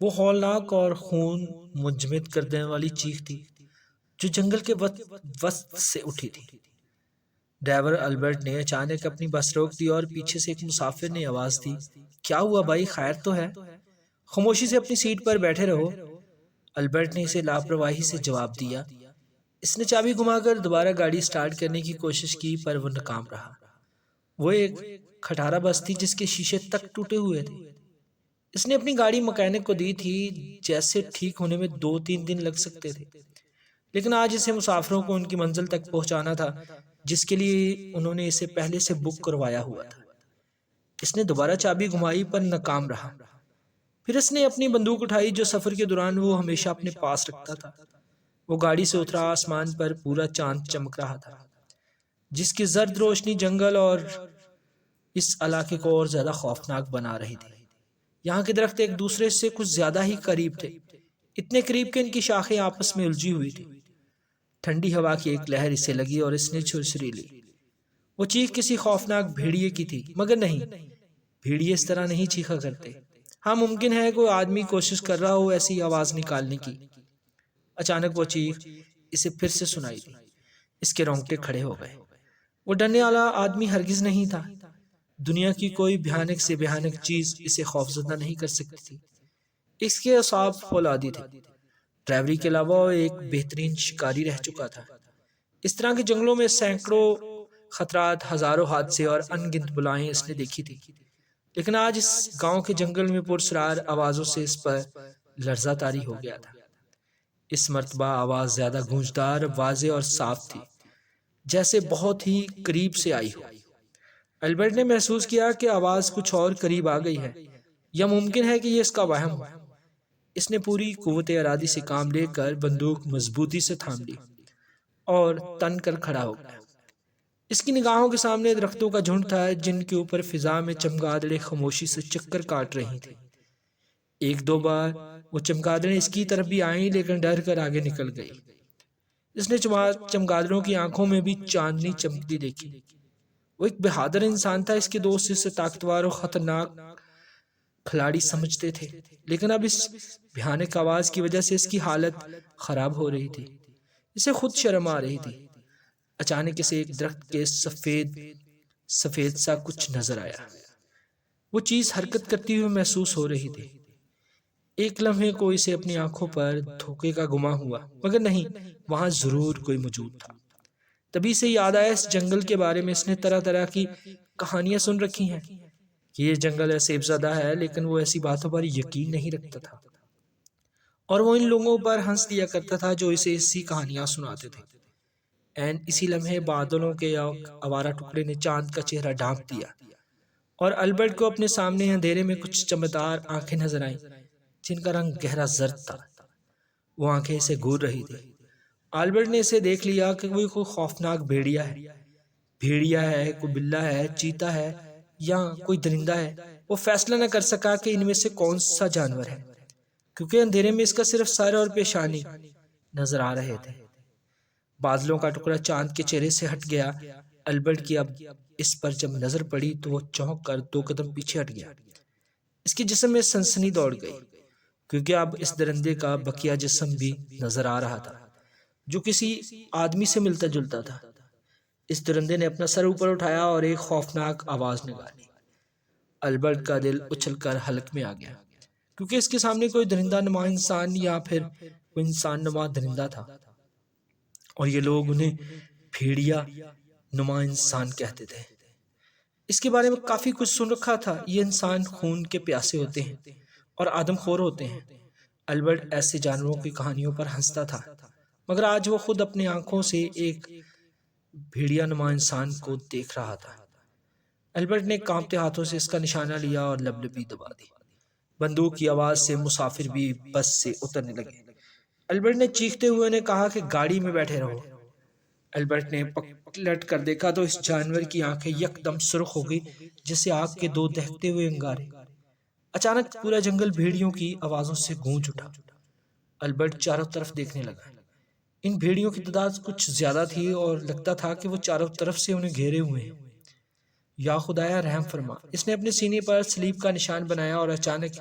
وہ ہولناک اور خون منجمد کر دینے والی چیخ تھی جو جنگل کے وسط سے اٹھی تھی۔ ڈرائیور البرٹ نے اچانک اپنی بس روک دی اور پیچھے سے ایک مسافر نے آواز دی، کیا ہوا بھائی، خیر تو ہے؟ خاموشی سے اپنی سیٹ پر بیٹھے رہو۔ البرٹ نے اسے لاپرواہی سے جواب دیا۔ اس نے چابی گھما کر دوبارہ گاڑی سٹارٹ کرنے کی کوشش کی پر وہ ناکام رہا۔ وہ ایک کھٹارا بس تھی جس کے شیشے تک ٹوٹے ہوئے تھے۔ اس نے اپنی گاڑی مکینک کو دی تھی جیسے ٹھیک ہونے میں 2-3 دن لگ سکتے تھے، لیکن آج اسے مسافروں کو ان کی منزل تک پہنچانا تھا جس کے لیے انہوں نے اسے پہلے سے بک کروایا ہوا تھا۔ اس نے دوبارہ چابی گھمائی پر ناکام رہا۔ پھر اس نے اپنی بندوق اٹھائی جو سفر کے دوران وہ ہمیشہ اپنے پاس رکھتا تھا۔ وہ گاڑی سے اترا۔ آسمان پر پورا چاند چمک رہا تھا جس کی زرد روشنی جنگل اور اس علاقے کو اور زیادہ خوفناک بنا رہی تھی۔ یہاں کے درخت ایک دوسرے سے کچھ زیادہ ہی قریب تھے، اتنے قریب کہ ان کی شاخیں آپس میں الجھی ہوئی تھی۔ ٹھنڈی ہوا کی ایک لہر اسے لگی اور اس نے چھرچری لی۔ وہ چیخ کسی خوفناک بھیڑیے کی تھی، مگر نہیں، بھیڑیے اس طرح نہیں چیخا کرتے۔ ہاں، ممکن ہے کوئی آدمی کوشش کر رہا ہو ایسی آواز نکالنے کی۔ اچانک وہ چیخ اسے پھر سے سنائی دی۔ اس کے رونگٹے کھڑے ہو گئے۔ وہ ڈرنے والا آدمی ہرگز نہیں تھا۔ دنیا کی کوئی بھیانک سے بھیانک چیز اسے خوفزدہ نہیں کر سکتی تھی۔ اس کے اعصاب فولادی تھے۔ ڈرائیوری کے علاوہ وہ ایک بہترین شکاری رہ چکا تھا۔ اس طرح کے جنگلوں میں سینکڑوں خطرات، ہزاروں حادثے اور ان گنت بلائیں اس نے دیکھی تھی، لیکن آج اس گاؤں کے جنگل میں پرسرار آوازوں سے اس پر لرزہ طاری ہو گیا تھا۔ اس مرتبہ آواز زیادہ گونجدار، واضح اور صاف تھی، جیسے بہت ہی قریب سے آئی ہو۔ البرٹ نے محسوس کیا کہ آواز کچھ اور قریب آ گئی ہے، یا ممکن ہے کہ یہ اس کا وہم ہو۔ اس نے پوری قوت ارادی سے کام لے کر بندوق مضبوطی سے تھام لی اور تن کر کھڑا ہو گیا۔ اس کی نگاہوں کے سامنے درختوں کا جھنڈ تھا جن کے اوپر فضا میں چمگادڑیں خاموشی سے چکر کاٹ رہی تھیں۔ ایک دو بار وہ چمگادڑیں اس کی طرف بھی آئیں لیکن ڈر کر آگے نکل گئی۔ اس نے چمگادڑوں کی آنکھوں میں بھی چاندنی چمکتی دیکھی۔ وہ ایک بہادر انسان تھا۔ اس کے دوست اسے طاقتور اور خطرناک کھلاڑی سمجھتے تھے، لیکن اب اس بھیانک آواز کی وجہ سے اس کی حالت خراب ہو رہی تھی۔ اسے خود شرم آ رہی تھی۔ اچانک اسے ایک درخت کے سفید سا کچھ نظر آیا۔ وہ چیز حرکت کرتی ہوئی محسوس ہو رہی تھی۔ ایک لمحے کو اسے اپنی آنکھوں پر دھوکے کا گما ہوا، مگر نہیں، وہاں ضرور کوئی موجود تھا۔ تبھی سے یاد آیا اس جنگل کے بارے میں اس نے طرح طرح کی کہانیاں سن رکھی ہیں کہ یہ جنگل عصیب زدہ ہے، لیکن وہ ایسی باتوں پر یقین نہیں رکھتا تھا، اور وہ ان لوگوں پر ہنس دیا کرتا تھا جو اسے ایسی کہانیاں سناتے تھے۔ این اسی لمحے بادلوں کے آوارہ ٹکڑے نے چاند کا چہرہ ڈھانپ دیا اور البرٹ کو اپنے سامنے اندھیرے میں کچھ چمکدار آنکھیں نظر آئیں جن کا رنگ گہرا زرد تھا۔ وہ آنکھیں اسے گھور رہی تھی۔ البرٹ نے اسے دیکھ لیا کہ وہ کوئی خوفناک بھیڑیا ہے، کوئی بلہ ہے، چیتا ہے یا کوئی درندہ ہے۔ وہ فیصلہ نہ کر سکا کہ ان میں سے کون سا جانور ہے، کیونکہ اندھیرے میں اس کا صرف سر اور پیشانی نظر آ رہے تھے۔ بادلوں کا ٹکڑا چاند کے چہرے سے ہٹ گیا۔ البرٹ کی اب اس پر جب نظر پڑی تو وہ چونک کر 2 قدم پیچھے ہٹ گیا۔ اس کے جسم میں سنسنی دوڑ گئی، کیونکہ اب اس درندے کا بقیہ جسم بھی نظر آ رہا تھا جو کسی آدمی سے ملتا جلتا تھا۔ اس درندے نے اپنا سر اوپر اٹھایا اور ایک خوفناک آواز نکالی۔ البرٹ کا دل اچھل کر حلق میں آ گیا، کیونکہ اس کے سامنے کوئی درندہ نما انسان یا پھر کوئی انسان نما درندہ تھا، اور یہ لوگ انہیں بھیڑیا نما انسان کہتے تھے۔ اس کے بارے میں کافی کچھ سن رکھا تھا۔ یہ انسان خون کے پیاسے ہوتے ہیں اور آدم خور ہوتے ہیں۔ البرٹ ایسے جانوروں کی کہانیوں پر ہنستا تھا، مگر آج وہ خود اپنی آنکھوں سے ایک بھیڑیا نما انسان کو دیکھ رہا تھا۔ البرٹ نے کانپتے ہاتھوں سے اس کا نشانہ لیا اور لبلبی دبا دی۔ بندوق کی آواز سے مسافر بھی بس سے اترنے لگے۔ البرٹ نے چیختے ہوئے نے کہا کہ گاڑی میں بیٹھے رہو۔ البرٹ نے پلٹ کر دیکھا تو اس جانور کی آنکھیں یکدم سرخ ہو گئی جیسے آگ کے 2 دہکتے ہوئے انگارے۔ اچانک پورا جنگل بھیڑیوں کی آوازوں سے گونج اٹھا۔ البرٹ چاروں طرف دیکھنے لگا۔ ان بھیڑیوں کی تعداد کچھ زیادہ تھی اور لگتا تھا کہ وہ چاروں طرف سے انہیں گھیرے ہوئے ہیں۔ یا خدایا رحم فرما۔ اس نے اپنے سینے پر سلیب کا نشان بنایا اور اچانک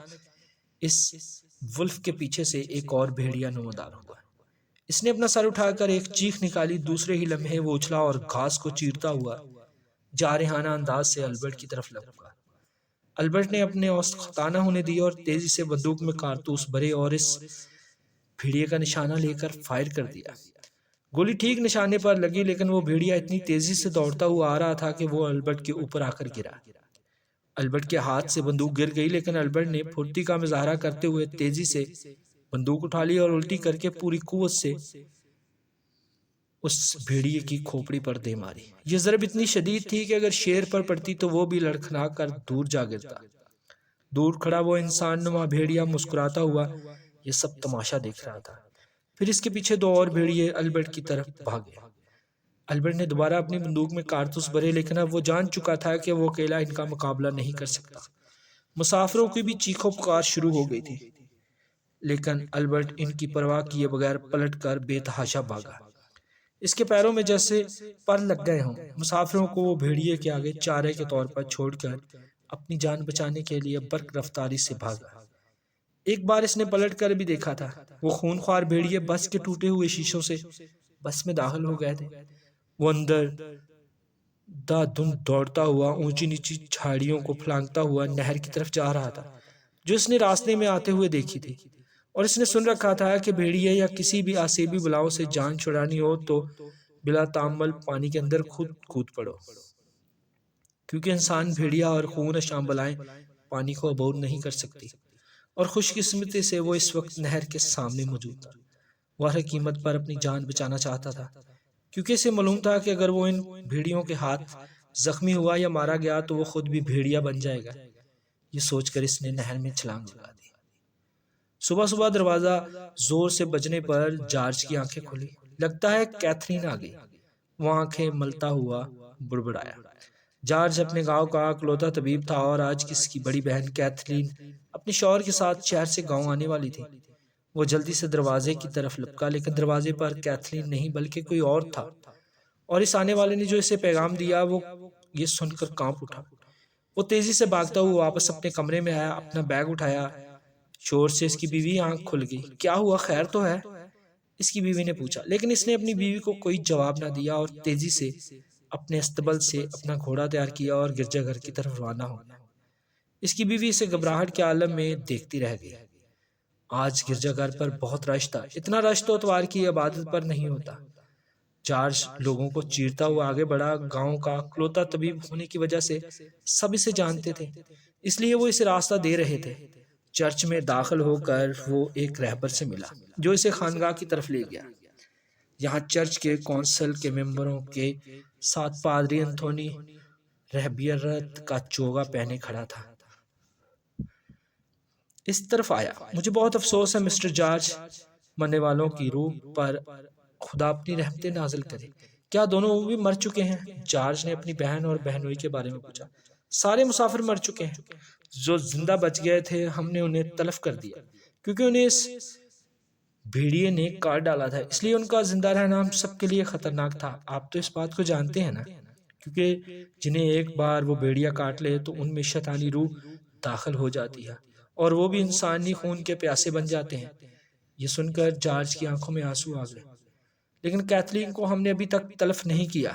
اس ولف کے پیچھے سے ایک اور بھیڑیا نمودار ہوا۔ اس نے اپنا سر اٹھا کر ایک چیخ نکالی، دوسرے ہی لمحے وہ اچھلا اور گھاس کو چیرتا ہوا جارحانہ انداز سے البرٹ کی طرف لپکا۔ البرٹ نے اپنے اوسط خطا نہ ہونے دی اور تیزی سے بندوق میں کارتوس بھرے اور اس بھیڑیے کا نشانہ لے کر فائر کر دیا۔ گولی ٹھیک نشانے پر لگی، لیکن وہ بھیڑیا اتنی تیزی سے دوڑتا ہوا آ رہا تھا کہ وہ البرٹ کے اوپر آ کر گرا۔ البرٹ کے ہاتھ سے بندوق گر گئی، لیکن البرٹ نے پھرتی کا مظاہرہ کرتے ہوئے تیزی سے بندوق اٹھا لی اور الٹی کر کے پوری قوت سے اس بھیڑیے کی کھوپڑی پر دے ماری۔ یہ ضرب اتنی شدید تھی کہ اگر شیر پر پڑتی تو وہ بھی لڑکھنا کر دور جا گرتا۔ دور کھڑا وہ انسان نما بھیڑیا مسکراتا ہوا یہ سب تماشا دیکھ رہا تھا۔ پھر اس کے پیچھے دو اور بھیڑیے البرٹ کی طرف بھاگے۔ البرٹ نے دوبارہ اپنی بندوق میں کارتوس بھرے، لیکن اب وہ جان چکا تھا کہ وہ اکیلا ان کا مقابلہ نہیں کر سکتا۔ مسافروں کی بھی چیخو پکار شروع ہو گئی تھی، لیکن البرٹ ان کی پرواہ کیے بغیر پلٹ کر بے تحاشا بھاگا۔ اس کے پیروں میں جیسے پر لگ گئے ہوں۔ مسافروں کو وہ بھیڑیے کے آگے چارے کے طور پر چھوڑ کر اپنی جان بچانے کے لیے برق رفتاری سے بھاگا۔ ایک بار اس نے پلٹ کر بھی دیکھا تھا۔ وہ خونخوار بھیڑیے بس کے ٹوٹے ہوئے شیشوں سے بس میں داخل ہو گئے تھے۔ وہ اندر دھند دوڑتا ہوا اونچی نیچی جھاڑیوں کو پھلانگتا ہوا نہر کی طرف جا رہا تھا جو اس نے راستے میں آتے ہوئے دیکھی تھی، اور اس نے سن رکھا تھا کہ بھیڑیے یا کسی بھی آسیبی بلاؤں سے جان چھڑانی ہو تو بلا تامل پانی کے اندر خود کود پڑو، کیونکہ انسان، بھیڑیا اور خون اشام بلائیں پانی کو عبور نہیں کر سکتی۔ اور خوش قسمتی سے وہ اس وقت نہر کے سامنے موجود تھا۔ وہ ہر قیمت پر اپنی جان بچانا چاہتا تھا، کیونکہ اسے معلوم تھا کہ اگر وہ ان بھیڑیوں کے ہاتھ زخمی ہوا یا مارا گیا تو وہ خود بھی بھیڑیا بن جائے گا۔ یہ سوچ کر اس نے نہر میں چھلانگ لگا دی۔ صبح صبح دروازہ زور سے بجنے پر جارج کی آنکھیں کھلی۔ لگتا ہے کیتھرین آ گئی، وہ آنکھیں ملتا ہوا بڑبڑایا۔ جارج اپنے گاؤں کا اکلوتا طبیب تھا اور آج اس کی بڑی بہن کیتھرین اپنے شوہر کے ساتھ شہر سے گاؤں آنے والی تھی۔ وہ جلدی سے دروازے کی طرف لپکا، لیکن دروازے پر کیتھرین نہیں بلکہ کوئی اور تھا، اور اس آنے والے نے جو اسے پیغام دیا وہ یہ سن کر کانپ اٹھا۔ وہ تیزی سے بھاگتا ہوا واپس اپنے کمرے میں آیا، اپنا بیگ اٹھایا۔ شور سے اس کی بیوی آنکھ کھل گئی۔ کیا ہوا، خیر تو ہے؟ اس کی بیوی نے پوچھا، لیکن اس نے اپنی بیوی کو کوئی جواب نہ دیا اور تیزی سے اپنے استبل سے اپنا گھوڑا تیار کیا اور گرجا گھر کی طرف روانہ ہو گیا۔ اس کی بیوی اسے گھبراہٹ کے عالم میں دیکھتی رہ گئی۔ آج گرجا گھر پر بہت رش تھا، اتنا رش تو اتوار کی عبادت پر نہیں ہوتا۔ جارج لوگوں کو چیرتا ہوا آگے بڑھا۔ گاؤں کا اکلوتا طبیب ہونے کی وجہ سے سب اسے جانتے تھے، اس لیے وہ اسے راستہ دے رہے تھے۔ چرچ میں داخل ہو کر وہ ایک رہبر سے ملا جو اسے خانگاہ کی طرف لے گیا۔ یہاں چرچ کے کونسل کے ممبروں کے ساتھ پادری انتھونی رہبیرت کا چوگا پہنے کھڑا تھا۔ اس طرف آیا۔ مجھے بہت افسوس ہے مسٹر جارج، مرنے والوں کی روح پر خدا اپنی رحمتیں نازل کرے۔ کیا دونوں وہ بھی مر چکے ہیں؟ جارج نے اپنی بہن اور بہنوئی کے بارے میں پوچھا۔ سارے مسافر مر چکے ہیں، جو زندہ بچ گئے تھے ہم نے انہیں تلف کر دیا، کیونکہ انہیں اس بھیڑیے نے کاٹ ڈالا تھا، اس لیے ان کا زندہ رہنا ہم سب کے لیے خطرناک تھا۔ آپ تو اس بات کو جانتے ہیں نا، کیونکہ جنہیں ایک بار وہ بھیڑیا کاٹ لے تو ان میں شیطانی روح داخل ہو جاتی ہے اور وہ بھی انسانی خون کے پیاسے بن جاتے ہیں۔ یہ سن کر جارج کی آنکھوں میں آنسو آ گئے۔ لیکن کیتھرین کو ہم نے ابھی تک تلف نہیں کیا،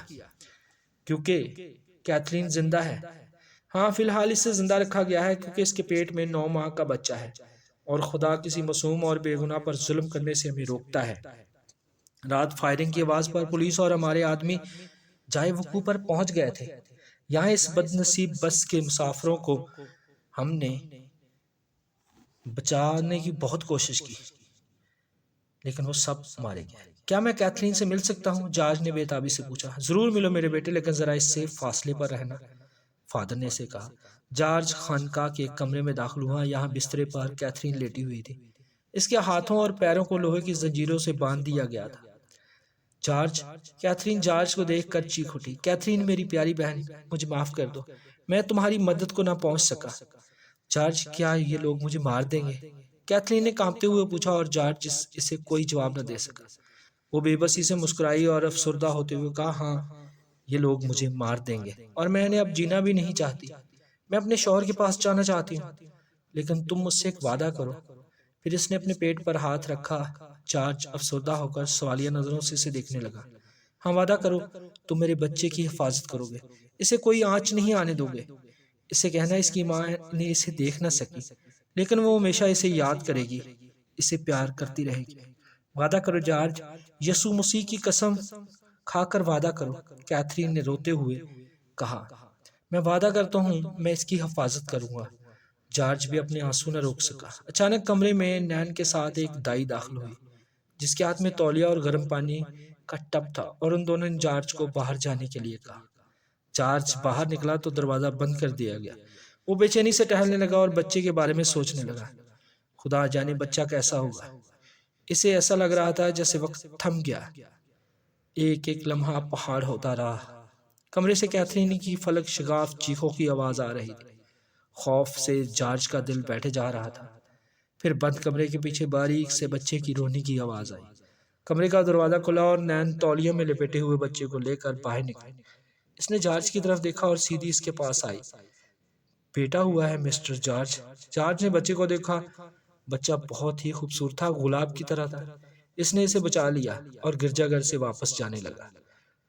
کیونکہ کیتھرین زندہ ہے۔ ہاں، فی الحال اسے زندہ رکھا گیا ہے کیونکہ اس کے پیٹ میں 9 ماہ کا بچہ ہے، اور خدا کسی معصوم اور بے گناہ پر ظلم کرنے سے ہمیں روکتا ہے۔ رات فائرنگ کی آواز پر پولیس اور ہمارے آدمی جائے وقوع پر پہنچ گئے تھے۔ یہاں اس بد نصیب بس کے مسافروں کو ہم نے بچانے کی بہت کوشش کی، لیکن وہ سب مارے گئے۔ کیا میں کیتھرین سے مل سکتا ہوں؟ جارج نے بے تابی سے پوچھا۔ ضرور ملو میرے بیٹے، لیکن ذرا اس سے فاصلے پر رہنا، فادر نے اسے کہا۔ جارج خانقاہ کے کمرے میں داخل ہوا۔ یہاں بسترے پر کیتھرین لیٹی ہوئی تھی، اس کے ہاتھوں اور پیروں کو لوہے کی زنجیروں سے باندھ دیا گیا تھا۔ جارج! کیتھرین جارج کو دیکھ کر چیخ اٹھی۔ کیتھرین میری پیاری بہن، مجھے معاف کر دو، میں تمہاری مدد کو نہ پہنچ سکا۔ جارج، کیا یہ لوگ مجھے مار دیں گے؟ کیتھرین نے کانپتے ہوئے پوچھا، اور جارج اسے کوئی جواب نہ دے سکا۔ وہ بے بسی سے مسکرائی اور افسردہ ہوتے ہوئے کہا، ہاں، یہ لوگ مجھے مار دیں گے، اور میں نے اب جینا بھی نہیں چاہتی۔ میں اپنے شوہر کے پاس جانا چاہتی ہوں، لیکن تم مجھ سے ایک وعدہ کرو۔ پھر اس نے اپنے پیٹ پر ہاتھ رکھا۔ جارج افسردہ ہو کر سوالیہ نظروں سے اسے دیکھنے لگا۔ ہاں، وعدہ کرو تم میرے بچے کی حفاظت کرو گے، اسے کوئی آنچ نہیں آنے دو گے۔ اسے کہنا اس کی ماں نے اسے دیکھ نہ سکی، لیکن وہ ہمیشہ اسے یاد کرے گی، اسے پیار کرتی رہے گی۔ وعدہ کرو جارج، یسوع مسیح کی قسم کھا کر وعدہ کرو، کیتھرین نے روتے ہوئے کہا۔ میں وعدہ کرتا ہوں میں اس کی حفاظت کروں گا۔ جارج بھی اپنے آنسو نہ روک سکا۔ اچانک کمرے میں نین کے ساتھ ایک دائی داخل ہوئی، جس کے ہاتھ میں تولیہ اور گرم پانی کا ٹب تھا، اور ان دونوں نے جارج کو باہر جانے کے لیے کہا۔ جارج باہر نکلا تو دروازہ بند کر دیا گیا۔ وہ بے چینی سے ٹہلنے لگا اور بچے کے بارے میں سوچنے لگا۔ خدا جانے بچہ کیسا ہوگا۔ اسے ایسا لگ رہا تھا جیسے وقت تھم گیا، ایک ایک لمحہ پہاڑ ہوتا رہا۔ کمرے سے کیتھرین کی فلک شگاف چیخوں کی آواز آ رہی تھی۔ خوف سے جارج کا دل بیٹھے جا رہا تھا۔ پھر بند کمرے کے پیچھے باریک سے بچے کی رونے کی آواز آئی۔ کمرے کا دروازہ کھلا اور نین تولیہ میں لپیٹے ہوئے بچے کو لے کر باہر نکلی۔ اس نے جارج کی طرف دیکھا اور سیدھی اس کے پاس آئی۔ بیٹا ہوا ہے مسٹر جارج۔ جارج نے بچے کو دیکھا۔ بچہ بہت ہی خوبصورت تھا، گلاب کی طرح تھا۔ اس نے اسے بچا لیا اور گرجا گھر سے واپس جانے لگا۔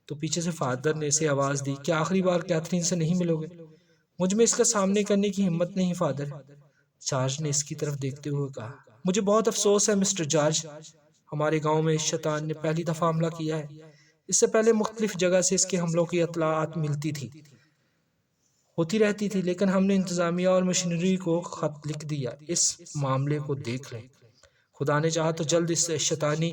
تو پیچھے سے فادر نے اسے آواز دی، کیا آخری بار کیتھرین سے نہیں ملو گے؟ مجھ میں اس کا سامنے کرنے کی ہمت نہیں فادر۔ جارج نے اس کی طرف دیکھتے ہوئے کہا، مجھے بہت افسوس ہے مسٹر جارج، ہمارے گاؤں میں اس شیطان نے پہلی دفعہ حملہ کیا ہے۔ اس سے پہلے مختلف جگہ سے اس کے حملوں کی اطلاعات ملتی تھی، ہوتی رہتی تھی، لیکن ہم نے انتظامیہ اور مشینری کو خط لکھ دیا، اس معاملے کو دیکھ لیں۔ خدا نے چاہا تو جلد اس شیطانی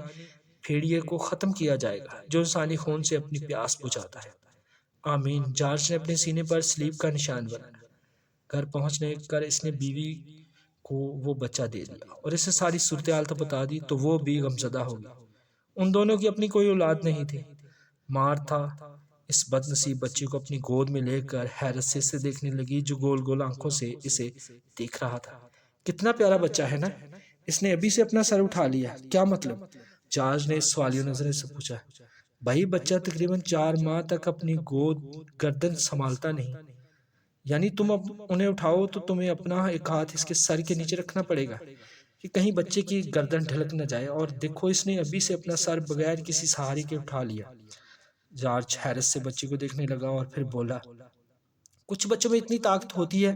بھیڑیے کو ختم کیا جائے گا جو انسانی خون سے اپنی پیاس بجھاتا ہے۔ آمین۔ جارج نے اپنے سینے پر سلیب کا نشان بنایا۔ گھر پہنچنے کر اس نے بیوی کو وہ بچہ دے دیا اور اسے ساری صورتحال بتا دی تو وہ بھی غمزدہ ہو گئی۔ ان دونوں کی اپنی کوئی اولاد نہیں تھی۔ مارتھا اس بد نصیب بچے کو اپنی گود میں لے کر حیرت سے اسے دیکھنے لگی جو گول گول آنکھوں سے اسے دیکھ رہا تھا۔ کتنا پیارا بچہ ہے نا؟ اس نے ابھی سے اپنا سر اٹھا لیا، کیا مطلب؟ جارج نے سوالیہ نظریں سے پوچھا۔ بھائی بچہ تقریباً 4 ماہ تک اپنی گود گردن سنبھالتا نہیں، یعنی تم اب انہیں اٹھاؤ تو تمہیں اپنا ایک ہاتھ اس کے سر کے نیچے رکھنا پڑے گا کہ کہیں بچے کی گردن ڈھلک نہ جائے، اور دیکھو اس نے ابھی سے اپنا سر بغیر کسی سہارے کے اٹھا لیا۔ جارج حیرت سے بچے کو دیکھنے لگا اور پھر بولا، کچھ بچوں میں اتنی طاقت ہوتی ہے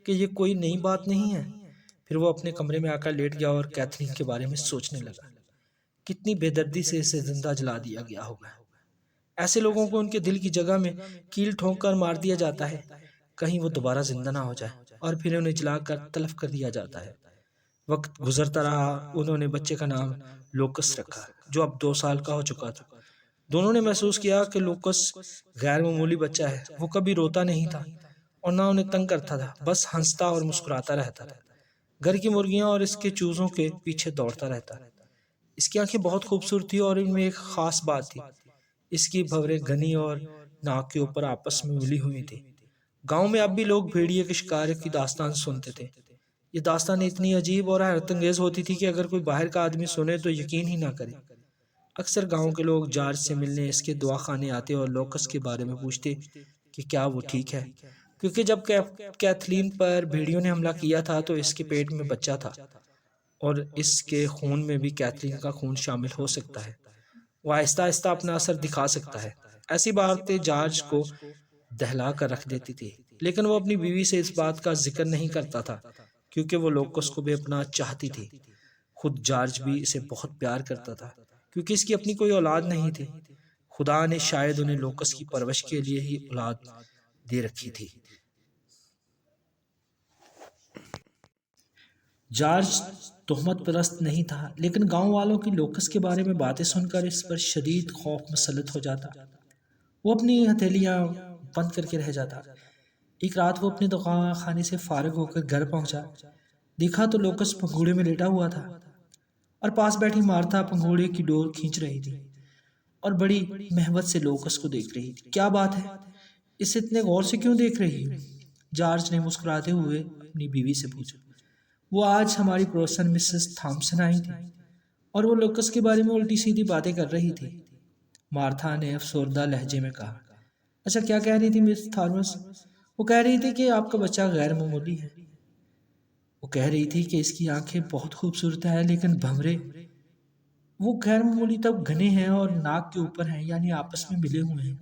کہ یہ کوئی نئی بات نہیں ہے۔ پھر وہ اپنے کمرے میں آ کر لیٹ گیا اور کیتھرین کے بارے میں سوچنے لگا۔ کتنی بے دردی سے اسے زندہ جلا دیا گیا ہوگا۔ ایسے لوگوں کو ان کے دل کی جگہ میں کیل ٹھونک کر مار دیا جاتا ہے، کہیں وہ دوبارہ زندہ نہ ہو جائے، اور پھر انہیں جلا کر تلف کر دیا جاتا ہے۔ وقت گزرتا رہا، انہوں نے بچے کا نام لوکس رکھا جو اب 2 سال کا ہو چکا تھا۔ دونوں نے محسوس کیا کہ لوکس غیر معمولی بچہ ہے۔ وہ کبھی روتا نہیں تھا اور نہ انہیں تنگ کرتا تھا، بس ہنستا اور مسکراتا رہتا تھا، گھر کی مرغیاں اور اس کے چوزوں کے پیچھے دوڑتا رہتا۔ اس کی آنکھیں بہت خوبصورت تھی اور ان میں ایک خاص بات تھی، اس کی بھویں گھنی اور ناک کے اوپر آپس میں ملی ہوئی تھی۔ گاؤں میں اب بھی لوگ بھیڑیے کے شکار کی داستان سنتے تھے۔ یہ داستان اتنی عجیب اور حیرت انگیز ہوتی تھی کہ اگر کوئی باہر کا آدمی سنے تو یقین ہی نہ کرے۔ اکثر گاؤں کے لوگ جارج سے ملنے اس کے دعا خانے آتے اور لوکس کے بارے میں پوچھتے کہ کیا وہ ٹھیک ہے، کیونکہ جب کیتھرین پر بھیڑیوں نے حملہ کیا تھا تو اس کے پیٹ میں بچہ تھا، اور اس کے خون میں بھی کیتھرین کا خون شامل ہو سکتا ہے۔ وہ آہستہ آہستہ اپنا اثر دکھا سکتا ہے۔ ایسی باتیں جارج کو دہلا کر رکھ دیتی تھی، لیکن وہ اپنی بیوی سے اس بات کا ذکر نہیں کرتا تھا کیونکہ وہ لوکس کو بھی اپنا چاہتی تھی۔ خود جارج بھی اسے بہت پیار کرتا تھا کیونکہ اس کی اپنی کوئی اولاد نہیں تھی۔ خدا نے شاید انہیں لوکس کی پرورش کے لیے ہی اولاد دے رکھی تھی۔ جارج تہمت پرست نہیں تھا، لیکن گاؤں والوں کی لوکس کے بارے میں باتیں سن کر اس پر شدید خوف مسلط ہو جاتا۔ وہ اپنی ہتھیلیاں بند کر کے رہ جاتا۔ ایک رات وہ اپنے دعا خانے سے فارغ ہو کر گھر پہنچا، دیکھا تو لوکس پنگھوڑے میں لیٹا ہوا تھا اور پاس بیٹھی مارتھا پنگھوڑے کی ڈور کھینچ رہی تھی اور بڑی محبت سے لوکس کو دیکھ رہی تھی۔ کیا بات ہے؟ اسے اتنے غور سے کیوں دیکھ رہی ہو؟ جارج نے مسکراتے ہوئے اپنی بیوی سے پوچھا۔ وہ آج ہماری پڑوسن مسز تھامسن آئی تھی اور وہ لوکس کے بارے میں الٹی سیدھی باتیں کر رہی تھی، مارتھا نے افسردہ لہجے میں کہا۔ اچھا، کیا کہہ رہی تھی مس تھارمس؟ وہ کہہ رہی تھی کہ آپ کا بچہ غیر معمولی ہے۔ وہ کہہ رہی تھی کہ اس کی آنکھیں بہت خوبصورت ہیں لیکن بھمرے وہ غیر معمولی تب گھنے ہیں اور ناک کے اوپر ہیں، یعنی آپس میں ملے ہوئے ہیں۔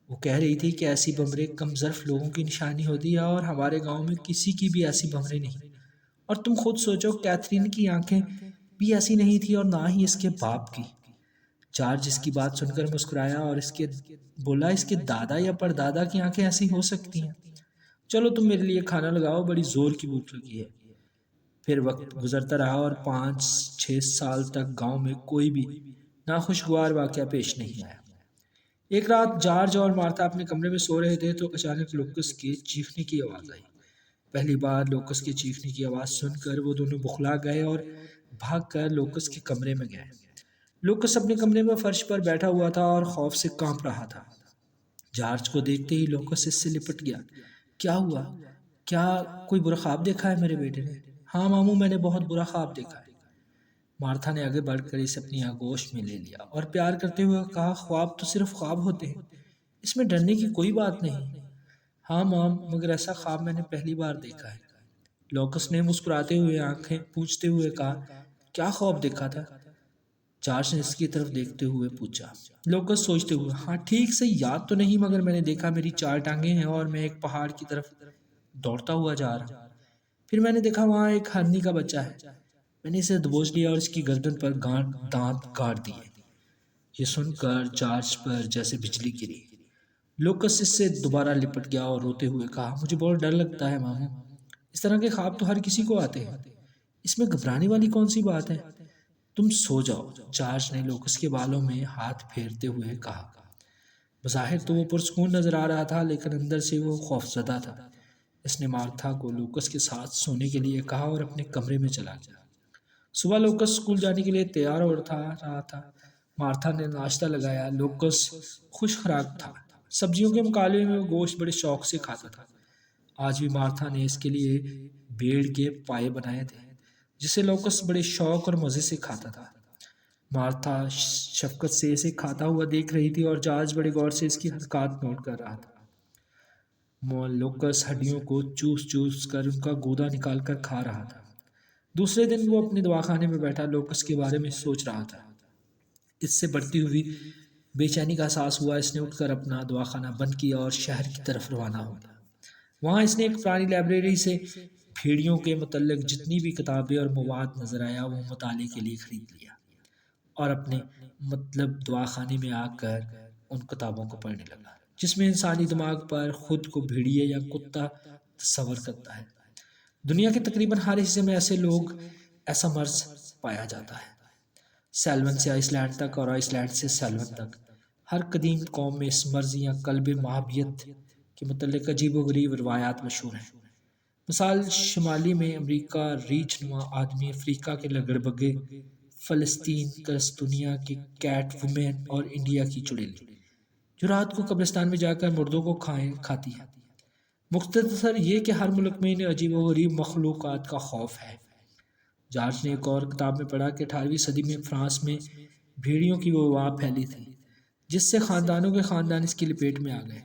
وہ کہہ رہی تھی کہ ایسی بمرے کم ظرف لوگوں کی نشانی ہوتی ہے اور ہمارے گاؤں میں کسی کی بھی ایسی بمرے نہیں۔ اور تم خود سوچو، کیتھرین کی آنکھیں بھی ایسی نہیں تھی اور نہ ہی اس کے باپ کی۔ جارج اس کی بات سن کر مسکرایا اور بولا اس کے دادا یا پردادا کی آنکھیں ایسی ہو سکتی ہیں؟ چلو تم میرے لیے کھانا لگاؤ، بڑی زور کی بھوک لگی ہے۔ پھر وقت گزرتا رہا اور 5-6 سال تک گاؤں میں کوئی بھی ناخوشگوار واقعہ پیش نہیں آیا۔ ایک رات جارج اور مارتھا اپنے کمرے میں سو رہے تھے تو اچانک لوکس کے چیخنے کی آواز آئی۔ پہلی بار لوکس کے چیخنے کی آواز سن کر وہ دونوں بخلا گئے اور بھاگ کر لوکس کے کمرے میں گئے۔ لوکس اپنے کمرے میں فرش پر بیٹھا ہوا تھا اور خوف سے کانپ رہا تھا۔ جارج کو دیکھتے ہی لوکس اس سے لپٹ گیا۔ کیا ہوا؟ کیا کوئی برا خواب دیکھا ہے میرے بیٹے نے؟ ہاں ماموں، میں نے بہت برا خواب دیکھا ہے۔ مارتھا نے آگے بڑھ کر اسے اپنی آغوش میں لے لیا اور پیار کرتے ہوئے کہا، خواب تو صرف خواب ہوتے ہیں، اس میں ڈرنے کی کوئی بات نہیں۔ ہاں مام، مگر ایسا خواب میں نے پہلی بار دیکھا ہے۔ لوکس نے مسکراتے ہوئے آنکھیں پوچھتے ہوئے کہا، کیا خواب دیکھا تھا؟ جارج نے اس کی طرف دیکھتے ہوئے پوچھا۔ لوکس سوچتے ہوئے، ہاں ٹھیک سے یاد تو نہیں، مگر میں نے دیکھا میری 4 ٹانگیں ہیں اور میں ایک پہاڑ کی طرف دوڑتا ہوا جا رہا ہوں۔ پھر میں نے دیکھا وہاں ایک ہرنی کا بچہ ہے، میں نے اسے دبوچ لیا اور اس کی گردن پر دانت کاٹ دیے۔ یہ سن کر جارج پر جیسے بجلی گری۔ لوکس اس سے دوبارہ لپٹ گیا اور روتے ہوئے کہا، مجھے بہت ڈر لگتا ہے ماموں، اس طرح کے خواب تو ہر کسی کو آتے ہیں، اس میں گھبرانے والی کون سی بات ہے؟ تم سو جاؤ، جارج نے لوکس کے بالوں میں ہاتھ پھیرتے ہوئے کہا۔ بظاہر تو وہ پرسکون نظر آ رہا تھا لیکن اندر سے وہ خوفزدہ تھا۔ اس نے مارتھا کو لوکس کے ساتھ سونے کے لیے کہا اور اپنے کمرے میں چلا گیا۔ صبح لوکس اسکول جانے کے لیے تیار ہو رہا تھا۔ مارتھا نے ناشتہ لگایا۔ لوکس خوش خوراک تھا، سبزیوں کے مقابلے میں وہ گوشت بڑے شوق سے کھاتا تھا۔ آج بھی مارتھا نے اس کے لیے بیڑ کے پائے بنائے تھے جسے لوکس بڑے شوق اور مزے سے کھاتا تھا۔ مارتھا شفقت سے اسے کھاتا ہوا دیکھ رہی تھی اور جارج بڑے غور سے اس کی حرکات نوٹ کر رہا تھا۔ لوکس ہڈیوں کو چوس چوس کر ان کا گودا نکال کر کھا رہا تھا۔ دوسرے دن وہ اپنے دواخانے میں بیٹھا لوکس کے بارے میں سوچ رہا تھا۔ اس سے بڑھتی ہوئی بے چینی کا احساس ہوا۔ اس نے اٹھ کر اپنا دواخانہ بند کیا اور شہر کی طرف روانہ ہو گیا۔ وہاں اس نے ایک پرانی لائبریری سے بھیڑیوں کے متعلق جتنی بھی کتابیں اور مواد نظر آیا وہ مطالعے کے لیے خرید لیا اور اپنے دواخانے میں آ کر ان کتابوں کو پڑھنے لگا جس میں انسانی دماغ پر خود کو بھیڑیے یا کتا تصور کرتا ہے۔ دنیا کے تقریباً ہر حصے میں ایسا مرض پایا جاتا ہے، سیلون سے آئس لینڈ تک اور آئس لینڈ سے سیلون تک۔ ہر قدیم قوم میں اس مرض یا قلب مہابیت کے متعلق عجیب و غریب روایات مشہور ہیں۔ مثال شمالی میں امریکہ ریچھ نما آدمی، افریقہ کے لگڑ بگے، فلسطین کرستونیا کی کیٹ وومین اور انڈیا کی چڑیل جو رات کو قبرستان میں جا کر مردوں کو کھاتی ہے۔ مختصر یہ کہ ہر ملک میں ان عجیب و غریب مخلوقات کا خوف ہے۔ جارج نے ایک اور کتاب میں پڑھا کہ 18ویں صدی میں فرانس میں بھیڑیوں کی وبا پھیلی تھی جس سے خاندانوں کے خاندان اس کی لپیٹ میں آ گئے۔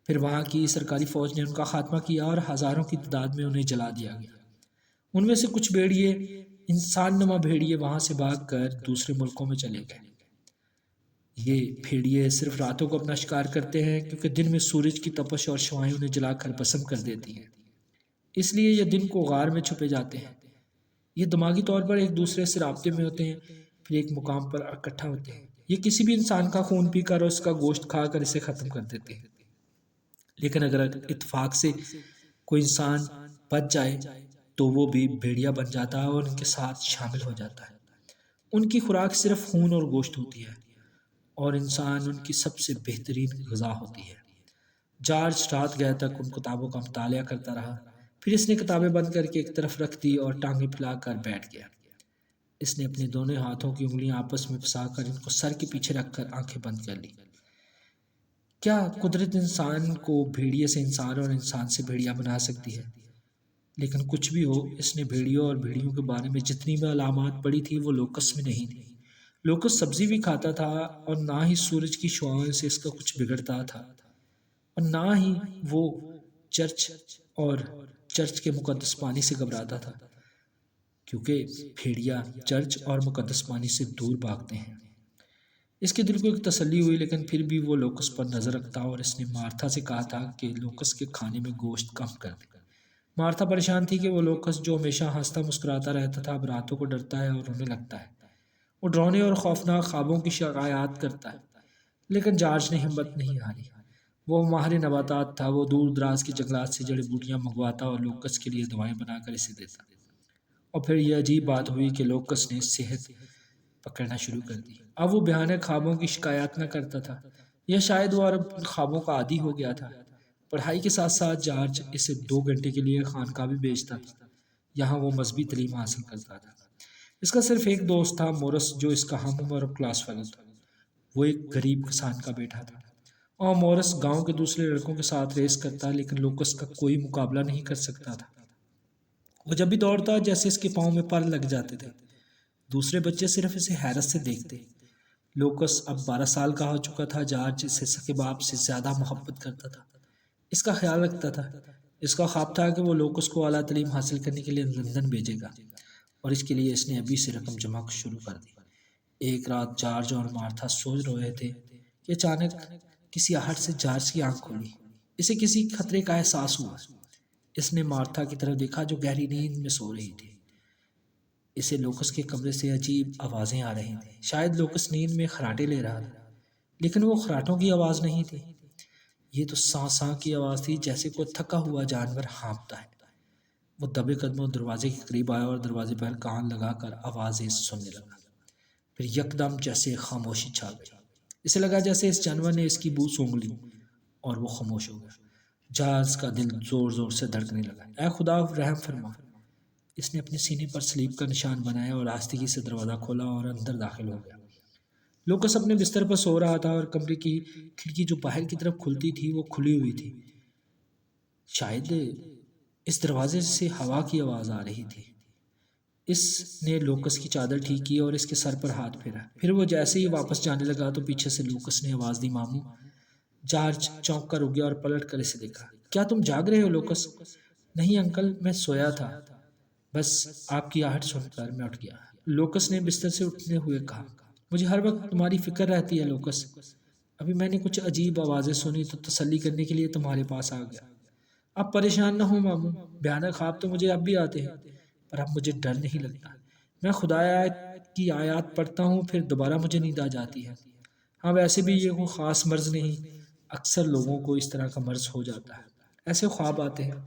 پھر وہاں کی سرکاری فوج نے ان کا خاتمہ کیا اور ہزاروں کی تعداد میں انہیں جلا دیا گیا۔ ان میں سے کچھ بھیڑیے، انسان نما بھیڑیے، وہاں سے بھاگ کر دوسرے ملکوں میں چلے گئے۔ یہ بھیڑیے صرف راتوں کو اپنا شکار کرتے ہیں کیونکہ دن میں سورج کی تپش اور شعاعیں انہیں جلا کر بھسم کر دیتی ہیں، اس لیے یہ دن کو غار میں چھپے جاتے ہیں۔ یہ دماغی طور پر ایک دوسرے سے رابطے میں ہوتے ہیں، پھر ایک مقام پر اکٹھا ہوتے ہیں۔ یہ کسی بھی انسان کا خون پی کر اور اس کا گوشت کھا کر اسے ختم کر دیتے ہیں، لیکن اگر اتفاق سے کوئی انسان بچ جائے تو وہ بھی بھیڑیا بن جاتا ہے اور ان کے ساتھ شامل ہو جاتا ہے۔ ان کی خوراک صرف خون اور گوشت ہوتی ہے اور انسان ان کی سب سے بہترین غذا ہوتی ہے۔ جارج رات گئے تک ان کتابوں کا مطالعہ کرتا رہا، پھر اس نے کتابیں بند کر کے ایک طرف رکھ دی اور ٹانگیں پھیلا کر بیٹھ گیا۔ اس نے اپنے دونوں ہاتھوں کی انگلیاں آپس میں پھنسا کر ان کو سر کے پیچھے رکھ کر آنکھیں بند کر لی۔ کیا قدرت انسان کو بھیڑیے سے انسان اور انسان سے بھیڑیا بنا سکتی ہے؟ لیکن کچھ بھی ہو، اس نے بھیڑیوں اور بھیڑیوں کے بارے میں جتنی بھی علامات پڑھی تھی وہ لوکس میں نہیں تھی۔ لوکس سبزی بھی کھاتا تھا اور نہ ہی سورج کی شعاعوں سے اس کا کچھ بگڑتا تھا، اور نہ ہی وہ چرچ اور چرچ کے مقدس پانی سے گھبراتا تھا، کیونکہ بھیڑیا چرچ اور مقدس پانی سے دور بھاگتے ہیں۔ اس کے دل کو ایک تسلی ہوئی، لیکن پھر بھی وہ لوکس پر نظر رکھتا اور اس نے مارتھا سے کہا تھا کہ لوکس کے کھانے میں گوشت کم کر دے۔ مارتھا پریشان تھی کہ وہ لوکس جو ہمیشہ ہنستا مسکراتا رہتا تھا اب راتوں کو ڈرتا ہے اور رونے لگتا ہے۔ وہ ڈراؤنے اور خوفناک خوابوں کی شکایات کرتا ہے، لیکن جارج نے ہمت نہیں ہاری۔ وہ ماہر نباتات تھا، وہ دور دراز کے جنگلات سے جڑی بوٹیاں منگواتا اور لوکس کے لیے دوائیں بنا کر اسے دیتا۔ اور پھر یہ عجیب بات ہوئی کہ لوکس نے صحت پکڑنا شروع کر دی۔ اب وہ بھیانک خوابوں کی شکایات نہ کرتا تھا، یا شاید وہ اب خوابوں کا عادی ہو گیا تھا۔ پڑھائی کے ساتھ ساتھ جارج اسے 2 گھنٹے کے لیے خانقاہ بھی بھیجتا تھا، یہاں وہ مذہبی تعلیم حاصل کرتا تھا۔ اس کا صرف ایک دوست تھا، مورس، جو اس کا ہم عمر اور کلاس فیلو تھا۔ وہ ایک غریب کسان کا بیٹا تھا، اور مورس گاؤں کے دوسرے لڑکوں کے ساتھ ریس کرتا، لیکن لوکس کا کوئی مقابلہ نہیں کر سکتا تھا۔ وہ جب بھی دوڑتا جیسے اس کے پاؤں میں پر لگ جاتے تھے۔ دوسرے بچے صرف اسے حیرت سے دیکھتے۔ لوکس اب 12 سال کا ہو چکا تھا۔ جارج اسے سکے باپ سے زیادہ محبت کرتا تھا، اس کا خیال رکھتا تھا۔ اس کا خواب تھا کہ وہ لوکس کو اعلیٰ تعلیم حاصل کرنے کے لیے لندن بھیجے گا، اور اس کے لیے اس نے ابھی سے رقم جمع شروع کر دی۔ ایک رات جارج اور مارتھا سو رہے تھے کہ اچانک کسی آہٹ سے جارج کی آنکھ کھلی۔ اسے کسی خطرے کا احساس ہوا۔ اس نے مارتھا کی طرف دیکھا جو گہری نیند میں سو رہی تھی۔ اسے لوکس کے کمرے سے عجیب آوازیں آ رہی تھیں۔ شاید لوکس نیند میں خراٹے لے رہا تھا، لیکن وہ خراٹوں کی آواز نہیں تھی۔ یہ تو ساں ساں کی آواز تھی، جیسے کوئی تھکا ہوا جانور ہانپتا ہے۔ وہ دبے قدموں دروازے کے قریب آیا اور دروازے پر کان لگا کر آوازیں سننے لگا۔ پھر یکدم جیسے خاموشی چھا گئی۔ اسے لگا جیسے اس جانور نے اس کی بو سونگھ لی، اور وہ خاموش ہو گیا۔ جارج کا دل زور زور سے دھڑکنے لگا۔ اے خدا رحم فرما! اس نے اپنے سینے پر سلیب کا نشان بنایا اور آہستگی سے دروازہ کھولا اور اندر داخل ہو گیا۔ لوکس اپنے بستر پر سو رہا تھا اور کمرے کی کھڑکی جو باہر کی طرف کھلتی تھی وہ کھلی ہوئی تھی۔ شاید اس دروازے سے ہوا کی آواز آ رہی تھی۔ اس نے لوکس کی چادر ٹھیک کی اور اس کے سر پر ہاتھ پھیرا۔ پھر وہ جیسے ہی واپس جانے لگا تو پیچھے سے لوکس نے آواز دی، ماموں! جارج چونک کر رک گیا اور پلٹ کر اسے دیکھا۔ کیا تم جاگ رہے ہو لوکس؟ نہیں انکل، میں سویا تھا، بس آپ کی آہٹ سن کر میں اٹھ گیا، لوکس نے بستر سے اٹھتے ہوئے کہا۔ مجھے ہر وقت تمہاری فکر رہتی ہے لوکس۔ ابھی میں نے کچھ عجیب آوازیں سنی تو تسلی کرنے کے لیے تمہارے پاس آ گیا۔ اب پریشان نہ ہو ماموں، بھیانک خواب تو مجھے اب بھی آتے ہیں، پر اب مجھے ڈر نہیں لگتا۔ میں خدا کی آیات پڑھتا ہوں، پھر دوبارہ مجھے نیند آ جاتی ہے۔ ہاں ویسے بھی یہ کوئی خاص مرض نہیں، اکثر لوگوں کو اس طرح کا مرض ہو جاتا ہے، ایسے خواب آتے ہیں۔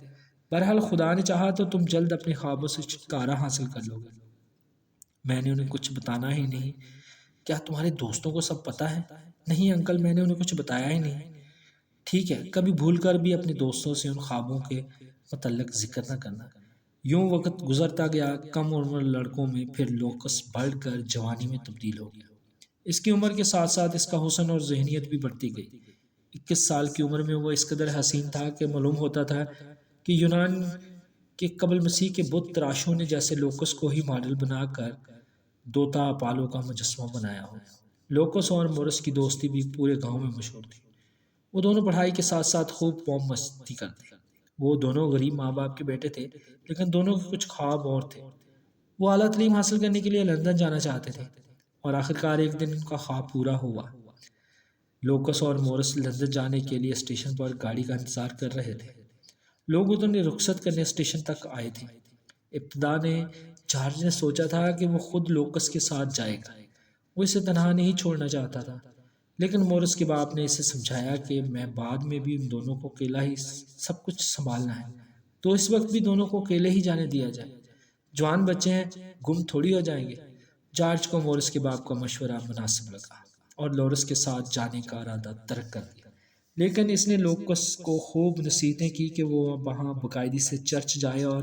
بہرحال خدا نے چاہا تو تم جلد اپنے خوابوں سے چھٹکارا حاصل کر لو گے۔ میں نے انہیں کچھ بتانا ہی نہیں۔ کیا تمہارے دوستوں کو سب پتہ ہے؟ نہیں انکل، میں نے انہیں کچھ بتایا ہی نہیں۔ ٹھیک ہے، کبھی بھول کر بھی اپنے دوستوں سے ان خوابوں کے متعلق ذکر نہ کرنا۔ یوں وقت گزرتا گیا۔ کم عمر لڑکوں میں پھر لوکس بڑھ کر جوانی میں تبدیل ہو گیا۔ اس کی عمر کے ساتھ ساتھ اس کا حسن اور ذہنیت بھی بڑھتی گئی۔ 21 سال کی عمر میں وہ اس قدر حسین تھا کہ معلوم ہوتا تھا کہ یونان کے قبل مسیح کے بت تراشوں نے جیسے لوکس کو ہی ماڈل بنا کر دوتا اپالو کا مجسمہ بنایا ہو۔ لوکس اور مورس کی دوستی بھی پورے گاؤں میں مشہور تھی۔ وہ دونوں پڑھائی کے ساتھ ساتھ خوب قوم مستی کرتے۔ وہ دونوں غریب ماں باپ کے بیٹے تھے، لیکن دونوں کے کچھ خواب اور تھے۔ وہ اعلیٰ تعلیم حاصل کرنے کے لیے لندن جانا چاہتے تھے، اور آخرکار ایک دن ان کا خواب پورا ہوا۔ لوکس اور مورس لندن جانے کے لیے اسٹیشن پر گاڑی کا انتظار کر رہے تھے۔ لوگ انہیں رخصت کرنے اسٹیشن تک آئے تھے۔ ابتدا نے جارج نے سوچا تھا کہ وہ خود لوکس کے ساتھ جائے گا، وہ اسے تنہا نہیں چھوڑنا چاہتا تھا، لیکن مورس کے باپ نے اسے سمجھایا کہ میں بعد میں بھی ان دونوں کو اکیلا ہی سب کچھ سنبھالنا ہے، تو اس وقت بھی دونوں کو اکیلے ہی جانے دیا جائے، جوان بچے ہیں، گم تھوڑی ہو جائیں گے۔ جارج کو مورس کے باپ کا مشورہ مناسب لگا اور لورس کے ساتھ جانے کا ارادہ ترک کر دیا، لیکن اس نے لوکس کو خوب نصیحتیں کی کہ وہ وہاں باقاعدگی سے چرچ جائے اور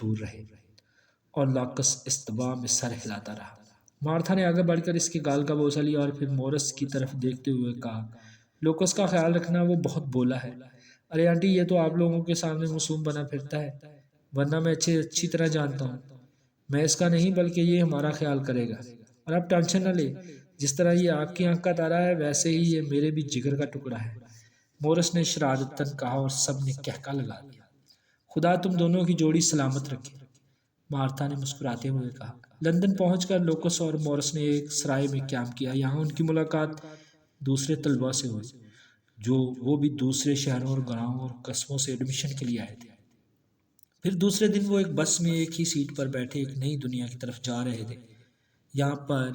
دور رہے، اور لوکس استباء میں سر ہلاتا رہا۔ مارتھا نے آگے بڑھ کر اس کے گال کا بوسہ لیا اور پھر مورس کی طرف دیکھتے ہوئے کہا، لوکس کا خیال رکھنا، وہ بہت بولا ہے۔ ارے آنٹی، یہ تو آپ لوگوں کے سامنے معصوم بنا پھرتا ہے، ورنہ میں اچھی طرح جانتا ہوں میں اس کا نہیں بلکہ یہ ہمارا خیال کرے گا، اور آپ ٹینشن نہ لیں، جس طرح یہ آپ کی آنکھ کا تارا ہے ویسے ہی یہ میرے بھی جگر کا ٹکڑا ہے۔ مورس نے شرارتاً کہا اور سب نے کہکا لگا دیا۔ خدا تم دونوں کی جوڑی سلامت رکھے، مارتھا نے مسکراتے ہوئے کہا۔ لندن پہنچ کر لوکس اور مورس نے ایک سرائے میں قیام کیا۔ یہاں ان کی ملاقات دوسرے طلباء سے ہوئی جو وہ بھی دوسرے شہروں اور گاؤں اور قصبوں سے ایڈمیشن کے لیے آئے تھے۔ پھر دوسرے دن وہ ایک بس میں ایک ہی سیٹ پر بیٹھے ایک نئی دنیا کی طرف جا رہے تھے۔ یہاں پر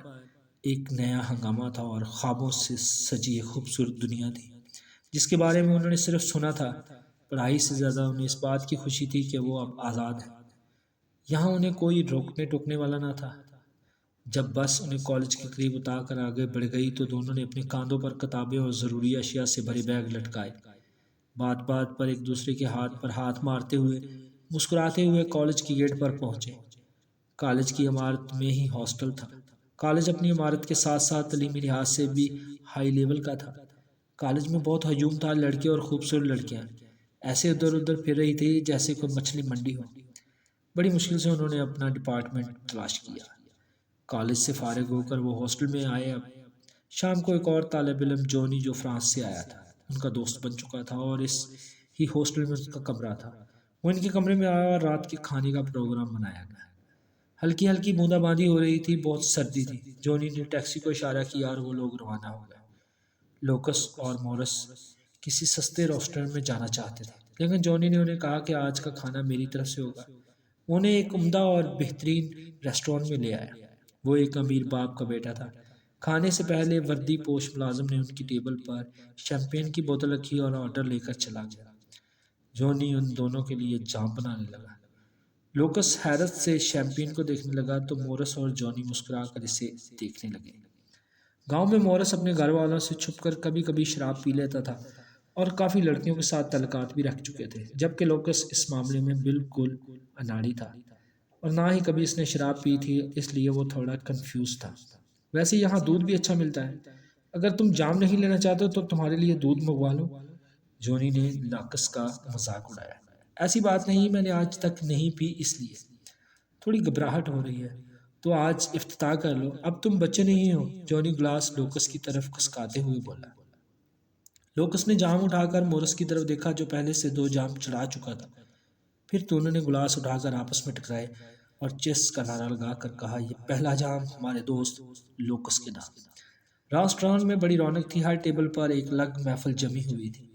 ایک نیا ہنگامہ تھا اور خوابوں سے سجی ایک خوبصورت دنیا تھی جس کے بارے میں انہوں نے صرف سنا تھا۔ پڑھائی سے زیادہ انہیں اس بات کی خوشی تھی کہ وہ اب آزاد ہیں۔ یہاں انہیں کوئی روکنے ٹوکنے والا نہ تھا۔ جب بس انہیں کالج کے قریب اتار کر آگے بڑھ گئی تو دونوں نے اپنے کاندھوں پر کتابیں اور ضروری اشیاء سے بھرے بیگ لٹکائے۔ بات بات پر ایک دوسرے کے ہاتھ پر ہاتھ مارتے ہوئے مسکراتے ہوئے کالج کی گیٹ پر پہنچے۔ کالج کی عمارت میں ہی ہاسٹل تھا۔ کالج اپنی عمارت کے ساتھ ساتھ تعلیمی لحاظ سے بھی ہائی لیول کا تھا۔ کالج میں بہت ہجوم تھا۔ لڑکے اور خوبصورت لڑکیاں ایسے ادھر ادھر پھر رہی تھی جیسے کوئی مچھلی منڈی ہو۔ بڑی مشکل سے انہوں نے اپنا ڈپارٹمنٹ تلاش کیا۔ کالج سے فارغ ہو کر وہ ہاسٹل میں آئے۔ اب شام کو ایک اور طالب علم جونی جو فرانس سے آیا تھا ان کا دوست بن چکا تھا اور اس ہی ہاسٹل میں اس کا کمرہ تھا۔ وہ ان کے کمرے میں آیا اور رات کے کھانے کا پروگرام بنایا گیا۔ ہلکی ہلکی بوندا باندی ہو رہی تھی، بہت سردی تھی۔ جونی نے ٹیکسی کو اشارہ کیا اور وہ لوگ روانہ ہو گئے۔ لوکس اور مورس کسی سستے ریسٹورنٹ میں جانا چاہتے تھے لیکن جونی نے انہیں کہا کہ آج کا کھانا میری طرف سے ہوگا۔ انہیں ایک عمدہ اور بہترین ریسٹورنٹ میں لے آیا۔ وہ ایک امیر باپ کا بیٹا تھا۔ کھانے سے پہلے وردی پوش ملازم نے ان کی ٹیبل پر شیمپین کی بوتل رکھی اور آرڈر لے کر چلا گیا۔ جونی ان دونوں کے لیے جام بنانے لگا۔ لوکس حیرت سے شیمپین کو دیکھنے لگا تو مورس اور جونی مسکرا کر اسے دیکھنے لگے۔ گاؤں میں مورس اپنے گھر والوں سے چھپ کر کبھی کبھی شراب پی لیتا تھا اور کافی لڑکیوں کے ساتھ تعلقات بھی رکھ چکے تھے، جبکہ لوکس اس معاملے میں بالکل اناڑی تھا اور نہ ہی کبھی اس نے شراب پی تھی، اس لیے وہ تھوڑا کنفیوز تھا۔ ویسے یہاں دودھ بھی اچھا ملتا ہے، اگر تم جام نہیں لینا چاہتے تو تمہارے لیے دودھ منگوا لو، جونی نے لاکس کا مذاق اڑایا۔ ایسی بات نہیں، میں نے آج تک نہیں پی اس لیے تھوڑی گھبراہٹ ہو رہی ہے، تو آج افتتاح کر لو، اب تم بچے نہیں ہو، جونی گلاس لوکس کی طرف کھسکاتے ہوئے بولا۔ لوکس نے جام اٹھا کر مورس کی طرف دیکھا جو پہلے سے 2 جام چڑھا چکا تھا۔ پھر دونوں نے گلاس اٹھا کر آپس میں ٹکرائے اور چیس کا نعرہ لگا کر کہا، یہ پہلا جام ہمارے دوست لوکس کے نام۔ ریسٹورانٹ میں بڑی رونق تھی، ہر ٹیبل پر ایک الگ محفل جمی ہوئی تھی۔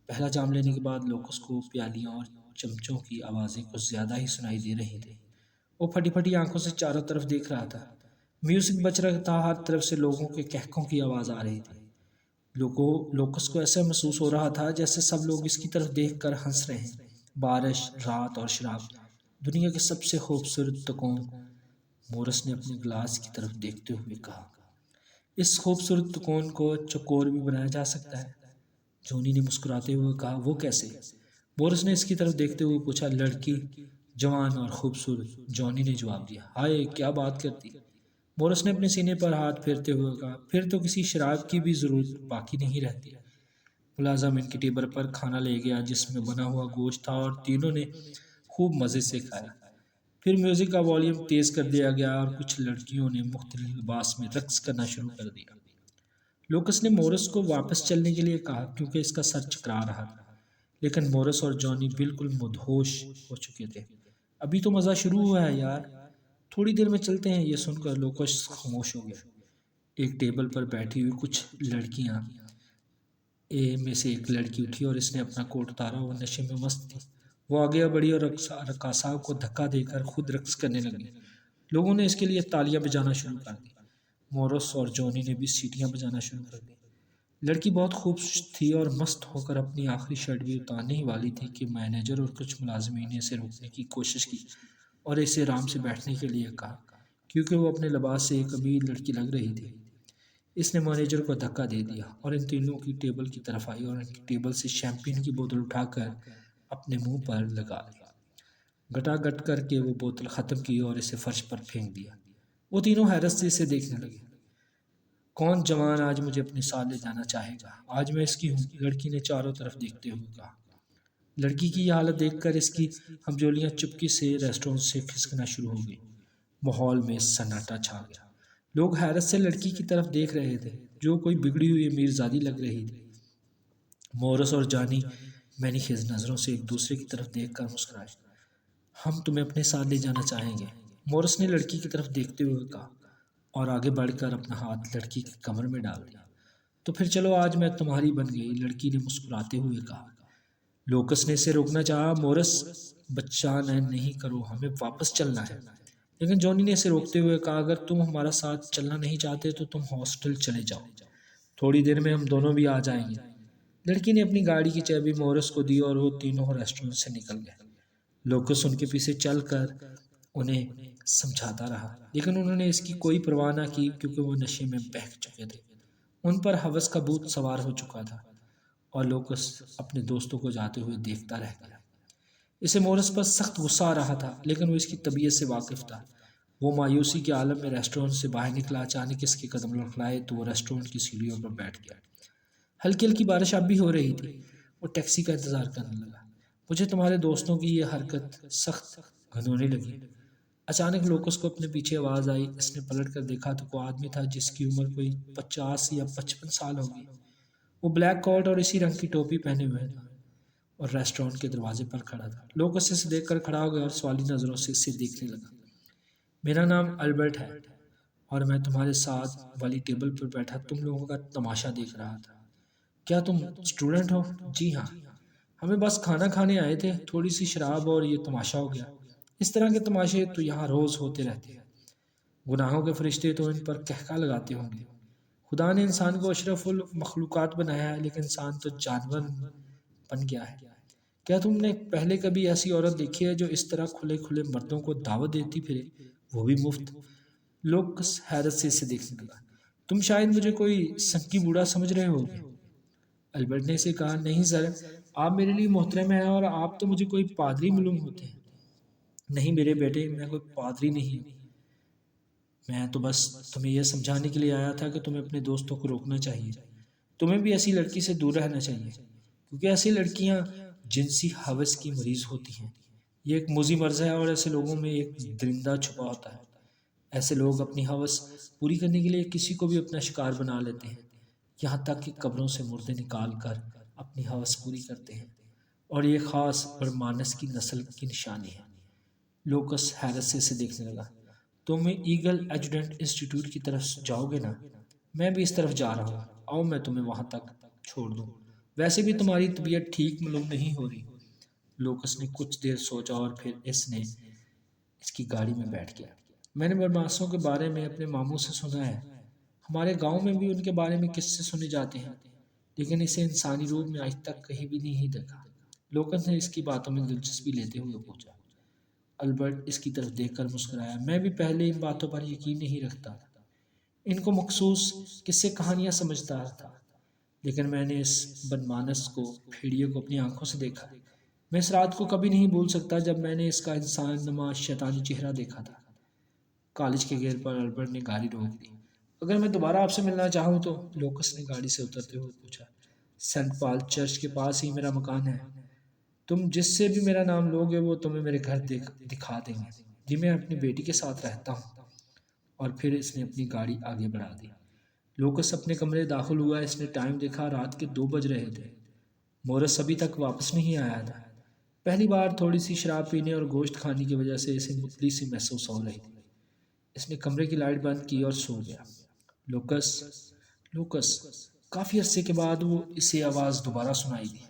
پہلا جام لینے کے بعد لوکس کو پیالیوں اور چمچوں کی آوازیں کچھ زیادہ ہی سنائی دے رہی تھی۔ وہ پھٹی پھٹی آنکھوں سے چاروں طرف دیکھ رہا تھا۔ میوزک بج رہا تھا، ہر طرف سے لوگوں کے کہکوں کی آواز آ رہی تھی۔ لوکس کو ایسا محسوس ہو رہا تھا جیسے سب لوگ اس کی طرف دیکھ کر ہنس رہے ہیں۔ بارش، رات اور شراب، دنیا کے سب سے خوبصورت تکون، مورس نے اپنے گلاس کی طرف دیکھتے ہوئے کہا۔ اس خوبصورت تکون کو چکور بھی بنایا جا سکتا ہے، جونی نے مسکراتے ہوئے کہا۔ وہ کیسے؟ مورس نے اس کی طرف دیکھتے ہوئے پوچھا۔ لڑکی جوان اور خوبصورت، جونی نے جواب دیا۔ ہائے کیا بات کرتی! مورس نے اپنے سینے پر ہاتھ پھیرتے ہوئے کہا۔ پھر تو کسی شراب کی بھی ضرورت باقی نہیں رہتی۔ ملازم ان کی ٹیبل پر کھانا لے گیا جس میں بنا ہوا گوشت تھا اور تینوں نے خوب مزے سے کھایا۔ پھر میوزک کا والیوم تیز کر دیا گیا اور کچھ لڑکیوں نے مختلف لباس میں رقص کرنا شروع کر دیا۔ لوکس نے مورس کو واپس چلنے کے لیے کہا کیونکہ اس کا سر چکرا رہا تھا، لیکن مورس اور جونی بالکل مدہوش ہو چکے تھے۔ ابھی تو مزہ شروع ہوا ہے یار، تھوڑی دیر میں چلتے ہیں۔ یہ سن کر لوکس خاموش ہو گیا۔ ایک ٹیبل پر بیٹھی ہوئی کچھ لڑکیاں میں سے ایک لڑکی اٹھی اور اس نے اپنا کوٹ اتارا، وہ نشے میں مست تھی۔ وہ آگے بڑھی اور رقاصاؤں کو دھکا دے کر خود رقص کرنے لگی۔ لوگوں نے اس کے لیے تالیاں بجانا شروع کر دی۔ مورس اور جونی نے بھی سیٹیاں بجانا شروع کر دی۔ لڑکی بہت خوبصورت تھی اور مست ہو کر اپنی آخری شرٹ بھی اتارنے ہی والی تھی کہ مینیجر اور کچھ ملازمین نے اسے روکنے کی کوشش کی اور اسے آرام سے بیٹھنے کے لیے کہا کیونکہ وہ اپنے لباس سے ایک امیر لڑکی لگ رہی تھی۔ اس نے مینیجر کو دھکا دے دیا اور ان تینوں کی ٹیبل کی طرف آئی اور ان کی ٹیبل سے شیمپین کی بوتل اٹھا کر اپنے منہ پر لگا لی۔ گٹا گٹ کر کے وہ بوتل ختم کی اور اسے فرش پر پھینک دیا۔ وہ تینوں حیرت سے اسے دیکھنے لگے۔ کون جوان آج مجھے اپنے ساتھ لے جانا چاہے گا؟ آج میں اس کی ہوں، لڑکی نے چاروں طرف دیکھتے ہوئے کہا۔ لڑکی کی یہ حالت دیکھ کر اس کی ہمجولیاں چپکی سے ریسٹورنٹ سے کھسکنا شروع ہو گئی۔ ماحول میں سناٹا چھا گیا۔ لوگ حیرت سے لڑکی کی طرف دیکھ رہے تھے جو کوئی بگڑی ہوئی امیرزادی لگ رہی تھی۔ مورس اور جانی مینی خیز نظروں سے ایک دوسرے کی طرف دیکھ کر مسکرائے۔ ہم تمہیں اپنے ساتھ لے جانا چاہیں گے، مورس نے لڑکی کی طرف دیکھتے ہوئے کہا اور آگے بڑھ کر اپنا ہاتھ لڑکی کی کمر میں ڈال دیا۔ تو پھر چلو، آج میں تمہاری بن گئی، لڑکی نے مسکراتے ہوئے کہا۔ لوکس نے اسے روکنا چاہا۔ مورس، بچہ نہیں کرو، ہمیں واپس چلنا ہے۔ لیکن جونی نے اسے روکتے ہوئے کہا، اگر تم ہمارا ساتھ چلنا نہیں چاہتے تو تم ہاسٹل چلے جاؤ، تھوڑی دیر میں ہم دونوں بھی آ جائیں گے۔ لڑکی نے اپنی گاڑی کی چابی مورس کو دی اور وہ تینوں ریسٹورنٹ سے نکل گئے۔ لوکس ان کے پیچھے چل کر انہیں سمجھاتا رہا، لیکن انہوں نے اس کی کوئی پرواہ نہ کی کیونکہ وہ نشے میں بہک چکے تھے۔ ان پر ہوس کا بھوت سوار ہو چکا تھا اور لوکس اپنے دوستوں کو جاتے ہوئے دیکھتا رہ گیا۔ اسے مورس پر سخت غصہ آ رہا تھا، لیکن وہ اس کی طبیعت سے واقف تھا۔ وہ مایوسی کے عالم میں ریسٹورنٹ سے باہر نکلا۔ اچانک اس کے قدم لڑکھڑائے تو وہ ریسٹورنٹ کی سیڑھیوں پر بیٹھ گیا۔ ہلکی ہلکی بارش اب بھی ہو رہی تھی۔ وہ ٹیکسی کا انتظار کرنے لگا۔ مجھے تمہارے دوستوں کی یہ حرکت سخت گھنونی لگی۔ اچانک لوکس کو اپنے پیچھے آواز آئی۔ اس نے پلٹ کر دیکھا تو کوئی آدمی تھا جس کی عمر کوئی 50 یا 55 سال ہوگی۔ وہ بلیک کوٹ اور اسی رنگ کی ٹوپی پہنے ہوئے تھا اور ریسٹورنٹ کے دروازے پر کھڑا تھا۔ لوکس اسے دیکھ کر کھڑا ہو گیا اور سوالی نظروں سے اسے دیکھنے لگا۔ میرا نام البرٹ ہے اور میں تمہارے ساتھ والی ٹیبل پر بیٹھا تم لوگوں کا تماشا دیکھ رہا تھا۔ کیا تم اسٹوڈنٹ ہو؟ جی ہاں، ہمیں بس کھانا کھانے آئے تھے، تھوڑی سی شراب اور یہ تماشا ہو گیا۔ اس طرح کے تماشے تو یہاں روز ہوتے رہتے ہیں۔ گناہوں کے فرشتے تو ان پر کہکا لگاتے ہوں گے۔ خدا نے انسان کو اشرف المخلوقات بنایا ہے، لیکن انسان تو جانور بن گیا ہے۔ کیا تم نے پہلے کبھی ایسی عورت دیکھی ہے جو اس طرح کھلے کھلے مردوں کو دعوت دیتی پھرے، وہ بھی مفت؟ لوکس حیرت سے اسے دیکھنے لگا۔ تم شاید مجھے کوئی سنکی بوڑھا سمجھ رہے ہوگے۔ البرٹ نے اسے کہا، نہیں سر، آپ میرے لیے محترم ہیں اور آپ تو مجھے کوئی پادری معلوم ہوتے ہیں۔ نہیں میرے بیٹے، میں کوئی پادری نہیں ہوں، میں تو بس تمہیں یہ سمجھانے کے لیے آیا تھا کہ تمہیں اپنے دوستوں کو روکنا چاہیے۔ تمہیں بھی ایسی لڑکی سے دور رہنا چاہیے، کیونکہ ایسی لڑکیاں جنسی ہوس کی مریض ہوتی ہیں۔ یہ ایک موذی مرض ہے اور ایسے لوگوں میں ایک درندہ چھپا ہوتا ہے۔ ایسے لوگ اپنی ہوس پوری کرنے کے لیے کسی کو بھی اپنا شکار بنا لیتے ہیں، یہاں تک کہ قبروں سے مردے نکال کر اپنی ہوس پوری کرتے ہیں، اور یہ خاص اور مانس کی نسل کی نشانی ہے۔ لوکس حیرت سے اسے دیکھنے لگا۔ تم ایگل ایجوڈنٹ انسٹیٹیوٹ کی طرف جاؤ گے نا؟ میں بھی اس طرف جا رہا ہوں، آؤ میں تمہیں وہاں تک چھوڑ دوں، ویسے بھی تمہاری طبیعت ٹھیک معلوم نہیں ہو رہی۔ لوکس نے کچھ دیر سوچا اور پھر اس کی گاڑی میں بیٹھ گیا۔ میں نے بدماشوں کے بارے میں اپنے ماموں سے سنا ہے، ہمارے گاؤں میں بھی ان کے بارے میں قصے سنے جاتے ہیں، لیکن اسے انسانی روپ میں آج تک کہیں بھی نہیں دیکھا۔ لوکس نے اس کی باتوں میں دلچسپی لیتے ہوئے پوچھا۔ البرٹ اس کی طرف دیکھ کر مسکرایا۔ میں بھی پہلے ان باتوں پر یقین نہیں رکھتا تھا، ان کو مخصوص قصے کہانیاں سمجھتا تھا، لیکن میں نے اس بدمانس کو، بھیڑیے کو اپنی آنکھوں سے دیکھا۔ میں اس رات کو کبھی نہیں بھول سکتا جب میں نے اس کا انسان نما شیطانی چہرہ دیکھا تھا۔ کالج کے گیٹ پر البرٹ نے گاڑی روک دی۔ اگر میں دوبارہ آپ سے ملنا چاہوں تو؟ لوکس نے گاڑی سے اترتے ہوئے پوچھا۔ سینٹ پال چرچ کے پاس ہی میرا مکان ہے، تم جس سے بھی میرا نام لوگے وہ تمہیں میرے گھر دکھا دیں گے۔ جی میں اپنی بیٹی کے ساتھ رہتا ہوں۔ اور پھر اس نے اپنی گاڑی آگے بڑھا دی۔ لوکس اپنے کمرے داخل ہوا۔ اس نے ٹائم دیکھا، رات کے 2 بج رہے تھے۔ مورس ابھی تک واپس نہیں آیا تھا۔ پہلی بار تھوڑی سی شراب پینے اور گوشت کھانے کی وجہ سے اسے متلی سی محسوس ہو رہی تھی۔ اس نے کمرے کی لائٹ بند کی اور سو گیا۔ لوکس کافی عرصے کے بعد وہ اسے آواز دوبارہ سنائی دی۔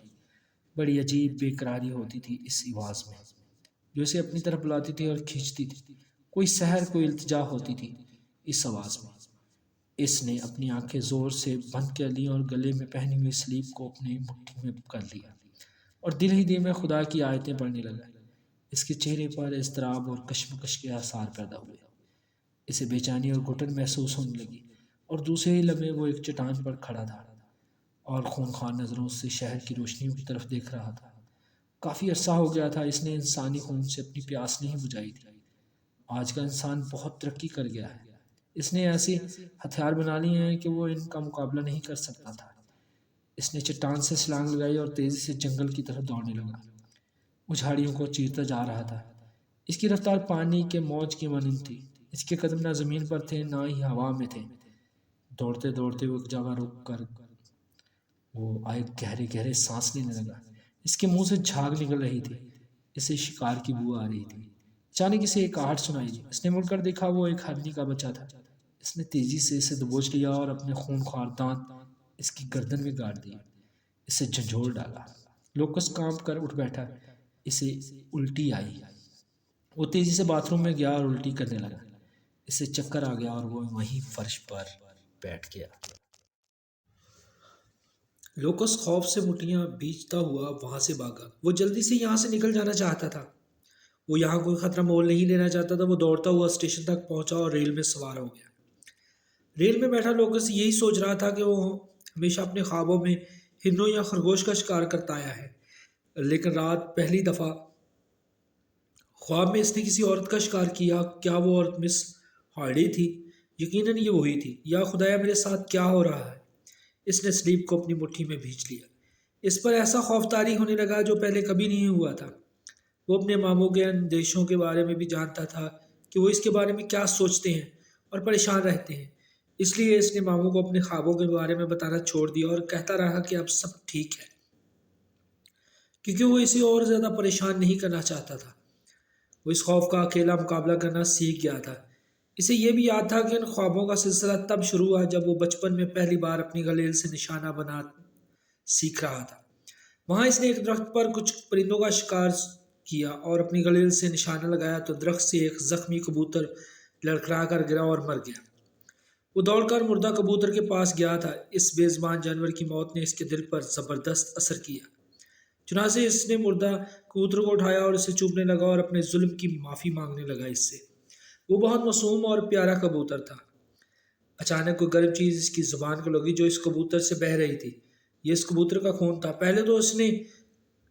بڑی عجیب بے قراری ہوتی تھی اس آواز میں، جو اسے اپنی طرف بلاتی تھی اور کھینچتی تھی۔ کوئی سحر، کوئی التجا ہوتی تھی اس آواز میں۔ اس نے اپنی آنکھیں زور سے بند کر لیں اور گلے میں پہنی ہوئی سلیپ کو اپنی مٹھی میں کر لیا اور دل ہی دل میں خدا کی آیتیں پڑھنے لگا۔ اس کے چہرے پر اضطراب اور کشمکش کے آثار پیدا ہوئے۔ اسے بے چینی اور گھٹن محسوس ہونے لگی اور دوسرے ہی لمحے وہ ایک چٹان پر کھڑا تھا اور خونخوار نظروں سے شہر کی روشنیوں کی طرف دیکھ رہا تھا۔ کافی عرصہ ہو گیا تھا اس نے انسانی خون سے اپنی پیاس نہیں بجھائی تھی۔ آج کا انسان بہت ترقی کر گیا ہے، اس نے ایسے ہتھیار بنا لیے ہیں کہ وہ ان کا مقابلہ نہیں کر سکتا تھا۔ اس نے چٹان سے چھلانگ لگائی اور تیزی سے جنگل کی طرف دوڑنے لگا۔ وہ جھاڑیوں کو چیرتا جا رہا تھا۔ اس کی رفتار پانی کے موج کی مانند تھی۔ اس کے قدم نہ زمین پر تھے نہ ہی ہوا میں تھے۔ دوڑتے دوڑتے وہ ایک جگہ رک کر وہ آئے گہرے گہرے سانس لینے لگا۔ اس کے منہ سے جھاگ نکل رہی تھی، اسے شکار کی بو آ رہی تھی۔ اچانک اسے ایک آہٹ سنائی دی۔ اس نے مڑ کر دیکھا، وہ ایک ہرنی کا بچہ تھا۔ اس نے تیزی سے اسے دبوچ لیا اور اپنے خونخوار دانت اس کی گردن میں گاڑ دیے، اسے جھنجھوڑ ڈالا۔ لوکس کانپ کر اٹھ بیٹھا، اسے الٹی آئی۔ وہ تیزی سے باتھ روم میں گیا اور الٹی کرنے لگا۔ اسے چکر آ گیا اور وہ وہیں فرش پر بیٹھ گیا۔ لوکس خوف سے مٹھیاں بھیجتا ہوا وہاں سے بھاگا۔ وہ جلدی سے یہاں سے نکل جانا چاہتا تھا۔ وہ یہاں کوئی خطرہ مول نہیں لینا چاہتا تھا۔ وہ دوڑتا ہوا اسٹیشن تک پہنچا اور ریل میں سوار ہو گیا۔ ریل میں بیٹھا لوکس یہی سوچ رہا تھا کہ وہ ہمیشہ اپنے خوابوں میں ہرنوں یا خرگوش کا شکار کرتا آیا ہے، لیکن رات پہلی دفعہ خواب میں اس نے کسی عورت کا شکار کیا۔ کیا وہ عورت مس ہارڈی تھی؟ یقیناً یہ وہی تھی۔ یا خدایا، میرے ساتھ کیا ہو رہا ہے؟ اس نے سلیپ کو اپنی مٹھی میں بھینچ لیا۔ اس پر ایسا خوف طاری ہونے لگا جو پہلے کبھی نہیں ہوا تھا۔ وہ اپنے ماموں کے اندیشوں کے بارے میں بھی جانتا تھا کہ وہ اس کے بارے میں کیا سوچتے ہیں اور پریشان رہتے ہیں۔ اس لیے اس نے ماموں کو اپنے خوابوں کے بارے میں بتانا چھوڑ دیا اور کہتا رہا کہ اب سب ٹھیک ہے، کیونکہ وہ اسے اور زیادہ پریشان نہیں کرنا چاہتا تھا۔ وہ اس خوف کا اکیلا مقابلہ کرنا سیکھ گیا تھا۔ اسے یہ بھی یاد تھا کہ ان خوابوں کا سلسلہ تب شروع ہوا جب وہ بچپن میں پہلی بار اپنی گلیل سے نشانہ بنا سیکھ رہا تھا۔ وہاں اس نے ایک درخت پر کچھ پرندوں کا شکار کیا اور اپنی گلیل سے نشانہ لگایا تو درخت سے ایک زخمی کبوتر لڑکھڑا کر گرا اور مر گیا۔ وہ دوڑ کر مردہ کبوتر کے پاس گیا تھا۔ اس بے زبان جانور کی موت نے اس کے دل پر زبردست اثر کیا۔ چنانچہ اس نے مردہ کبوتر کو اٹھایا اور اسے چومنے لگا اور اپنے ظلم کی معافی مانگنے لگا اس سے۔ وہ بہت معصوم اور پیارا کبوتر تھا۔ اچانک کوئی گرم چیز اس کی زبان کو لگی جو اس کبوتر سے بہہ رہی تھی۔ یہ اس کبوتر کا خون تھا۔ پہلے تو اس نے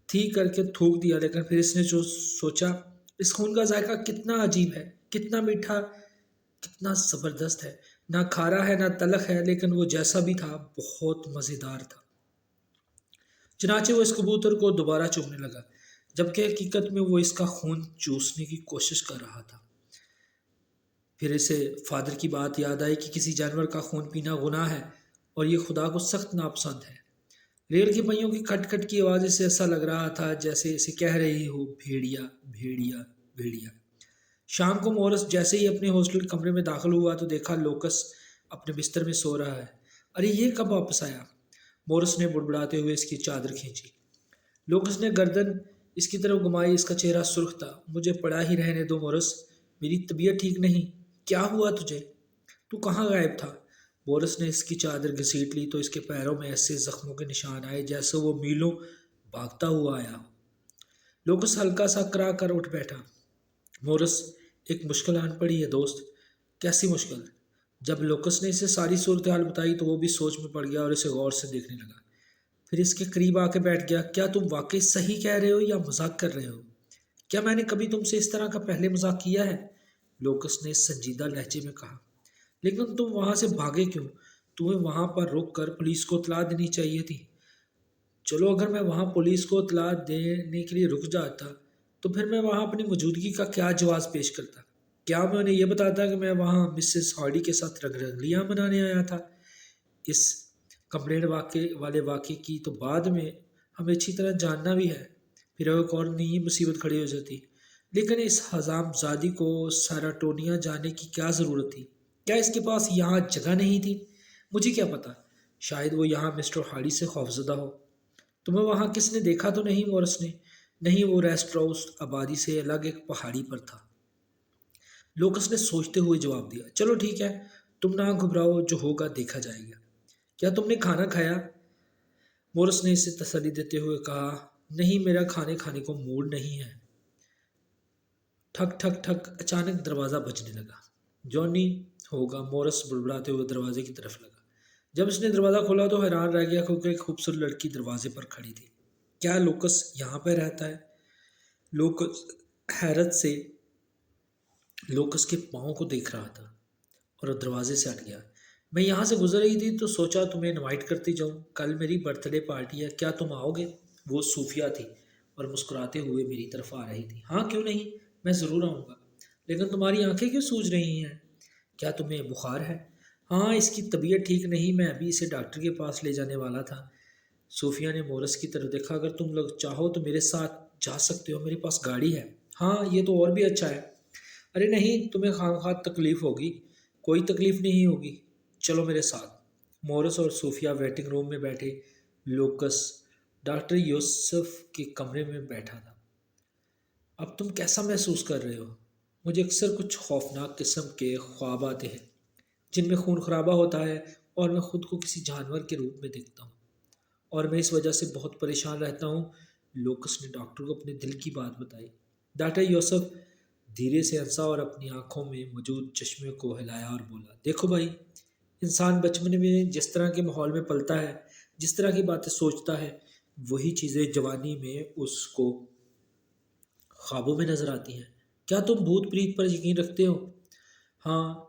تھی کر کے تھوک دیا، لیکن پھر اس نے جو سوچا، اس خون کا ذائقہ کتنا عجیب ہے، کتنا میٹھا، کتنا زبردست ہے۔ نہ کھارا ہے نہ تلخ ہے، لیکن وہ جیسا بھی تھا بہت مزیدار تھا۔ چنانچہ وہ اس کبوتر کو دوبارہ چومنے لگا، جبکہ حقیقت میں وہ اس کا خون چوسنے کی کوشش کر رہا تھا۔ پھر اسے فادر کی بات یاد آئی کہ کسی جانور کا خون پینا گناہ ہے اور یہ خدا کو سخت ناپسند ہے۔ ریل کی پہیوں کی کھٹ کھٹ کی آواز سے ایسا لگ رہا تھا جیسے اسے کہہ رہی ہو، بھیڑیا بھیڑیا بھیڑیا۔ شام کو مورس جیسے ہی اپنے ہاسٹل کمرے میں داخل ہوا تو دیکھا لوکس اپنے بستر میں سو رہا ہے۔ ارے یہ کب واپس آیا؟ مورس نے بڑبڑاتے ہوئے اس کی چادر کھینچی۔ لوکس نے گردن اس کی طرف گھمائی، اس کا چہرہ سرخ تھا۔ مجھے پڑا ہی رہنے دو مورس، میری طبیعت ٹھیک نہیں۔ کیا ہوا تجھے؟ تو کہاں غائب تھا؟ مورس نے اس کی چادر گھسیٹ لی تو اس کے پیروں میں ایسے زخموں کے نشان آئے جیسے وہ میلوں بھاگتا ہوا آیا ہو۔ لوکس ہلکا سا کرا کر اٹھ بیٹھا۔ مورس، ایک مشکل آن پڑی ہے دوست۔ کیسی مشکل؟ جب لوکس نے اسے ساری صورتحال بتائی تو وہ بھی سوچ میں پڑ گیا اور اسے غور سے دیکھنے لگا۔ پھر اس کے قریب آ کے بیٹھ گیا۔ کیا تم واقعی صحیح کہہ رہے ہو یا مذاق کر رہے ہو؟ کیا میں نے کبھی تم سے اس طرح کا پہلے مذاق کیا ہے؟ لوکس نے سنجیدہ لہجے میں کہا۔ لیکن تم وہاں سے بھاگے کیوں؟ تمہیں وہاں پر رک کر پولیس کو اطلاع دینی چاہیے تھی۔ چلو اگر میں وہاں پولیس کو اطلاع دینے کے لیے رک جاتا تو پھر میں وہاں اپنی موجودگی کا کیا جواز پیش کرتا؟ کیا میں انہیں یہ بتاتا کہ میں وہاں مسز ہارڈی کے ساتھ رنگلیاں منانے آیا تھا؟ اس کمپلینٹ والے واقعے کی تو بعد میں ہمیں اچھی طرح جاننا بھی ہے، پھر ایک اور نئی مصیبت کھڑی ہو جاتی۔ لیکن اس حزام زادی کو سیراٹونیا جانے کی کیا ضرورت تھی؟ کیا اس کے پاس یہاں جگہ نہیں تھی؟ مجھے کیا پتا، شاید وہ یہاں مسٹر ہارڈی سے خوفزدہ ہو۔ تمہیں وہاں کس نے دیکھا تو نہیں؟ مورس نے۔ نہیں، وہ ریسٹ ہاؤس آبادی سے الگ ایک پہاڑی پر تھا۔ لوکس نے سوچتے ہوئے جواب دیا۔ چلو ٹھیک ہے، تم نہ گھبراؤ، جو ہوگا دیکھا جائے گا۔ کیا تم نے کھانا کھایا؟ مورس نے اسے تسلی دیتے ہوئے کہا۔ نہیں، میرا کھانے کو موڈ نہیں ہے۔ ٹھک ٹھک ٹھک، اچانک دروازہ بجنے لگا۔ جونی ہوگا، مورس بڑبڑاتے ہوئے دروازے کی طرف لگا۔ جب اس نے دروازہ کھولا تو حیران رہ گیا کیونکہ ایک خوبصورت لڑکی دروازے پر کھڑی تھی۔ کیا لوکس یہاں پہ رہتا ہے؟ لوکس حیرت سے لوکس کے پاؤں کو دیکھ رہا تھا اور دروازے سے ہٹ گیا۔ میں یہاں سے گزر رہی تھی تو سوچا تمہیں انوائٹ کرتی جاؤں۔ کل میری برتھ ڈے پارٹی ہے، کیا تم آؤ گے؟ وہ صوفیہ تھی اور مسکراتے ہوئے میری طرف آ رہی تھی۔ ہاں کیوں نہیں، میں ضرور آؤں گا۔ لیکن تمہاری آنکھیں کیوں سوج رہی ہیں؟ کیا تمہیں بخار ہے؟ ہاں، اس کی طبیعت ٹھیک نہیں، میں ابھی اسے ڈاکٹر کے پاس لے جانے والا تھا۔ صوفیہ نے مورس کی طرف دیکھا۔ اگر تم لوگ چاہو تو میرے ساتھ جا سکتے ہو، میرے پاس گاڑی ہے۔ ہاں یہ تو اور بھی اچھا ہے۔ ارے نہیں، تمہیں خواہ تکلیف ہوگی۔ کوئی تکلیف نہیں ہوگی، چلو میرے ساتھ۔ مورس اور صوفیہ ویٹنگ روم میں بیٹھے۔ لوکس ڈاکٹر یوسف کے کمرے میں بیٹھا تھا۔ اب تم کیسا محسوس کر رہے ہو؟ مجھے اکثر کچھ خوفناک قسم کے خواب آتے ہیں جن میں خون خرابہ ہوتا ہے اور میں خود کو کسی جانور کے روپ میں دیکھتا ہوں، اور میں اس وجہ سے بہت پریشان رہتا ہوں۔ لوکس نے ڈاکٹر کو اپنے دل کی بات بتائی۔ ڈاکٹر یوسف دھیرے سے ہنسا اور اپنی آنکھوں میں موجود چشمے کو ہلایا اور بولا، دیکھو بھائی، انسان بچپن میں جس طرح کے ماحول میں پلتا ہے، جس طرح کی باتیں سوچتا ہے، وہی چیزیں جوانی میں اس کو خوابوں میں نظر آتی ہیں۔ کیا تم بھوت پریت پر یقین رکھتے ہو؟ ہاں،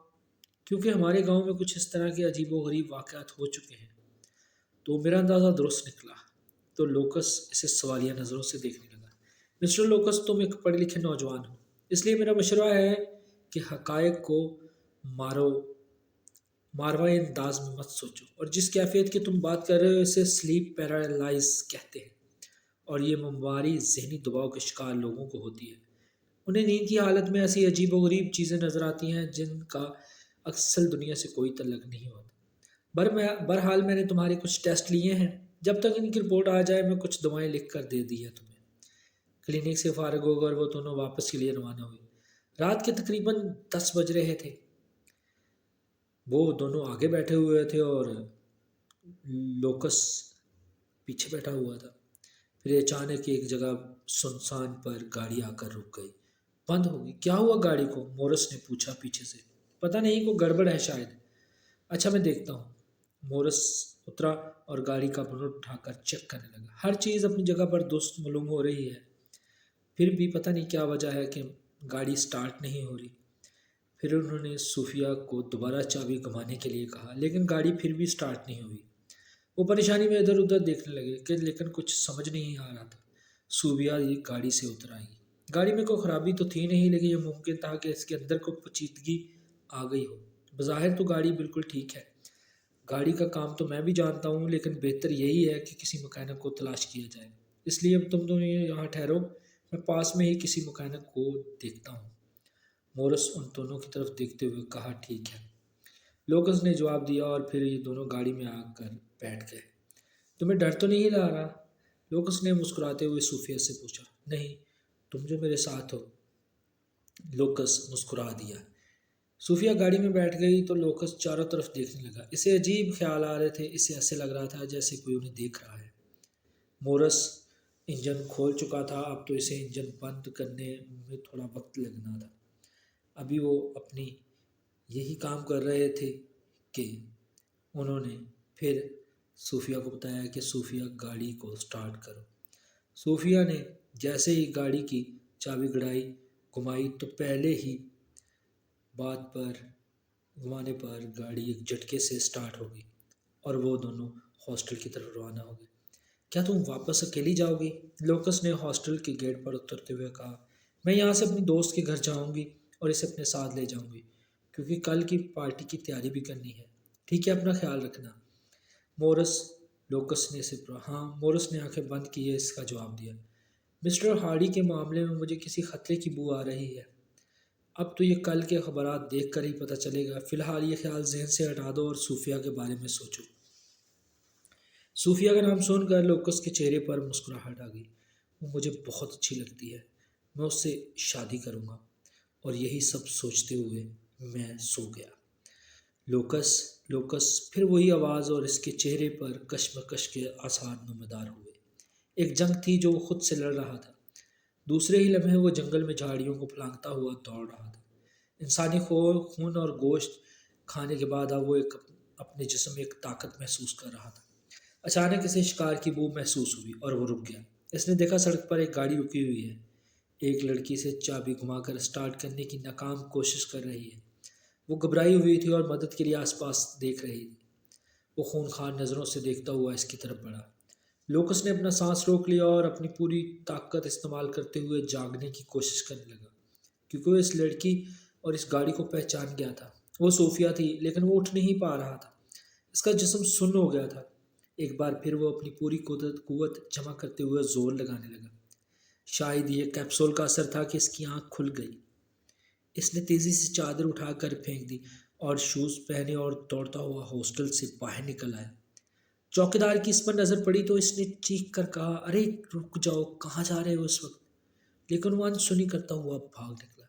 کیونکہ ہمارے گاؤں میں کچھ اس طرح کے عجیب و غریب واقعات ہو چکے ہیں۔ تو میرا اندازہ درست نکلا۔ تو لوکس اسے سوالیہ نظروں سے دیکھنے لگا۔ مسٹر لوکس، تم ایک پڑھے لکھے نوجوان ہو، اس لیے میرا مشورہ ہے کہ حقائق کو ماروائے انداز میں مت سوچو، اور جس کیفیت کی تم بات کر رہے ہو اسے سلیپ پیرالائز کہتے ہیں، اور یہ بیماری ذہنی دباؤ کے شکار لوگوں کو ہوتی ہے۔ انہیں نیند کی حالت میں ایسی عجیب و غریب چیزیں نظر آتی ہیں جن کا اصل دنیا سے کوئی تعلق نہیں ہوتا۔ بہرحال میں نے تمہارے کچھ ٹیسٹ لیے ہیں، جب تک ان کی رپورٹ آ جائے میں کچھ دوائیں لکھ کر دے دی ہے تمہیں۔ کلینک سے فارغ ہو کر وہ دونوں واپس کے لیے روانہ ہوئے۔ رات کے تقریباً 10 بج رہے تھے۔ وہ دونوں آگے بیٹھے ہوئے تھے اور لوکس پیچھے بیٹھا ہوا تھا۔ پھر اچانک ایک جگہ سنسان پر گاڑی آ کر رک گئی، بند ہو گئی۔ کیا ہوا گاڑی کو؟ مورس نے پوچھا پیچھے سے۔ پتہ نہیں، کوئی گڑبڑ ہے شاید۔ اچھا میں دیکھتا ہوں۔ مورس اترا اور گاڑی کا بنٹ اٹھا کر چیک کرنے لگا۔ ہر چیز اپنی جگہ پر درست معلوم ہو رہی ہے، پھر بھی پتہ نہیں کیا وجہ ہے کہ گاڑی سٹارٹ نہیں ہو رہی۔ پھر انہوں نے صوفیہ کو دوبارہ چابی گھمانے کے لیے کہا، لیکن گاڑی پھر بھی سٹارٹ نہیں ہوئی۔ وہ پریشانی میں ادھر ادھر دیکھنے لگے لیکن کچھ سمجھ نہیں آ رہا تھا۔ صوفیہ گاڑی سے اتر آئی۔ گاڑی میں کوئی خرابی تو تھی نہیں، لیکن یہ ممکن تھا کہ اس کے اندر کوئی پیچیدگی آ گئی ہو۔ بظاہر تو گاڑی بالکل ٹھیک ہے۔ گاڑی کا کام تو میں بھی جانتا ہوں، لیکن بہتر یہی ہے کہ کسی مکینک کو تلاش کیا جائے۔ اس لیے اب تم دونوں یہاں ٹھہرو، میں پاس میں ہی کسی مکینک کو دیکھتا ہوں۔ مورس ان دونوں کی طرف دیکھتے ہوئے کہا، ٹھیک ہے۔ لوکس نے جواب دیا اور پھر یہ دونوں گاڑی میں آ کر بیٹھ گئے۔ تمہیں ڈر تو نہیں لگ رہا؟ لوکس نے مسکراتے ہوئے صوفیہ سے پوچھا۔ نہیں، تم جو میرے ساتھ ہو۔ لوکس مسکرا دیا۔ صوفیہ گاڑی میں بیٹھ گئی تو لوکس چاروں طرف دیکھنے لگا۔ اسے عجیب خیال آ رہے تھے، اسے ایسے لگ رہا تھا جیسے کوئی انہیں دیکھ رہا ہے۔ مورس انجن کھول چکا تھا، اب تو اسے انجن بند کرنے میں تھوڑا وقت لگنا تھا۔ ابھی وہ اپنی یہی کام کر رہے تھے کہ انہوں نے پھر صوفیہ کو بتایا کہ صوفیہ گاڑی کو سٹارٹ کرو۔ صوفیہ نے جیسے ہی گاڑی کی چابی گھمائی تو پہلے ہی بات پر گھمانے پر گاڑی ایک جھٹکے سے سٹارٹ ہو گئی اور وہ دونوں ہاسٹل کی طرف روانہ ہو گئے۔ کیا تم واپس اکیلی جاؤ گی؟ لوکس نے ہاسٹل کے گیٹ پر اترتے ہوئے کہا۔ میں یہاں سے اپنی دوست کے گھر جاؤں گی اور اسے اپنے ساتھ لے جاؤں گی، کیونکہ کل کی پارٹی کی تیاری بھی کرنی ہے۔ ٹھیک ہے، اپنا خیال رکھنا۔ مورس نے آنکھیں بند کیے اس کا جواب دیا۔ مسٹر ہارڈی کے معاملے میں مجھے کسی خطرے کی بو آ رہی ہے۔ اب تو یہ کل کے خبرات دیکھ کر ہی پتہ چلے گا۔ فی الحال یہ خیال ذہن سے ہٹا دو اور صوفیہ کے بارے میں سوچو۔ صوفیہ کا نام سن کر لوکس کے چہرے پر مسکراہٹ آ گئی۔ وہ مجھے بہت اچھی لگتی ہے، میں اس سے شادی کروں گا۔ اور یہی سب سوچتے ہوئے میں سو گیا۔ لوکس پھر وہی آواز اور اس کے چہرے پر کشمکش کے آثار نمودار ہوئے۔ ایک جنگ تھی جو وہ خود سے لڑ رہا تھا۔ دوسرے ہی لمحے وہ جنگل میں جھاڑیوں کو پھلانگتا ہوا دوڑ رہا تھا۔ انسانی خون اور گوشت کھانے کے بعد اب وہ اپنے جسم میں ایک طاقت محسوس کر رہا تھا۔ اچانک اسے شکار کی بو محسوس ہوئی اور وہ رک گیا۔ اس نے دیکھا سڑک پر ایک گاڑی رکی ہوئی ہے۔ ایک لڑکی اسے چابی گھما کر سٹارٹ کرنے کی ناکام کوشش کر رہی ہے۔ وہ گھبرائی ہوئی تھی اور مدد کے لیے آس پاس دیکھ رہی تھی۔ وہ خونخوار نظروں سے دیکھتا ہوا اس کی طرف بڑھا۔ لوکس نے اپنا سانس روک لیا اور اپنی پوری طاقت استعمال کرتے ہوئے جاگنے کی کوشش کرنے لگا، کیونکہ وہ اس لڑکی اور اس گاڑی کو پہچان گیا تھا۔ وہ صوفیہ تھی، لیکن وہ اٹھ نہیں پا رہا تھا۔ اس کا جسم سن ہو گیا تھا۔ ایک بار پھر وہ اپنی پوری قوت جمع کرتے ہوئے زور لگانے لگا۔ شاید یہ کیپسول کا اثر تھا کہ اس کی آنکھ کھل گئی۔ اس نے تیزی سے چادر اٹھا کر پھینک دی اور شوز پہنے اور دوڑتا ہوا ہاسٹل سے باہر نکل آیا۔ چوکیدار کی اس پر نظر پڑی تو اس نے چیخ کر کہا، ارے رک جاؤ، کہاں جا رہے ہو اس وقت؟ لیکن وہ انسنی کرتا ہوا بھاگ نکلا۔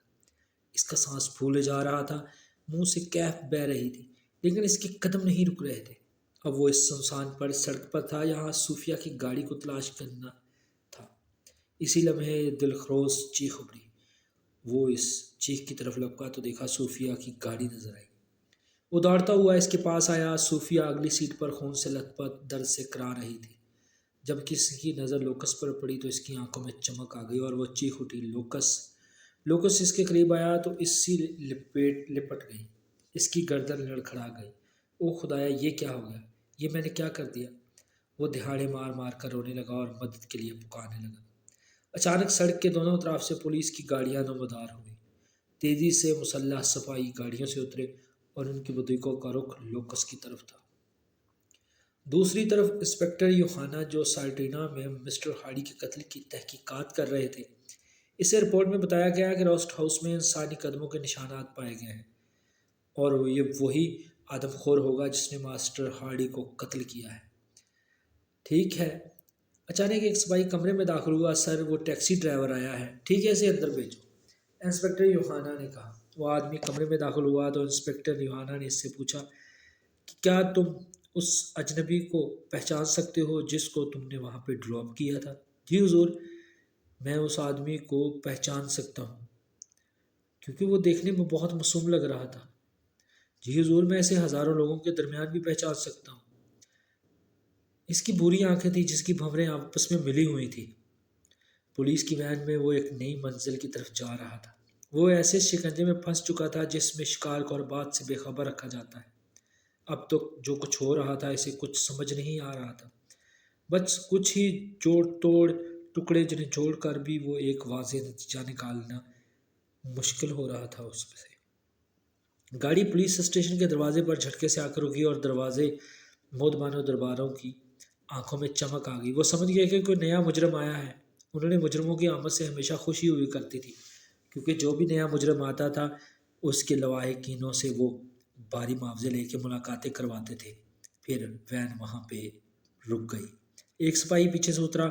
اس کا سانس پھولے جا رہا تھا، منہ سے کیف بہہ رہی تھی، لیکن اس کے قدم نہیں رک رہے تھے۔ اب وہ اس سنسان پر سڑک پر تھا، یہاں صوفیہ کی گاڑی کو تلاش کرنا تھا۔ اسی لمحے دلخروش چیخ اٹھی۔ وہ اس چیخ کی طرف لپکا تو دیکھا صوفیہ کی گاڑی نظر آئی۔ وہ دوڑتا ہوا اس کے پاس آیا۔ صوفیہ اگلی سیٹ پر خون سے لت پت درد سے کرا رہی تھی۔ جب کسی کی نظر لوکس پر پڑی تو اس کی آنکھوں میں چمک آ گئی اور وہ چیخ اٹھی، لوکس! لوکس اس کے قریب آیا تو اس سی لپٹ گئی۔ اس کی گردن لڑکھڑا گئی۔ او خدایا، یہ کیا ہو گیا؟ یہ میں نے کیا کر دیا؟ وہ دہاڑے مار مار کر رونے لگا اور مدد کے لیے پکارنے لگا۔ اچانک سڑک کے دونوں طرف سے پولیس کی گاڑیاں نمودار ہوئیں۔ تیزی سے مسلح سپاہی گاڑیوں سے اترے اور ان کی بندوقوں کا رخ لوکس کی طرف تھا۔ دوسری طرف انسپکٹر یوحنا، جو سارڈینا میں مسٹر ہارڈی کے قتل کی تحقیقات کر رہے تھے، اسے رپورٹ میں بتایا گیا کہ روسٹ ہاؤس میں انسانی قدموں کے نشانات پائے گئے ہیں اور یہ وہی آدم خور ہوگا جس نے ماسٹر ہارڈی کو قتل کیا ہے۔ ٹھیک ہے۔ اچانک ایک سپاہی کمرے میں داخل ہوا۔ سر، وہ ٹیکسی ڈرائیور آیا ہے۔ ٹھیک ہے، اسے اندر بھیجو، انسپکٹر یوحنا نے کہا۔ وہ آدمی کمرے میں داخل ہوا تو انسپکٹر یوحنا نے اس سے پوچھا کہ کیا تم اس اجنبی کو پہچان سکتے ہو جس کو تم نے وہاں پہ ڈراپ کیا تھا؟ جی حضور، میں اس آدمی کو پہچان سکتا ہوں کیونکہ وہ دیکھنے میں بہت معصوم لگ رہا تھا۔ جی حضور، میں اسے ہزاروں لوگوں کے درمیان بھی پہچان سکتا ہوں۔ اس کی بری آنکھیں تھیں جس کی بھنوریں آپس میں ملی ہوئی تھیں۔ پولیس کی وین میں وہ ایک نئی منزل کی طرف جا رہا تھا۔ وہ ایسے شکنجے میں پھنس چکا تھا جس میں شکار کو ہر بات سے بے خبر رکھا جاتا ہے۔ اب تو جو کچھ ہو رہا تھا اسے کچھ سمجھ نہیں آ رہا تھا، بس کچھ ہی جوڑ توڑ ٹکڑے جنہیں جوڑ کر بھی وہ ایک واضح نتیجہ نکالنا مشکل ہو رہا تھا اس سے۔ گاڑی پولیس اسٹیشن کے دروازے پر جھٹکے سے آ کر رکی اور دروازے مودبانو درباروں کی آنکھوں میں چمک آ گئی۔ وہ سمجھ گئے کہ کوئی نیا مجرم آیا ہے۔ انہوں نے مجرموں کی آمد سے ہمیشہ خوشی ہوئی کرتی تھی، کیونکہ جو بھی نیا مجرم آتا تھا اس کے لواحقینوں سے وہ بھاری معاوضے لے کے ملاقاتیں کرواتے تھے۔ پھر وین وہاں پہ رک گئی۔ ایک سپاہی پیچھے سے اترا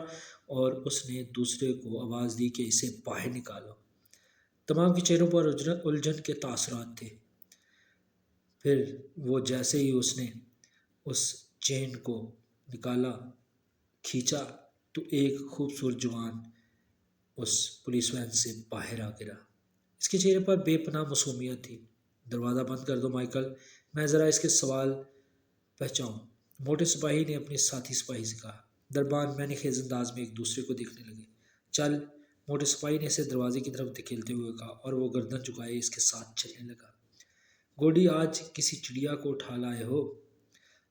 اور اس نے دوسرے کو آواز دی کہ اسے باہر نکالو۔ تمام کے چہروں پر الجھن کے تاثرات تھے۔ پھر وہ جیسے ہی اس نے اس چین کو نکالا، کھینچا، تو ایک خوبصورت جوان اس پولیس وین سے باہر آ گرا۔ اس کے چہرے پر بے پناہ معصومیت تھی۔ دروازہ بند کر دو مائیکل، میں ذرا اس کے سوال پہچاؤں، موٹے سپاہی نے اپنے ساتھی سپاہی سے کہا۔ دربان میں نے خیز انداز میں ایک دوسرے کو دیکھنے لگے۔ چل، موٹے سپاہی نے اسے دروازے کی طرف دھکیلتے ہوئے کہا اور وہ گردن جھکائے اس کے ساتھ چلنے لگا۔ گوڈی، آج کسی چڑیا کو اٹھا لائے ہو؟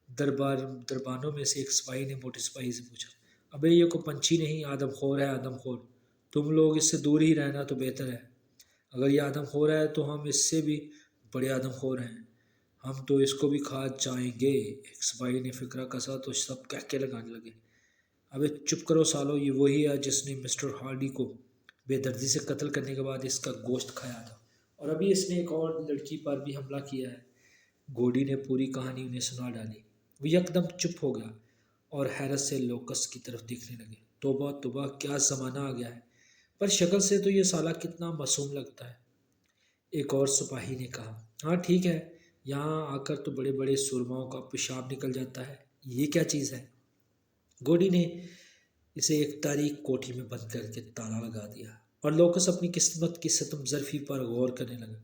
دربانوں میں سے ایک سپاہی نے موٹے سپاہی سے پوچھا۔ ابے یہ کوئی پنچھی نہیں، آدم خور ہے، آدم خور۔ تم لوگ اس سے دور ہی رہنا تو بہتر ہے۔ اگر یہ آدم خور ہے تو ہم اس سے بھی بڑے آدم خور ہیں، ہم تو اس کو بھی کھا جائیں گے۔ ایک سپاہی نے فقرہ کسا تو سب کہکے لگانے لگے۔ ابے چپ کرو سالو، یہ وہی ہے جس نے مسٹر ہارڈی کو بے دردی سے قتل کرنے کے بعد اس کا گوشت کھایا تھا، اور ابھی اس نے ایک اور لڑکی پر بھی حملہ کیا ہے۔ گوڈی نے پوری کہانی انہیں سنا ڈالی۔ وہ یکدم چپ ہو گیا اور حیرت سے لوکس کی طرف دیکھنے لگے۔ توبہ توبہ، کیا زمانہ آ گیا ہے، پر شکل سے تو یہ سالہ کتنا معصوم لگتا ہے۔ ایک اور سپاہی نے کہا۔ ہاں ٹھیک ہے، یہاں آ کر تو بڑے بڑے سرماؤں کا پیشاب نکل جاتا ہے، یہ کیا چیز ہے؟ گوڈی نے اسے ایک تاریک کوٹھی میں بند کر کے تالا لگا دیا اور لوکس اپنی قسمت کی ستم ظرفی پر غور کرنے لگا۔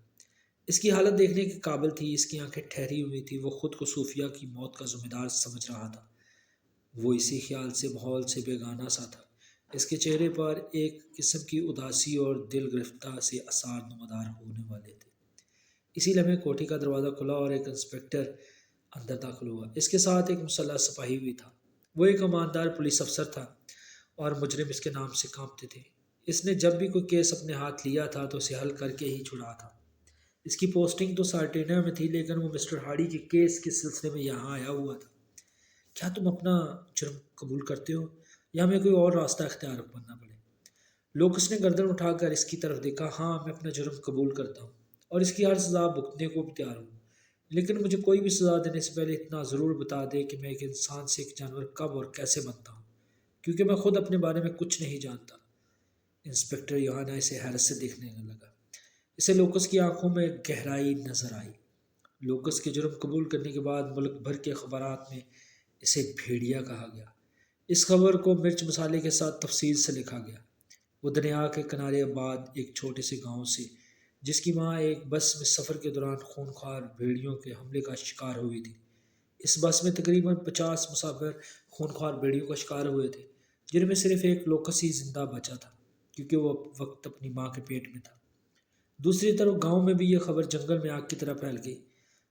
اس کی حالت دیکھنے کے قابل تھی۔ اس کی آنکھیں ٹھہری ہوئی تھی۔ وہ خود کو صوفیہ کی موت کا ذمہ دار سمجھ رہا تھا۔ وہ اسی خیال سے ماحول سے بیگانہ سا تھا۔ اس کے چہرے پر ایک قسم کی اداسی اور دل گرفتہ سے آثار نمودار ہونے والے تھے۔ اسی لمحے کوٹھی کا دروازہ کھلا اور ایک انسپکٹر اندر داخل ہوا۔ اس کے ساتھ ایک مسلح سپاہی بھی تھا۔ وہ ایک ایماندار پولیس افسر تھا اور مجرم اس کے نام سے کانپتے تھے۔ اس نے جب بھی کوئی کیس اپنے ہاتھ لیا تھا تو اسے حل کر کے ہی چھڑا تھا۔ اس کی پوسٹنگ تو سارٹینا میں تھی، لیکن وہ مسٹر ہارڈی کے کیس کے سلسلے میں یہاں آیا ہوا تھا۔ کیا تم اپنا جرم قبول کرتے ہو یا ہمیں کوئی اور راستہ اختیار کرنا پڑے؟ لوکس نے گردن اٹھا کر اس کی طرف دیکھا۔ ہاں، میں اپنا جرم قبول کرتا ہوں اور اس کی ہر سزا بھگتنے کو بھی تیار ہوں، لیکن مجھے کوئی بھی سزا دینے سے پہلے اتنا ضرور بتا دے کہ میں ایک انسان سے ایک جانور کب اور کیسے بنتا ہوں، کیونکہ میں خود اپنے بارے میں کچھ نہیں جانتا۔ انسپکٹر یوہانا اسے حیرت سے دیکھنے لگا۔ اسے لوکس کی آنکھوں میں گہرائی نظر آئی۔ لوکس کے جرم قبول کرنے کے بعد ملک بھر کے اخبارات میں اسے بھیڑیا کہا گیا۔ اس خبر کو مرچ مسالے کے ساتھ تفصیل سے لکھا گیا۔ وہ دریا کے کنارے آباد ایک چھوٹے سے گاؤں سے، جس کی ماں ایک بس میں سفر کے دوران خونخوار بھیڑیوں کے حملے کا شکار ہوئی تھی۔ اس بس میں تقریباً 50 مسافر خونخوار بھیڑیوں کا شکار ہوئے تھے، جن میں صرف ایک لوکس ہی زندہ بچا تھا، کیونکہ وہ وقت اپنی ماں کے پیٹ میں تھا۔ دوسری طرف گاؤں میں بھی یہ خبر جنگل میں آگ کی طرح پھیل گئی۔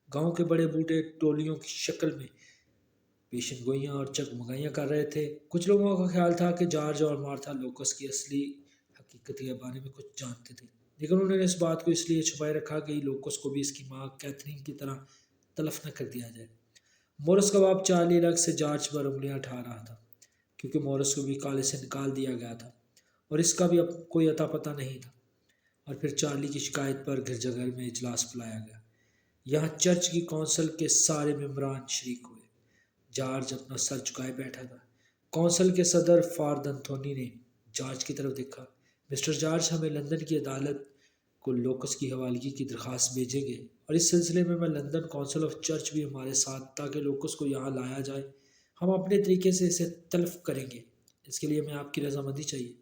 گاؤں کے بڑے بوڑھے ٹولیوں کی شکل میں پیشن گوئیاں اور چگمگائیاں کر رہے تھے۔ کچھ لوگوں کا خیال تھا کہ جارج اور مارتھا لوکس کی اصلی حقیقت کے بارے میں کچھ جانتے تھے، لیکن انہوں نے اس بات کو اس لیے چھپائے رکھا کہ لوکس کو بھی اس کی ماں کیتھرین کی طرح تلف نہ کر دیا جائے۔ مورس کا باپ چارلی الگ سے جارج پر انگلیاں اٹھا رہا تھا، کیونکہ مورس کو بھی کالے سے نکال دیا گیا تھا اور اس کا بھی اب کوئی اتا پتہ نہیں تھا۔ اور پھر چارلی کی شکایت پر گرجا گھر میں اجلاس بلایا گیا۔ یہاں چرچ کی کونسل کے سارے ممبران شریک ہوئے۔ جارج اپنا سر جھکائے بیٹھا تھا۔ کونسل کے صدر فادر انتھونی نے جارج کی طرف دیکھا۔ مسٹر جارج، ہمیں لندن کی عدالت کو لوکس کی حوالگی کی درخواست بھیجیں گے، اور اس سلسلے میں لندن کونسل آف چرچ بھی ہمارے ساتھ، تاکہ لوکس کو یہاں لایا جائے۔ ہم اپنے طریقے سے اسے تلف کریں گے، اس کے لیے ہمیں آپ کی رضامندی چاہیے۔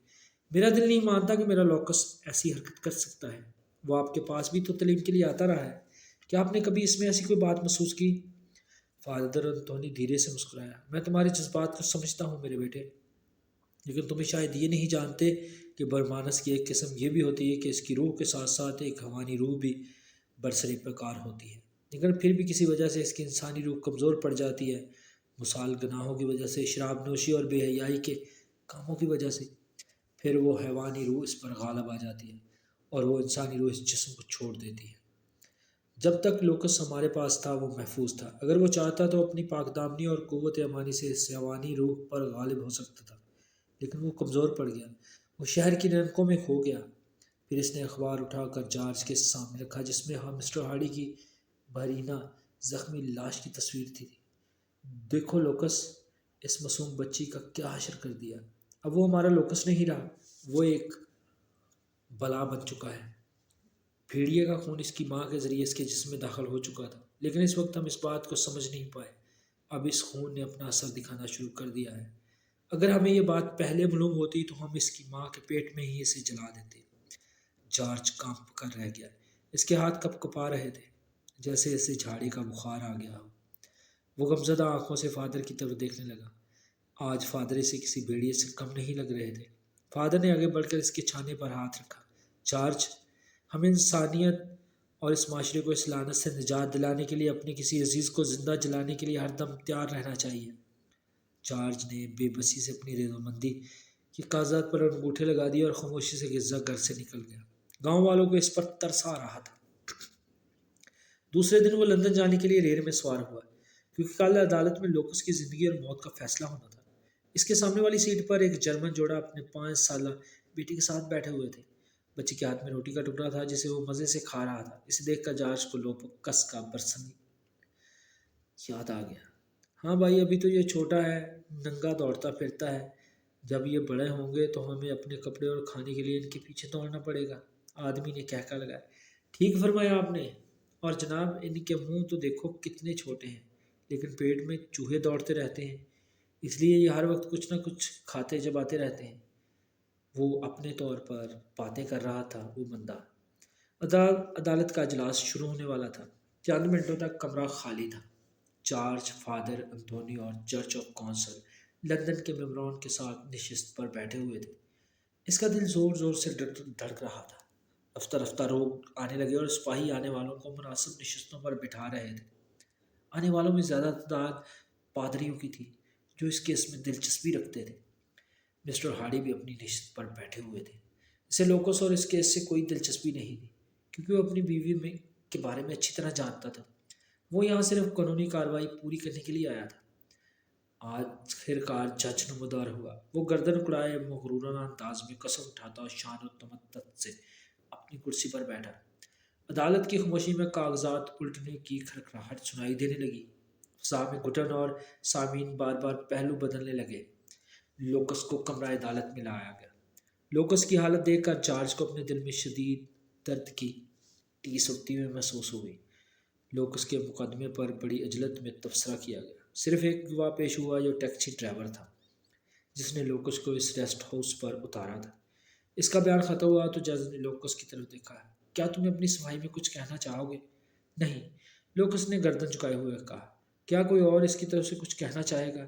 میرا دل نہیں مانتا کہ میرا لوکس ایسی حرکت کر سکتا ہے۔ وہ آپ کے پاس بھی تو تعلیم کے لیے آتا رہا ہے۔ کیا آپ نے کبھی اس میں ایسی کوئی بات محسوس کی؟ فادر انتونی دھیرے سے مسکرایا۔ میں تمہارے جذبات کو سمجھتا ہوں میرے بیٹے، لیکن تمہیں شاید یہ نہیں جانتے کہ برمانس کی ایک قسم یہ بھی ہوتی ہے کہ اس کی روح کے ساتھ ساتھ ایک حیوانی روح بھی برسر پیکار ہوتی ہے، لیکن پھر بھی کسی وجہ سے اس کی انسانی روح کمزور پڑ جاتی ہے، مثال گناہوں کی وجہ سے، شراب نوشی اور بے حیائی کے کاموں کی وجہ سے۔ پھر وہ حیوانی روح اس پر غالب آ جاتی ہے اور وہ انسانی روح اس جسم کو چھوڑ دیتی ہے۔ جب تک لوکس ہمارے پاس تھا وہ محفوظ تھا۔ اگر وہ چاہتا تو اپنی پاک دامنی اور قوت امانی سے اس حیوانی روح پر غالب ہو سکتا تھا، لیکن وہ کمزور پڑ گیا۔ وہ شہر کی رنگوں میں کھو گیا۔ پھر اس نے اخبار اٹھا کر جارج کے سامنے رکھا، جس میں مسٹر ہارڈی کی بحرینہ زخمی لاش کی تصویر تھی۔ دیکھو لوکس، اس معصوم بچی کا کیا حشر کر دیا۔ اب وہ ہمارا لوکس نہیں رہا، وہ ایک بلا بن چکا ہے۔ بھیڑیے کا خون اس کی ماں کے ذریعے اس کے جسم میں داخل ہو چکا تھا، لیکن اس وقت ہم اس بات کو سمجھ نہیں پائے۔ اب اس خون نے اپنا اثر دکھانا شروع کر دیا ہے۔ اگر ہمیں یہ بات پہلے معلوم ہوتی تو ہم اس کی ماں کے پیٹ میں ہی اسے جلا دیتے۔ جارج کانپ کر رہ گیا۔ اس کے ہاتھ کپ کپا رہے تھے، جیسے اسے جھاڑی کا بخار آ گیا ہو۔ وہ غمزدہ آنکھوں سے فادر کی طرف دیکھنے لگا۔ آج فادر اسے کسی بھیڑیے سے کم نہیں لگ رہے تھے۔ فادر نے آگے بڑھ کر اس کے چھانے پر ہاتھ رکھا۔ جارج، ہمیں انسانیت اور اس معاشرے کو اس لعنت سے نجات دلانے کے لیے اپنے کسی عزیز کو زندہ جلانے کے لیے ہر دم تیار رہنا چاہیے۔ جارج نے بے بسی سے اپنی رضامندی کی کاغذات پر انگوٹھے لگا دیے اور خاموشی سے گرجا گھر سے نکل گیا۔ گاؤں والوں کو اس پر ترس آ رہا تھا۔ دوسرے دن وہ لندن جانے کے لیے ریل میں سوار ہوا، کیونکہ کل عدالت میں لوکس کی زندگی اور موت کا فیصلہ ہونا تھا۔ اس کے سامنے والی سیٹ پر ایک جرمن جوڑا اپنے 5 سالہ بیٹی کے ساتھ بیٹھے ہوئے تھے۔ بچی کے ہاتھ میں روٹی کا ٹکڑا تھا جسے وہ مزے سے کھا رہا تھا۔ اسے دیکھ کر جارج کو لوکس کا برسن یاد آ گیا۔ ہاں بھائی، ابھی تو یہ چھوٹا ہے، ننگا دوڑتا پھرتا ہے۔ جب یہ بڑے ہوں گے تو ہمیں اپنے کپڑے اور کھانے کے لیے ان کے پیچھے دوڑنا پڑے گا۔ آدمی نے کہکا لگایا۔ ٹھیک فرمایا آپ نے، اور جناب ان کے منہ تو دیکھو کتنے چھوٹے ہیں، لیکن پیٹ میں چوہے دوڑتے رہتے ہیں، اس لیے یہ ہر وقت کچھ نہ کچھ کھاتے چباتے رہتے ہیں۔ وہ اپنے طور پر باتیں کر رہا تھا، وہ بندہ۔ عدالت کا اجلاس شروع ہونے والا تھا۔ چند منٹوں تک کمرہ خالی تھا۔ جارج، فادر انتونی اور چرچ آف کونسل لندن کے ممبران کے ساتھ نشست پر بیٹھے ہوئے تھے۔ اس کا دل زور زور سے دھڑک رہا تھا۔ رفتہ رفتہ لوگ آنے لگے اور سپاہی آنے والوں کو مناسب نشستوں پر بٹھا رہے تھے۔ آنے والوں میں زیادہ تعداد پادریوں کی تھی، جو اس کیس میں دلچسپی رکھتے تھے۔ مسٹر ہارڈی بھی اپنی نشست پر بیٹھے ہوئے تھے۔ اسے لوکس اور اس کیس سے کوئی دلچسپی نہیں تھی، کیونکہ وہ اپنی بیوی کے بارے میں اچھی طرح جانتا تھا۔ وہ یہاں صرف قانونی کارروائی پوری کرنے کے لیے آیا تھا۔ آخر کار جج نمودار ہوا۔ وہ گردن اکڑائے مغرورانہ انداز میں قسم اٹھاتا اور شان و تمدن سے اپنی کرسی پر بیٹھا۔ عدالت کی خاموشی میں کاغذات الٹنے کی کھڑکھڑاہٹ سنائی دینے لگی۔ فضا میں گھٹن اور سامعین بار بار پہلو بدلنے لگے۔ لوکس کو کمرہ عدالت میں لایا گیا۔ لوکس کی حالت دیکھ کر جارج کو اپنے دل میں شدید درد کی ٹیس اٹھتی ہوئی محسوس ہوئی۔ لوکس کے مقدمے پر بڑی عجلت میں تبصرہ کیا گیا۔ صرف ایک گواہ پیش ہوا جو ٹیکسی ڈرائیور تھا جس نے لوکس کو اس ریسٹ ہاؤس پر اتارا تھا۔ اس کا بیان ختم ہوا تو جج نے لوکس کی طرف دیکھا۔ کیا تمہیں اپنی صفائی میں کچھ کہنا چاہو گے؟ نہیں، لوکس نے گردن جھکائے ہوئے کہا۔ کیا کوئی اور اس کی طرف سے کچھ کہنا چاہے گا؟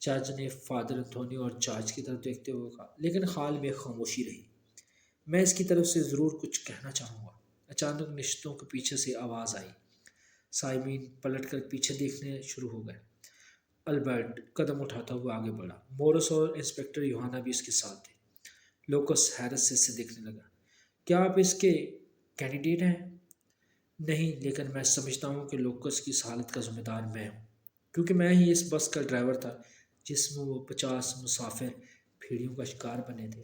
جج نے فادر انتھونی اور جارج کی طرف دیکھتے ہوئے کہا، لیکن حال میں خاموشی رہی۔ میں اس کی طرف سے ضرور کچھ کہنا چاہوں گا۔ اچانک نشستوں کے پیچھے سے آواز آئی۔ سائمین پلٹ کر پیچھے دیکھنے شروع ہو گئے۔ البرٹ قدم اٹھاتا ہوا آگے بڑھا۔ مورس اور انسپکٹر یوہانا بھی اس کے ساتھ تھے۔ لوکس حیرت سے اسے دیکھنے لگا۔ کیا آپ اس کے کینڈیڈیٹ ہیں؟ نہیں، لیکن میں سمجھتا ہوں کہ لوکس کی اس حالت کا ذمہ دار میں ہوں، کیونکہ میں ہی اس بس کا ڈرائیور تھا جس میں وہ 50 مسافر بھیڑیوں کا شکار بنے تھے۔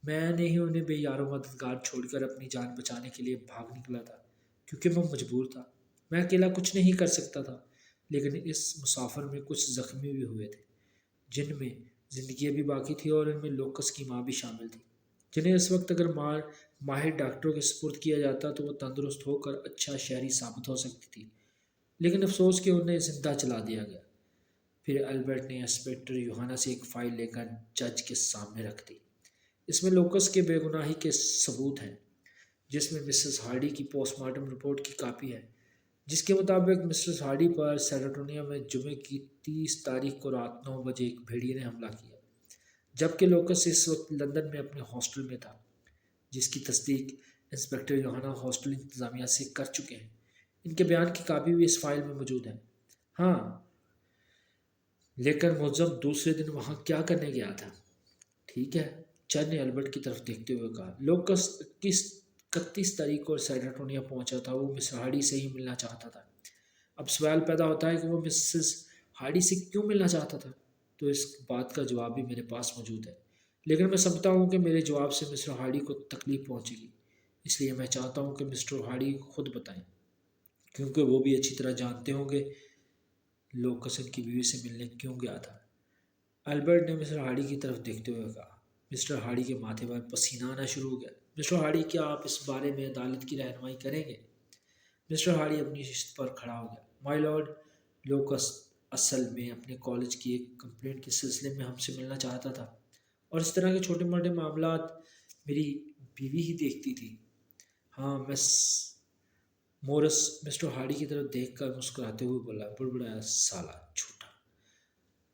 میں نے ہی انہیں بے یار و مددگار چھوڑ کر اپنی جان بچانے کے لیے بھاگ نکلا تھا، کیونکہ میں مجبور تھا۔ میں اکیلا کچھ نہیں کر سکتا تھا، لیکن اس مسافر میں کچھ زخمی بھی ہوئے تھے جن میں زندگی ابھی باقی تھی، اور ان میں لوکس کی ماں بھی شامل تھی، جنہیں اس وقت اگر ماہر ڈاکٹروں کے سپرد کیا جاتا تو وہ تندرست ہو کر اچھا شہری ثابت ہو سکتی تھی، لیکن افسوس کہ انہیں زندہ چلا دیا گیا۔ پھر البرٹ نے انسپکٹر یوہانا سے ایک فائل لے کر جج کے سامنے رکھ دی۔ اس میں لوکس کے بے گناہی کے ثبوت ہیں، جس میں مسز ہارڈی کی پوسٹ مارٹم رپورٹ کی کاپی ہے، جس کے مطابق مسز ہارڈی پر سیراٹونیا میں جمعے کی 30 تاریخ کو رات 9 بجے ایک بھیڑیے نے حملہ کیا، جبکہ لوکس اس وقت لندن میں اپنے ہاسٹل میں تھا، جس کی تصدیق انسپکٹر یوہانا ہاسٹل انتظامیہ سے کر چکے ہیں۔ ان کے بیان کی کاپی بھی اس فائل میں موجود ہے۔ ہاں، لیکن ملزم دوسرے دن وہاں کیا کرنے گیا تھا؟ ٹھیک ہے، جج نے البرٹ کی طرف دیکھتے ہوئے کہا۔ لوکس 31 تاریخ کو سیراٹونیا پہنچا تھا۔ وہ مسز ہارڈی سے ہی ملنا چاہتا تھا۔ اب سوال پیدا ہوتا ہے کہ وہ مسز ہارڈی سے کیوں ملنا چاہتا تھا؟ تو اس بات کا جواب بھی میرے پاس موجود ہے، لیکن میں سمجھتا ہوں کہ میرے جواب سے مسٹر ہارڈی کو تکلیف پہنچے گی، اس لیے میں چاہتا ہوں کہ مسٹر ہارڈی خود بتائیں، کیونکہ وہ بھی اچھی طرح جانتے ہوں گے لوکس ان کی بیوی سے ملنے کیوں گیا تھا۔ البرٹ نے مسٹر ہارڈی کی طرف دیکھتے ہوئے کہا۔ مسٹر ہارڈی کے ماتھے پر پسینہ آنا شروع ہو گیا۔ مسٹر ہارڈی، کیا آپ اس بارے میں عدالت کی رہنمائی کریں گے؟ مسٹر ہارڈی اپنی نشست پر کھڑا ہو گیا۔ مائی لارڈ، لوکس اصل میں اپنے کالج کی ایک کمپلینٹ کے سلسلے میں ہم سے ملنا چاہتا تھا، اور اس طرح کے چھوٹے موٹے معاملات میری بیوی ہی دیکھتی تھی۔ ہاں، مورس مسٹر ہارڈی کی طرف دیکھ کر مسکراتے ہوئے بولا، بڑبڑایا، سالہ جھوٹا۔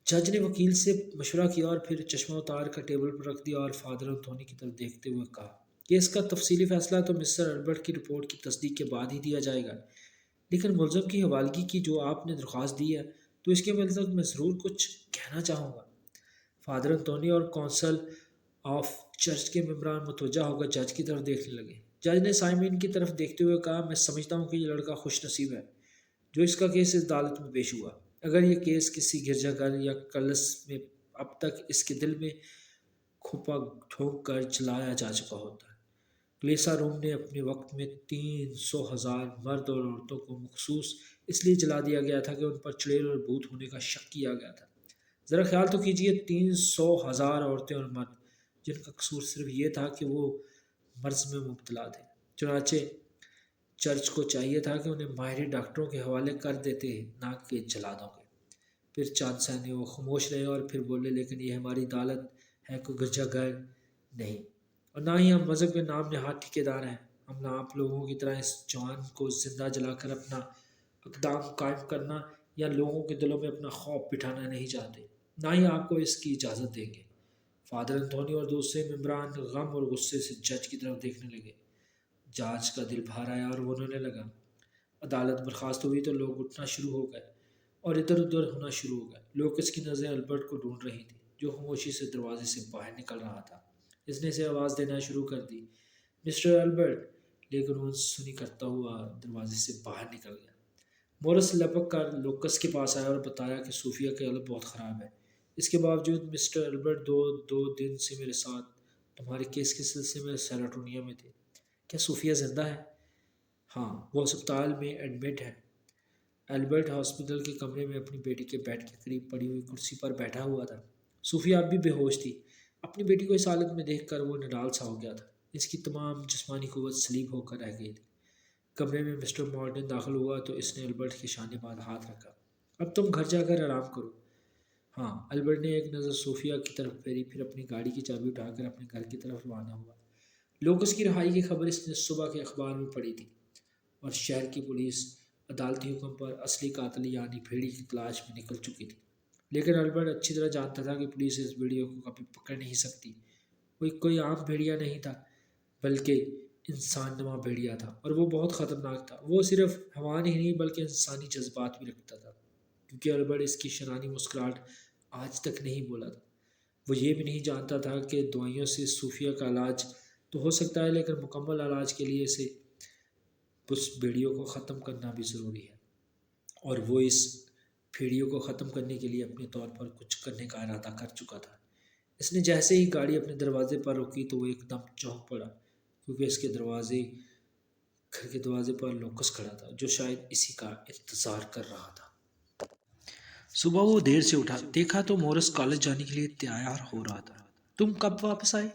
جج نے وکیل سے مشورہ کیا اور پھر چشمہ اتار کر ٹیبل پر رکھ دیا اور فادر انتھونی کی طرف دیکھتے ہوئے کہا، کیس کا تفصیلی فیصلہ تو مسٹر البرٹ کی رپورٹ کی تصدیق کے بعد ہی دیا جائے گا، لیکن ملزم کی حوالگی کی جو آپ نے درخواست دی ہے تو اس کے متعلق میں ضرور کچھ کہنا چاہوں گا۔ فادر انتھونی اور کونسل آف چرچ کے ممبران متوجہ ہو کر جج کی طرف دیکھنے لگے۔ جج نے سائمین کی طرف دیکھتے ہوئے کہا، میں سمجھتا ہوں کہ یہ لڑکا خوش نصیب ہے جو اس کا کیس اس عدالت میں پیش ہوا۔ اگر یہ کیس کسی گرجا گھر یا کلس میں اب تک اس کے دل میں کھپا ٹھونک کر جلایا جا چکا ہوتا ہے۔ کلیسا روم نے اپنے وقت میں 300,000 مرد اور عورتوں کو مخصوص اس لیے جلا دیا گیا تھا کہ ان پر چڑیل اور بھوت ہونے کا شک کیا گیا تھا۔ ذرا خیال تو کیجیے، 300,000 عورتیں اور مرد جن کا قصور صرف یہ تھا کہ وہ مرض میں مبتلا تھے۔ چنانچہ چرچ کو چاہیے تھا کہ انہیں ماہر ڈاکٹروں کے حوالے کر دیتے، نہ کہ جلا دو گے۔ پھر چاند سہنے وہ خاموش رہے اور پھر بولے، لیکن یہ ہماری عدالت ہے، کوئی گرجا گھر نہیں، اور نہ ہی ہم مذہب کے نام نہاد ٹھیکیدار ہیں۔ ہم نہ آپ لوگوں کی طرح اس جوان کو زندہ جلا کر اپنا اقدام قائم کرنا یا لوگوں کے دلوں میں اپنا خوف بٹھانا نہیں چاہتے، نہ ہی آپ کو اس کی اجازت دیں گے۔ فادر انتھونی اور دوسرے ممبران غم اور غصے سے جج کی طرف دیکھنے لگے۔ جج کا دل بھر آیا اور وہ رونے لگا۔ عدالت برخاست ہوئی تو لوگ اٹھنا شروع ہو گئے اور ادھر ادھر ہونا شروع ہو گئے۔ لوکس کی نظریں البرٹ کو ڈھونڈ رہی تھی جو خاموشی سے دروازے سے باہر نکل رہا تھا۔ اس نے اسے آواز دینا شروع کر دی، مسٹر البرٹ، لیکن وہ سنی کرتا ہوا دروازے سے باہر نکل گیا۔ مورس لپک کر لوکس کے پاس آیا اور بتایا کہ صوفیہ کی حالت بہت خراب ہے۔ اس کے باوجود مسٹر البرٹ دو دن سے میرے ساتھ تمہارے کیس کے سلسلے میں سیراٹونیا میں تھے۔ کیا صوفیہ زندہ ہے؟ ہاں، وہ اسپتال میں ایڈمٹ ہے۔ البرٹ ہاسپٹل کے کمرے میں اپنی بیٹی کے بیڈ کے قریب پڑی ہوئی کرسی پر بیٹھا ہوا تھا۔ صوفیہ اب بھی بے ہوش تھی۔ اپنی بیٹی کو اس حالت میں دیکھ کر وہ نڈال سا ہو گیا تھا۔ اس کی تمام جسمانی قوت سلیپ ہو کر رہ گئی تھی۔ کمرے میں مسٹر مارٹن داخل ہوا تو اس نے البرٹ کے شانے پر ہاتھ رکھا۔ اب تم گھر جا کر آرام کرو۔ ہاں، البرٹ نے ایک نظر صوفیہ کی طرف پھیری، پھر اپنی گاڑی کی چابی اٹھا کر اپنے گھر کی طرف روانہ ہوا۔ لوکس کی رہائی کی خبر اس نے صبح کے اخبار میں پڑھی تھی اور شہر کی پولیس عدالتی حکم پر اصلی قاتل یعنی بھیڑی کی تلاش میں نکل چکی تھی۔ لیکن البرٹ اچھی طرح جانتا تھا کہ پولیس اس بھیڑیے کو کبھی پکڑ نہیں سکتی۔ وہ کوئی عام بھیڑیا نہیں تھا، بلکہ انسان نما بھیڑیا تھا، اور وہ بہت خطرناک تھا۔ وہ صرف حیوان ہی نہیں بلکہ انسانی جذبات بھی رکھتا تھا۔ کیونکہ البرٹ اس کی شرانی مسکراہٹ آج تک نہیں بولا تھا۔ وہ یہ بھی نہیں جانتا تھا کہ دوائیوں سے صوفیہ کا علاج تو ہو سکتا ہے، لیکن مکمل علاج کے لیے اسے اس بھیڑیوں کو ختم کرنا بھی ضروری ہے، اور وہ اس بھیڑیوں کو ختم کرنے کے لیے اپنے طور پر کچھ کرنے کا ارادہ کر چکا تھا۔ اس نے جیسے ہی گاڑی اپنے دروازے پر روکی تو وہ ایک دم چونک پڑا، کیونکہ اس کے گھر کے دروازے پر لوکس کھڑا تھا، جو شاید اسی کا انتظار کر رہا تھا۔ صبح وہ دیر سے اٹھا، دیکھا تو مورس کالج جانے کے لیے تیار ہو رہا تھا۔ تم کب واپس آئے؟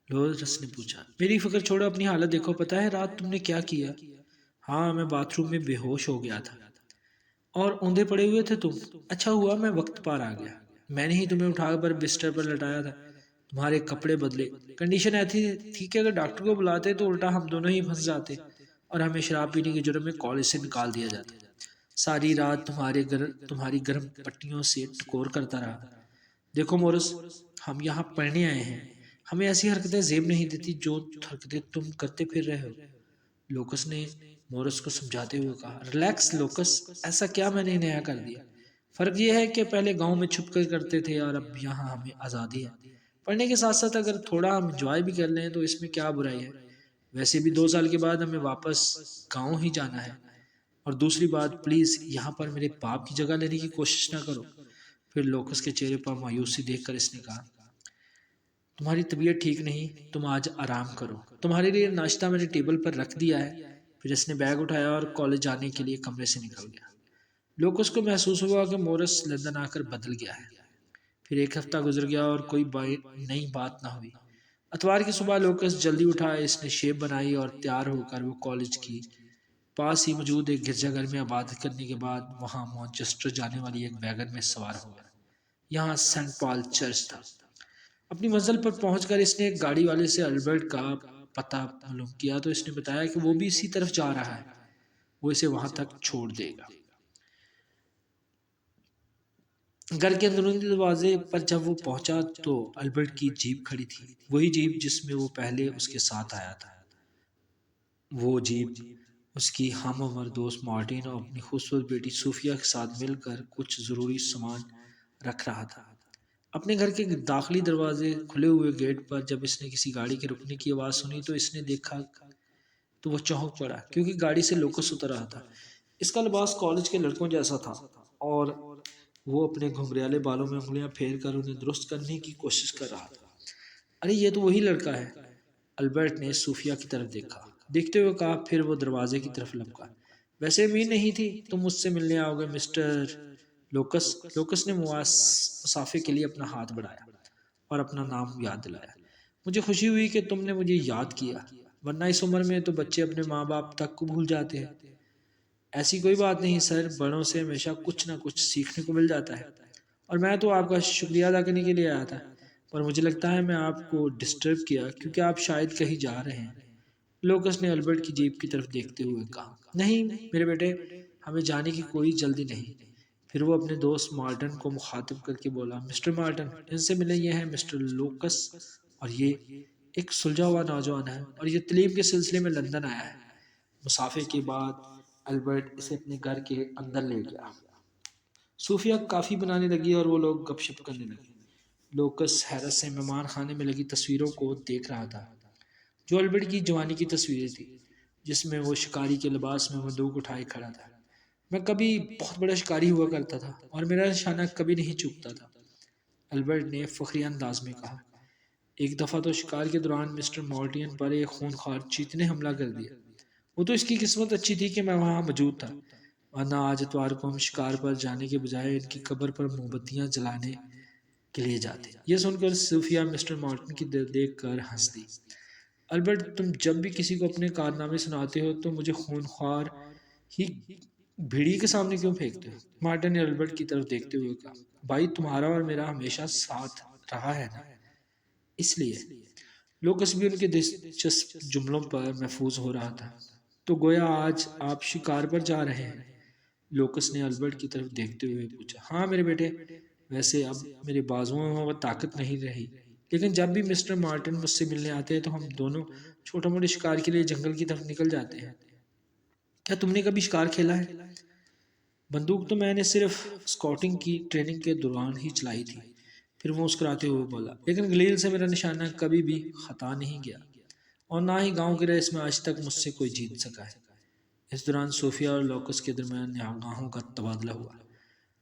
لورس نے پوچھا۔ میری فکر چھوڑو، اپنی حالت دیکھو۔ پتہ ہے رات تم نے کیا کیا؟ ہاں، میں باتھ روم میں بے ہوش ہو گیا تھا۔ اور اوندے پڑے ہوئے تھے تم؟ اچھا ہوا میں وقت پر آ گیا۔ میں نے ہی تمہیں اٹھا کر بستر پر لٹایا تھا، تمہارے کپڑے بدلے۔ کنڈیشن ایسی تھی کہ اگر ڈاکٹر کو بلاتے تو الٹا ہم دونوں ہی پھنس جاتے اور ہمیں شراب پینے کے جرم میں کالج سے نکال دیا جاتا۔ ساری رات تمہاری گرم پٹیوں سے ٹکور کرتا رہا۔ دیکھو مورس، ہم یہاں پڑھنے آئے ہیں، ہمیں ایسی حرکتیں زیب نہیں دیتی جو حرکتیں تم کرتے پھر رہے ہو۔ لوکس نے مورس کو سمجھاتے ہوئے کہا۔ ریلیکس لوکس، ایسا کیا میں نے نیا کر دیا؟ فرق یہ ہے کہ پہلے گاؤں میں چھپ کر کرتے تھے اور اب یہاں ہمیں آزادی ہے۔ پڑھنے کے ساتھ ساتھ اگر تھوڑا ہم انجوائے بھی کر لیں تو اس میں کیا برائی ہے؟ ویسے بھی 2 سال کے بعد ہمیں واپس گاؤں ہی جانا ہے۔ اور دوسری بات، پلیز یہاں پر میرے باپ کی جگہ لینے کی کوشش نہ کرو۔ پھر لوکس کے چہرے پر مایوسی دیکھ کر اس نے کہا، تمہاری طبیعت ٹھیک نہیں، تم آج آرام کرو، تمہارے لیے ناشتہ میں نے ٹیبل پر رکھ دیا ہے۔ پھر اس نے بیگ اٹھایا اور کالج جانے کے لیے کمرے سے نکل گیا۔ لوکس کو محسوس ہوا کہ مورس لندن آ کر بدل گیا ہے۔ پھر ایک ہفتہ گزر گیا اور کوئی نئی بات نہ ہوئی۔ اتوار کی صبح لوکس جلدی اٹھا، اس نے شیو بنائی اور تیار ہو کر وہ کالج کی پاس ہی موجود ایک گرجا گھر میں عبادت کرنے کے بعد وہاں مانچسٹر جانے والی ایک ویگن میں سوار ہو گیا۔ یہاں سینٹ پال چرچ تھا۔ اپنی منزل پر پہنچ کر اس نے ایک گاڑی والے سے البرٹ کا پتہ معلوم کیا تو اس نے بتایا کہ وہ بھی اسی طرف جا رہا ہے، وہ اسے وہاں تک چھوڑ دے گا۔ گھر کے اندرونی دروازے پر جب وہ پہنچا تو البرٹ کی جیپ کھڑی تھی، وہی جیپ جس میں وہ پہلے اس کے ساتھ آیا تھا۔ وہ جیپ اس کی ہم عمر دوست مارٹن اور اپنی خوبصورت بیٹی صوفیہ کے ساتھ مل کر کچھ ضروری سامان رکھ رہا تھا۔ اپنے گھر کے داخلی دروازے کھلے ہوئے گیٹ پر جب اس نے کسی گاڑی کے رکنے کی آواز سنی تو اس نے دیکھا تو وہ چونک پڑا، کیونکہ گاڑی سے لوکس اتر رہا تھا۔ اس کا لباس کالج کے لڑکوں جیسا تھا اور وہ اپنے گھنگریالے بالوں میں انگلیاں پھیر کر انہیں درست کرنے کی کوشش کر رہا تھا۔ ارے یہ تو وہی لڑکا ہے، البرٹ نے صوفیہ کی طرف دیکھا، دیکھتے ہوئے کہا، پھر وہ دروازے کی طرف لپکا۔ ویسے امید نہیں تھی تم مجھ سے ملنے آؤ گے مسٹر لوکس۔ لوکس نے مسافے کے لیے اپنا ہاتھ بڑھایا اور اپنا نام یاد دلایا۔ مجھے خوشی ہوئی کہ تم نے مجھے یاد کیا، ورنہ اس عمر میں تو بچے اپنے ماں باپ تک کو بھول جاتے ہیں۔ ایسی کوئی بات نہیں سر، بڑوں سے ہمیشہ کچھ نہ کچھ سیکھنے کو مل جاتا ہے، اور میں تو آپ کا شکریہ ادا کرنے کے لیے آیا تھا، پر مجھے لگتا ہے میں آپ کو ڈسٹرب کیا کیونکہ آپ شاید کہیں جا رہے ہیں۔ لوکس نے البرٹ کی جیب کی طرف دیکھتے ہوئے کہا، نہیں میرے بیٹے، ہمیں جانے کی کوئی جلدی نہیں۔ پھر وہ اپنے دوست مارٹن کو مخاطب کر کے بولا، مسٹر مارٹن، ان سے ملیں، یہ ہے مسٹر لوکس اور یہ ایک سلجھا ہوا نوجوان ہے اور یہ تعلیم کے سلسلے میں لندن آیا ہے۔ مسافے کے بعد البرٹ اسے اپنے گھر کے اندر لے گیا۔ صوفیہ کافی بنانے لگی اور وہ لوگ گپ شپ کرنے لگے۔ لوکس حیرت سے مہمان خانے میں لگی تصویروں کو دیکھ رہا تھا، جو البرٹ کی جوانی کی تصویریں تھیں، جس میں وہ شکاری کے لباس میں بندوق اٹھائے کھڑا تھا۔ میں کبھی بہت بڑا شکاری ہوا کرتا تھا اور میرا نشانہ کبھی نہیں چوکتا تھا، البرٹ نے فخری انداز میں کہا۔ ایک دفعہ تو شکار کے دوران مسٹر مارٹین پر ایک خونخوار چیتے نے حملہ کر دیا۔ وہ تو اس کی قسمت اچھی تھی کہ میں وہاں موجود تھا، ورنہ آج اتوار کو ہم شکار پر جانے کے بجائے ان کی قبر پر موم بتیاں جلانے کے لیے جاتے۔ یہ سن کر صوفیہ مسٹر مارٹن کی دیکھ کر ہنس دی۔ البرٹ، تم جب بھی کسی کو اپنے کارنامے سناتے ہو تو مجھے خونخوار ہی بھیڑی کے سامنے کیوں پھینکتے ہو؟ مارٹن نے البرٹ کی طرف دیکھتے ہوئے کہا، بھائی تمہارا اور میرا ہمیشہ ساتھ رہا ہے نا، اس لیے۔ لوکس بھی ان کے دلچسپ جملوں پر محفوظ ہو رہا تھا۔ تو گویا آج آپ شکار پر جا رہے ہیں؟ لوکس نے البرٹ کی طرف دیکھتے ہوئے پوچھا۔ ہاں میرے بیٹے، ویسے اب میرے بازوؤں میں وہ طاقت نہیں رہی، لیکن جب بھی مسٹر مارٹن مجھ سے ملنے آتے ہیں تو ہم دونوں چھوٹے موٹے شکار کے لیے جنگل کی طرف نکل جاتے ہیں۔ کیا تم نے کبھی شکار کھیلا ہے؟ بندوق تو میں نے صرف اسکاؤٹنگ کی ٹریننگ کے دوران ہی چلائی تھی، پھر وہ مسکراتے ہوئے بولا، لیکن گلیل سے میرا نشانہ کبھی بھی خطا نہیں گیا، اور نہ ہی گاؤں کی ریس میں آج تک مجھ سے کوئی جیت سکا ہے۔ اس دوران صوفیہ اور لوکس کے درمیان نگاہوں کا تبادلہ ہوا۔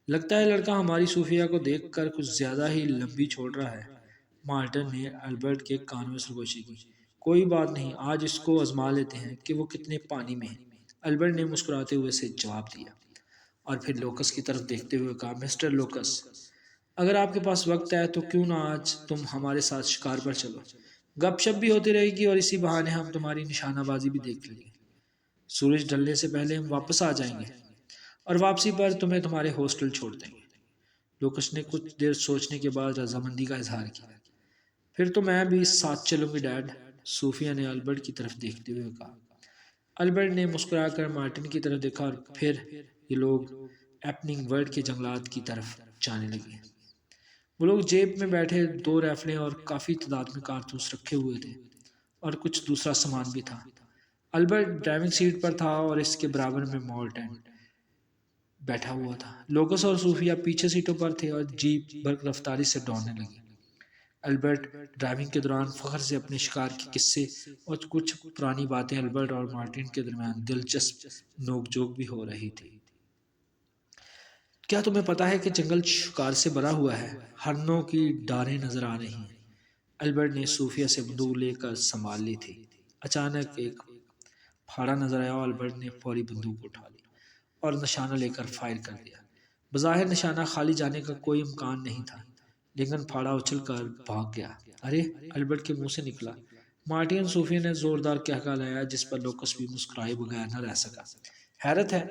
لگتا ہے لڑکا ہماری صوفیہ کو دیکھ کر کچھ زیادہ ہی لمبی چھوڑ رہا ہے۔ مارٹن نے البرٹ کے کان میں سرگوشی کی۔ کوئی بات نہیں، آج اس کو آزما لیتے ہیں کہ وہ کتنے پانی میں ہے، البرٹ نے مسکراتے ہوئے سے جواب دیا، اور پھر لوکس کی طرف دیکھتے ہوئے کہا، مسٹر لوکس، اگر آپ کے پاس وقت ہے تو کیوں نہ آج تم ہمارے ساتھ شکار پر چلو؟ گپ شپ بھی ہوتی رہے گی اور اسی بہانے ہم تمہاری نشانہ بازی بھی دیکھ لیں گے۔ سورج ڈھلنے سے پہلے ہم واپس آ جائیں گے اور واپسی پر تمہیں تمہارے ہاسٹل چھوڑ دیں گے۔ لوکس نے کچھ دیر سوچنے کے بعد رضامندی کا اظہار کیا۔ پھر تو میں بھی ساتھ چلوں گی ڈیڈ، صوفیہ نے البرٹ کی طرف دیکھتے ہوئے کہا۔ البرٹ نے مسکرا کر مارٹن کی طرف دیکھا اور پھر یہ لوگ ایپننگ ورڈ کے جنگلات کی طرف جانے لگے۔ وہ لوگ جیب میں بیٹھے 2 رائفلیں اور کافی تعداد میں کارتوس رکھے ہوئے تھے اور کچھ دوسرا سامان بھی تھا۔ البرٹ ڈرائیونگ سیٹ پر تھا اور اس کے برابر میں مارٹن بیٹھا ہوا تھا۔ لوکس اور صوفیہ پیچھے سیٹوں پر تھے اور جیپ برق رفتاری سے دوڑنے لگی۔ البرٹ ڈرائیونگ کے دوران فخر سے اپنے شکار کے قصے اور کچھ پرانی باتیں البرٹ اور مارٹن کے درمیان دلچسپ نوک جھوک بھی ہو رہی تھی۔ کیا تمہیں پتا ہے کہ جنگل شکار سے بھرا ہوا ہے؟ ہرنوں کی ڈاریں نظر آ رہی ہیں۔ البرٹ نے صوفیہ سے بندوق لے کر سنبھال لی تھی۔ اچانک ایک پھاڑا نظر آیا اور البرٹ نے فوری بندوق اٹھا لی اور نشانہ لے کر فائر کر دیا۔ بظاہر نشانہ خالی جانے کا کوئی امکان نہیں تھا، لیکن پھاڑا اچھل کر بھاگ گیا۔ ارے، البرٹ کے منہ سے نکلا۔ مارٹین صوفیہ نے زوردار کہکا لایا جس پر لوکس بھی مسکرائے بغیر نہ رہ سکا۔ حیرت ہے،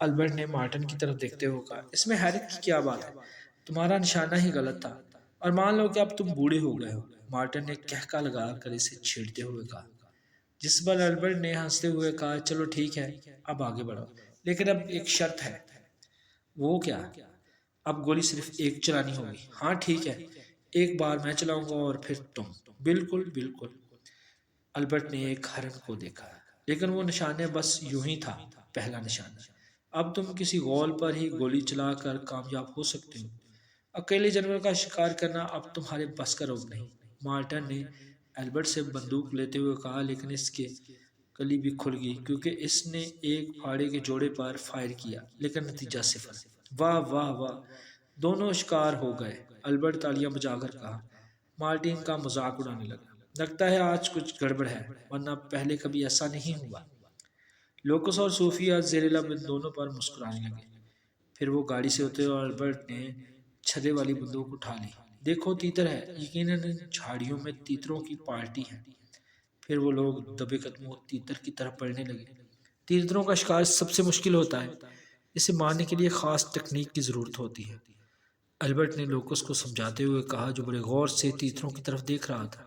البرٹ نے مارٹن کی طرف دیکھتے ہوئے کہا، اس میں حیرت کی کیا بات ہے؟ تمہارا نشانہ ہی غلط تھا، اور مان لو کہ اب تم بوڑھے ہو گئے ہو، مارٹن نے کہکا لگا کر اسے چھیڑتے ہوئے کہا۔ جس پر البرٹ نے ہنستے ہوئے کہا، چلو ٹھیک ہے، اب آگے بڑھو، لیکن اب ایک شرط ہے۔ وہ کیا؟ اب گولی صرف ایک چلانی ہوگی۔ ہاں ٹھیک ہے، ایک بار میں چلاؤں گا اور پھر تم۔ بالکل بالکل۔ البرٹ نے ایک ہرن کو دیکھا، لیکن وہ نشانے بس یوں ہی تھا، پہلا نشانہ۔ اب تم کسی غول پر ہی گولی چلا کر کامیاب ہو سکتے ہو، اکیلے جانور کا شکار کرنا اب تمہارے بس کا روگ نہیں۔ مارٹن نے البرٹ سے بندوق لیتے ہوئے کہا، لیکن اس کے کلی بھی کھل گئی کیونکہ اس نے ایک پھاڑے کے جوڑے پر فائر کیا، لیکن نتیجہ صفر۔ واہ واہ واہ، دونوں شکار ہو گئے، البرٹ تالیاں بجا کر کہا۔ مارٹین کا مذاق اڑانے لگا، لگتا ہے آج کچھ گڑبڑ ہے، ورنہ پہلے کبھی ایسا نہیں ہوا۔ لوکس اور صوفیہ زیر لب دونوں پر مسکرانے لگے۔ پھر وہ گاڑی سے اترے اور البرٹ نے چھدے والی بندوق اٹھا لی۔ دیکھو تیتر ہے، یقیناً جھاڑیوں میں تیتروں کی پارٹی ہے۔ پھر وہ لوگ دبے قدموں تیتر کی طرف بڑھنے لگے۔ تیتروں کا شکار سب سے مشکل ہوتا ہے، اسے مارنے کے لیے خاص تکنیک کی ضرورت ہوتی ہے، البرٹ نے لوکس کو سمجھاتے ہوئے کہا جو بڑے غور سے تیتروں کی طرف دیکھ رہا تھا۔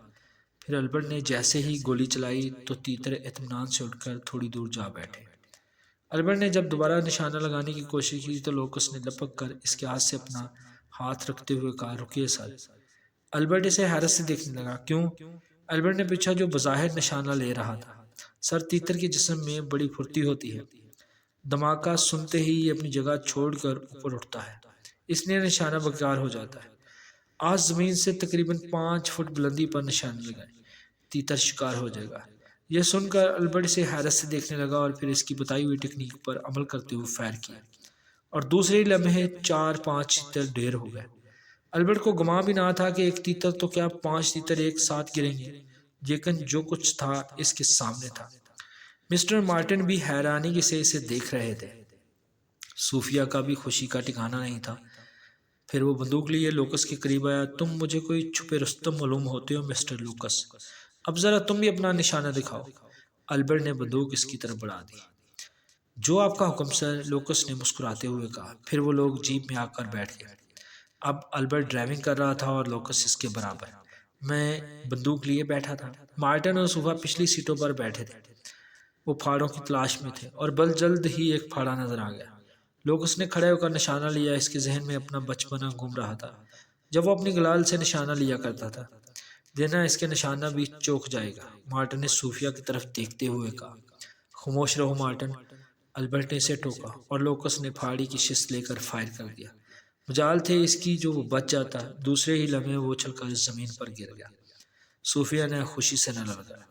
پھر البرٹ نے جیسے ہی گولی چلائی تو تیتر اطمینان سے اٹھ کر تھوڑی دور جا بیٹھے۔ البرٹ نے جب دوبارہ نشانہ لگانے کی کوشش کی تو لوکس نے لپک کر اس کے ہاتھ سے اپنا ہاتھ رکھتے ہوئے کہا، رکیے سر۔ البرٹ اسے حیرت سے دیکھنے لگا۔ کیوں؟ البرٹ نے پوچھا جو بظاہر نشانہ لے رہا تھا۔ سر، تیتر کے جسم میں بڑی پھرتی ہوتی ہے، دھماکہ سنتے ہی یہ اپنی جگہ چھوڑ کر اوپر اٹھتا ہے، اس لیے نشانہ بیکار ہو جاتا ہے۔ آج زمین سے تقریباً 5 فٹ بلندی پر نشانہ لگائیں، تیتر شکار ہو جائے گا۔ یہ سن کر البرٹ اسے حیرت سے دیکھنے لگا اور پھر اس کی بتائی ہوئی ٹیکنیک پر عمل کرتے ہوئے فائر کیا اور دوسرے ہی لمحے 4-5 تیتر ڈھیر ہو گئے۔ البرٹ کو گما بھی نہ تھا کہ ایک تیتر تو کیا 5 تیتر ایک ساتھ گریں گے، لیکن جو کچھ تھا اس کے سامنے تھا۔ مسٹر مارٹن بھی حیرانی سے اسے دیکھ رہے تھے۔ صوفیہ کا بھی خوشی کا ٹھکانہ نہیں تھا۔ پھر وہ بندوق لیے لوکس کے قریب آیا۔ تم مجھے کوئی چھپے رستم معلوم ہوتے ہو مسٹر لوکس، اب ذرا تم بھی اپنا نشانہ دکھاؤ۔ البرٹ نے بندوق اس کی طرف بڑھا دی۔ جو آپ کا حکم سر، لوکس نے مسکراتے ہوئے کہا۔ پھر وہ لوگ جیپ میں آ کر بیٹھ گئے۔ اب البرٹ ڈرائیونگ کر رہا تھا اور لوکس اس کے برابر۔ میں بندوق لیے بیٹھا تھا۔ مارٹن اور صوفہ پچھلی سیٹوں پر بیٹھے تھے۔ وہ پھاڑوں کی تلاش میں تھے اور بل جلد ہی ایک پھاڑا نظر آ گیا۔ لوکس نے کھڑے ہو کر نشانہ لیا۔ اس کے ذہن میں اپنا بچپنا گھوم رہا تھا جب وہ اپنی گلال سے نشانہ لیا کرتا تھا۔ دینا اس کے نشانہ بھی چوک جائے گا۔ مارٹن نے صوفیہ کی طرف دیکھتے ہوئے کہا۔ خاموش رہو مارٹن، البرٹ نے اسے ٹوکا اور لوکس نے پھاڑی کی شست لے کر فائر کر دیا۔ مجال تھے اس کی جو وہ بچ جاتا، دوسرے ہی لمحے وہ اچھل کر زمین پر گر گیا۔ صوفیہ نے خوشی سے نہ لگایا۔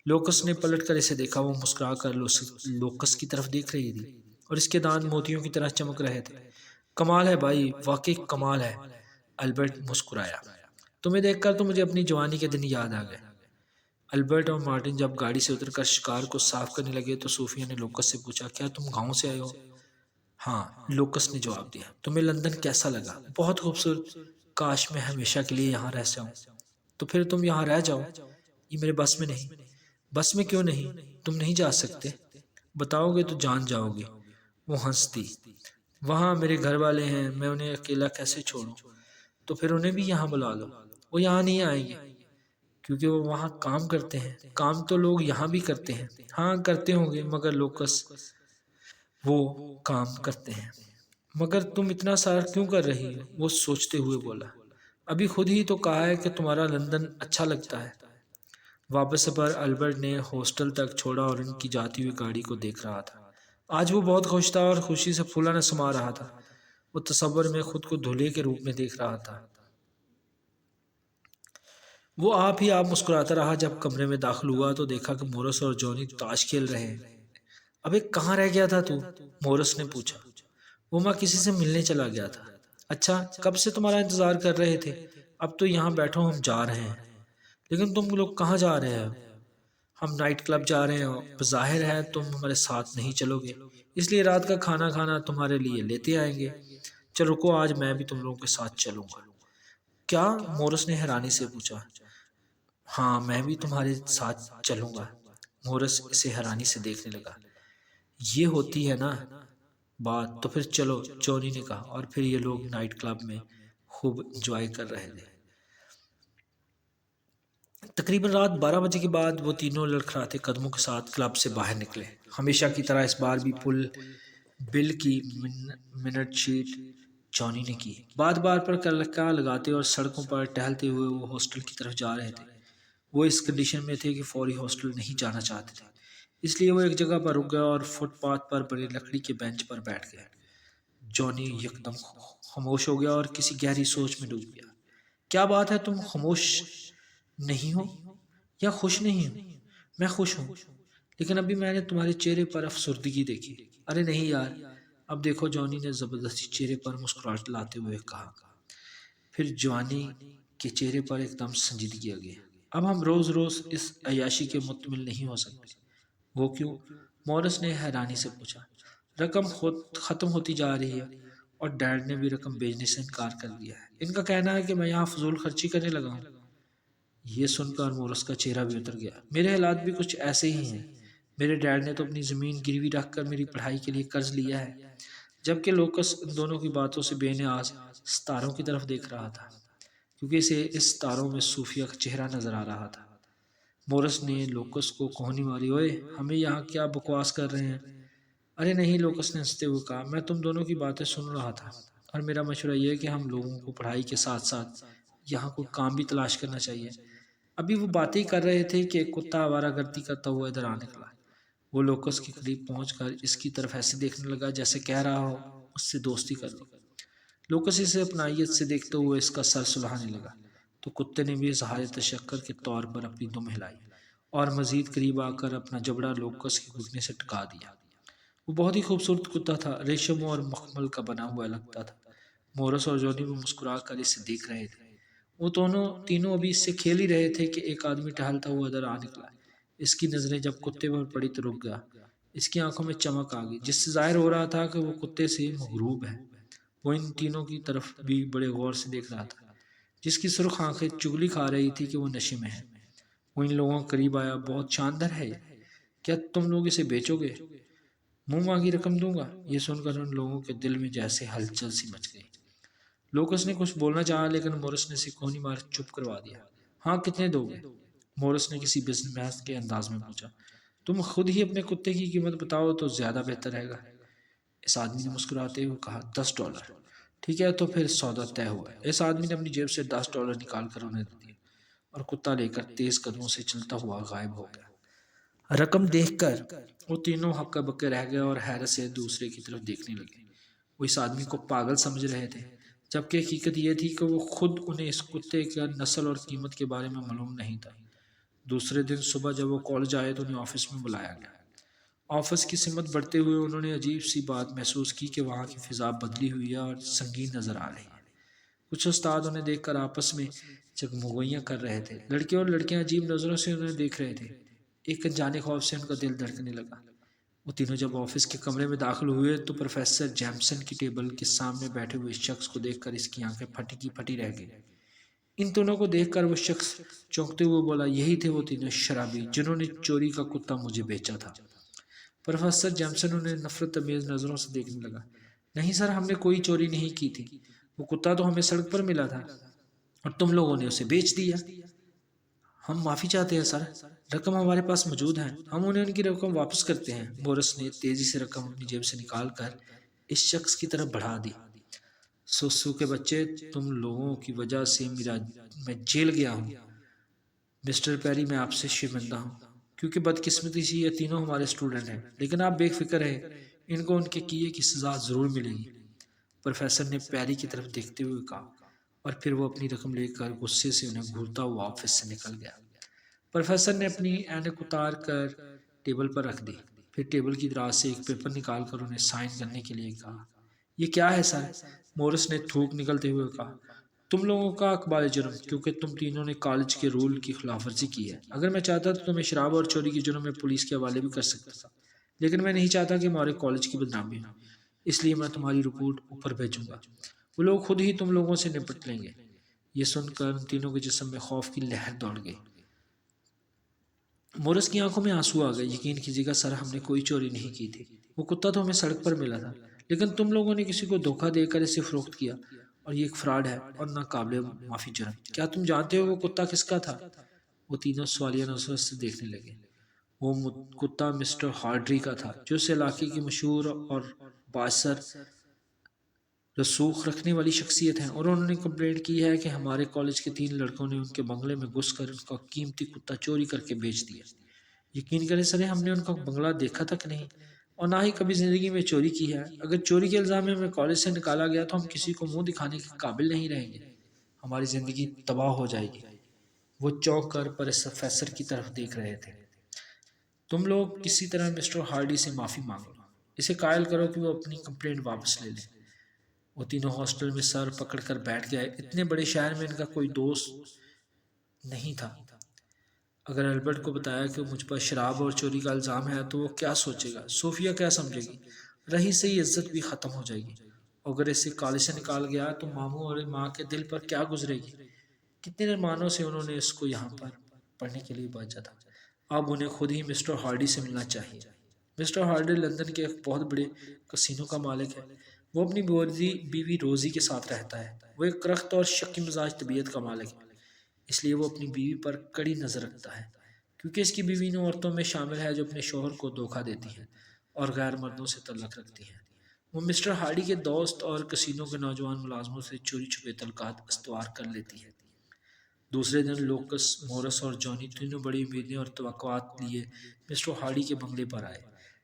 لوکس نے پلٹ کر اسے دیکھا۔ وہ مسکرا کر لوکس کی طرف دیکھ رہی تھی اور اس کے دانت موتیوں کی طرح چمک رہے تھے۔ کمال ہے بھائی، واقعی کمال ہے، البرٹ مسکرایا۔ تمہیں دیکھ کر تو مجھے اپنی جوانی کے دن یاد آ گئے۔ البرٹ اور مارٹن جب گاڑی سے اتر کر شکار کو صاف کرنے لگے تو صوفیہ نے لوکس سے پوچھا، کیا تم گاؤں سے آئے ہو؟ ہاں، لوکس نے جواب دیا۔ تمہیں لندن کیسا لگا؟ بہت خوبصورت، کاش میں ہمیشہ کے لیے یہاں رہ جاؤں۔ تو پھر تم یہاں رہ جاؤ۔ یہ میرے بس میں نہیں۔ بس میں کیوں نہیں؟ تم نہیں جا سکتے؟ بتاؤ گے تو جان جاؤ گے۔ وہ ہنس دی۔ وہاں میرے گھر والے ہیں، میں انہیں اکیلا کیسے چھوڑوں؟ تو پھر انہیں بھی یہاں بلا لو۔ وہ یہاں نہیں آئیں گے کیونکہ وہ وہاں کام کرتے ہیں۔ کام تو لوگ یہاں بھی کرتے ہیں۔ ہاں کرتے ہوں گے، مگر لوکس وہ کام کرتے ہیں۔ مگر تم اتنا سارا کیوں کر رہی ہو؟ وہ سوچتے ہوئے بولا۔ ابھی خود ہی تو کہا ہے کہ تمہارا لندن اچھا لگتا ہے۔ واپس پر البرٹ نے ہاسٹل تک چھوڑا اور ان کی جاتی ہوئی گاڑی کو دیکھ رہا تھا۔ آج وہ بہت خوش تھا اور خوشی سے پھولا نہ سما رہا تھا۔ وہ تصور میں خود کو دھولے کے روپ میں دیکھ رہا تھا۔ وہ آپ ہی آپ مسکراتا رہا۔ جب کمرے میں داخل ہوا تو دیکھا کہ مورس اور جونی تاش کھیل رہے ہیں۔ ابے کہاں رہ گیا تھا تو؟ مورس نے پوچھا۔ وہ میں کسی سے ملنے چلا گیا تھا۔ اچھا، کب سے تمہارا انتظار کر رہے تھے؟ اب تو یہاں بیٹھو، ہم جا رہے ہیں۔ لیکن تم لوگ کہاں جا رہے ہو؟ ہم نائٹ کلب جا رہے ہیں۔ بظاہر ہے تم ہمارے ساتھ نہیں چلو گے، اس لیے رات کا کھانا کھانا تمہارے لیے لیتے آئیں گے۔ چل رکو، آج میں بھی تم لوگوں کے ساتھ چلوں گا۔ کیا؟ مورس نے حیرانی سے پوچھا۔ ہاں، میں بھی تمہارے ساتھ چلوں گا۔ مورس اسے حیرانی سے دیکھنے لگا۔ یہ ہوتی ہے نا بات، تو پھر چلو، جونی نے کہا، اور پھر یہ لوگ نائٹ کلب میں خوب انجوائے کر رہے تھے۔ تقریباً رات 12 بجے کے بعد وہ تینوں لڑکھڑاتے قدموں کے ساتھ کلب سے باہر نکلے۔ ہمیشہ کی طرح اس بار بھی بل کی منٹ شیٹ جونی نے کی۔ بار بار پر کلکا لگاتے اور سڑکوں پر ٹہلتے ہوئے وہ ہاسٹل کی طرف جا رہے تھے۔ وہ اس کنڈیشن میں تھے کہ فوری ہاسٹل نہیں جانا چاہتے تھے، اس لیے وہ ایک جگہ پر رک گیا اور فٹ پاتھ پر بڑے لکڑی کے بینچ پر بیٹھ گئے۔ جونی یکدم خاموش ہو گیا اور کسی گہری سوچ میں ڈوب گیا۔ کیا بات ہے، تم خاموش نہیں ہو یا خوش نہیں ہو؟ میں خوش ہوں، لیکن ابھی میں نے تمہارے چہرے پر افسردگی دیکھی۔ ارے نہیں یار، اب دیکھو، جونی نے زبردستی چہرے پر مسکراہٹ لاتے ہوئے کہا۔ پھر جوانی کے چہرے پر ایک دم سنجیدگی آ گئی۔ اب ہم روز روز اس عیاشی کے متمل نہیں ہو سکتے۔ وہ کیوں؟ مورس نے حیرانی سے پوچھا۔ رقم ختم ہوتی جا رہی ہے اور ڈیڈ نے بھی رقم بھیجنے سے انکار کر دیا ہے۔ ان کا کہنا ہے کہ میں یہاں فضول خرچی کرنے لگا ہوں۔ یہ سن کر مورس کا چہرہ بھی اتر گیا۔ میرے حالات بھی کچھ ایسے ہی ہیں۔ میرے ڈیڈ نے تو اپنی زمین گروی رکھ کر میری پڑھائی کے لیے قرض لیا ہے۔ جبکہ لوکس ان دونوں کی باتوں سے بے نیاز ستاروں کی طرف دیکھ رہا تھا، کیونکہ اسے اس ستاروں میں صوفیہ کا چہرہ نظر آ رہا تھا۔ مورس نے لوکس کو کوہنی ماری۔ اوئے، ہمیں یہاں کیا بکواس کر رہے ہیں؟ ارے نہیں، لوکس نے ہنستے ہوئے کہا، میں تم دونوں کی باتیں سن رہا تھا اور میرا مشورہ یہ ہے کہ ہم لوگوں کو پڑھائی کے ساتھ ساتھ یہاں کوئی کام بھی تلاش کرنا چاہیے۔ ابھی وہ باتیں کر رہے تھے کہ ایک کتا آوارہ گردی کرتا ہوا ادھر آ نکلا۔ وہ لوکس کے قریب پہنچ کر اس کی طرف ایسے دیکھنے لگا جیسے کہہ رہا ہو اس سے دوستی کر لو۔ لوکس اسے اپنائیت سے دیکھتے ہوئے اس کا سر سلہانے لگا تو کتے نے بھی اظہار تشکر کے طور پر اپنی دم ہلائی اور مزید قریب آ کر اپنا جبڑا لوکس کے گھٹنے سے ٹکا دیا۔ وہ بہت ہی خوبصورت کتا تھا، ریشم اور مخمل کا بنا ہوا لگتا تھا۔ مورس اور جونی بھی مسکرا کر اسے دیکھ رہے تھے۔ وہ تینوں ابھی اس سے کھیل ہی رہے تھے کہ ایک آدمی ٹہلتا ہوا ادھر آ نکلا۔ اس کی نظریں جب کتے پر پڑی تو رک گیا۔ اس کی آنکھوں میں چمک آ گئی، جس سے ظاہر ہو رہا تھا کہ وہ کتے سے مغروب ہے۔ وہ ان تینوں کی طرف بھی بڑے غور سے دیکھ رہا تھا، جس کی سرخ آنکھیں چگلی کھا رہی تھی کہ وہ نشے میں ہے۔ وہ ان لوگوں کے قریب آیا۔ بہت شاندار ہے، کیا تم لوگ اسے بیچو گے؟ منہ مانگی رقم دوں گا۔ یہ سن کر ان لوگوں کے دل میں جیسے ہلچل سی مچ گئی۔ لوکس نے کچھ بولنا چاہا لیکن مورس نے اسے کوہنی مار چپ کروا دیا۔ ہاں، کتنے دو گے؟ مورس نے کسی بزنس مین کے انداز میں پوچھا۔ تم خود ہی اپنے کتے کی قیمت بتاؤ تو زیادہ بہتر رہے گا۔ اس آدمی نے مسکراتے ہوئے کہا، $10۔ ٹھیک ہے، تو پھر سودا طے ہوا ہے۔ اس آدمی نے اپنی جیب سے $10 نکال کر انہیں دے دیے اور کتا لے کر تیز قدموں سے چلتا ہوا غائب ہو گیا۔ رقم دیکھ کر وہ تینوں ہکے بکے رہ گئے اور حیرت سے دوسرے کی طرف دیکھنے لگے۔ وہ اس آدمی کو پاگل سمجھ رہے تھے، جبکہ حقیقت یہ تھی کہ وہ خود انہیں اس کتے کا نسل اور قیمت کے بارے میں معلوم نہیں تھا۔ دوسرے دن صبح جب وہ کالج آئے تو انہیں آفس میں بلایا گیا۔ آفس کی سمت بڑھتے ہوئے انہوں نے عجیب سی بات محسوس کی کہ وہاں کی فضا بدلی ہوئی ہے اور سنگین نظر آ رہی ہے۔ کچھ استاد انہیں دیکھ کر آپس میں جگمگوئیاں کر رہے تھے۔ لڑکے اور لڑکیاں عجیب نظروں سے انہیں دیکھ رہے تھے۔ ایک انجانے خوف سے ان کا دل دھڑکنے لگا۔ وہ تینوں جب آفس کے کمرے میں داخل ہوئے تو پروفیسر جیمسن کی ٹیبل کے سامنے بیٹھے ہوئے شخص کو دیکھ کر اس کی آنکھیں پھٹی کی پھٹی رہ گئی۔ ان تینوں کو دیکھ کر وہ شخص چونکتے ہوئے بولا، یہی تھے وہ تینوں شرابی جنہوں نے چوری کا کتا مجھے بیچا تھا۔ پروفیسر جیمسن انہیں نفرت امیز نظروں سے دیکھنے لگا۔ نہیں سر، ہم نے کوئی چوری نہیں کی تھی۔ وہ کتا تو ہمیں سڑک پر ملا تھا اور تم لوگوں نے اسے بیچ دیا۔ ہم معافی چاہتے ہیں سر، رقم ہمارے پاس موجود ہے، ہم انہیں ان کی رقم واپس کرتے ہیں۔ مورس نے تیزی سے رقم اپنی جیب سے نکال کر اس شخص کی طرف بڑھا دی۔ سسو کے بچے، تم لوگوں کی وجہ سے میں جیل گیا ہوں۔ مسٹر پیری، میں آپ سے شرمندہ ہوں، کیونکہ بدقسمتی سے یہ تینوں ہمارے اسٹوڈنٹ ہیں، لیکن آپ بے فکر رہیں، ان کو ان کے کیے کی سزا ضرور ملے گی۔ پروفیسر نے پیری کی طرف دیکھتے ہوئے کہا، اور پھر وہ اپنی رقم لے کر غصے سے انہیں گھورتا ہوا آفس سے نکل گیا۔ پروفیسر نے اپنی اینک اتار کر ٹیبل پر رکھ دی، پھر ٹیبل کی دراز سے ایک پیپر نکال کر انہیں سائن کرنے کے لیے کہا۔ یہ کیا ہے سر؟ مورس نے تھوک نکلتے ہوئے کہا، تم لوگوں کا اقبال جرم، کیونکہ تم تینوں نے کالج کے رول کی خلاف ورزی کی ہے۔ اگر میں چاہتا تو تمہیں شراب اور چوری کے جرم میں پولیس کے حوالے بھی کر سکتا تھا، لیکن میں نہیں چاہتا کہ ہمارے کالج کی بدنامی ہو، اس لیے میں تمہاری رپورٹ اوپر بھیجوں گا۔ وہ لوگ خود ہی تم لوگوں سے نپٹ لیں گے۔ یہ سن کر ان تینوں کے جسم میں خوف کی لہر دوڑ گئی۔ مورس کی آنکھوں میں آنسو آ گئے۔ یقین کیجیے گا سر، ہم نے کوئی چوری نہیں کی تھی۔ وہ کتا تو ہمیں سڑک پر ملا تھا، لیکن تم لوگوں نے کسی کو دھوکہ دے کر اسے فروخت کیا، اور یہ ایک فراڈ ہے اور ناقابل معافی جرم۔ کیا تم جانتے ہو وہ کتا کس کا تھا؟ وہ تینوں سوالیہ نظروں سے دیکھنے لگے۔ وہ کتا مسٹر ہارڈری کا تھا، جو اس علاقے کی مشہور اور بااثر رسوخ رکھنے والی شخصیت ہیں، اور انہوں نے کمپلینٹ کی ہے کہ ہمارے کالج کے 3 لڑکوں نے ان کے بنگلے میں گھس کر ان کا قیمتی کتا چوری کر کے بیچ دیا۔ یقین کریں سر، ہم نے ان کا بنگلہ دیکھا تک نہیں، اور نہ ہی کبھی زندگی میں چوری کی ہے۔ اگر چوری کے الزام میں ہمیں کالج سے نکالا گیا تو ہم کسی کو منہ دکھانے کے قابل نہیں رہیں گے، ہماری زندگی تباہ ہو جائے گی۔ وہ چونک کر پروفیسر کی طرف دیکھ رہے تھے۔ تم لوگ کسی طرح مسٹر ہارڈی سے معافی مانگو، اسے قائل کرو کہ وہ اپنی کمپلینٹ واپس لے لیں۔ وہ تینوں ہاسٹل میں سر پکڑ کر بیٹھ گئے۔ اتنے بڑے شہر میں ان کا کوئی دوست نہیں تھا۔ اگر البرٹ کو بتایا کہ مجھ پر شراب اور چوری کا الزام ہے تو وہ کیا سوچے گا؟ صوفیہ کیا سمجھے گی؟ رہی سے ہی عزت بھی ختم ہو جائے گی۔ اگر اسے کالج سے نکال گیا تو ماموں اور ماں کے دل پر کیا گزرے گی؟ کتنے ارمانوں سے انہوں نے اس کو یہاں پر پڑھنے کے لیے بھیجا تھا۔ اب انہیں خود ہی مسٹر ہارڈی سے ملنا چاہیے۔ مسٹر ہارڈی لندن کے ایک بہت بڑے کسینو کا مالک ہے۔ وہ اپنی بیوی روزی کے ساتھ رہتا ہے۔ وہ ایک کرخت اور شکی مزاج طبیعت کا مالک ہے، اس لیے وہ اپنی بیوی پر کڑی نظر رکھتا ہے، کیونکہ اس کی بیوی ان عورتوں میں شامل ہے جو اپنے شوہر کو دھوکہ دیتی ہیں اور غیر مردوں سے تعلق رکھتی ہیں۔ وہ مسٹر ہارڈی کے دوست اور کسینو کے نوجوان ملازموں سے چوری چھپے تعلقات استوار کر لیتی ہے۔ دوسرے دن لوکس، مورس اور جونی تینوں بڑی امیدیں اور توقعات لیے مسٹر ہارڈی کے بنگلے پر آئے۔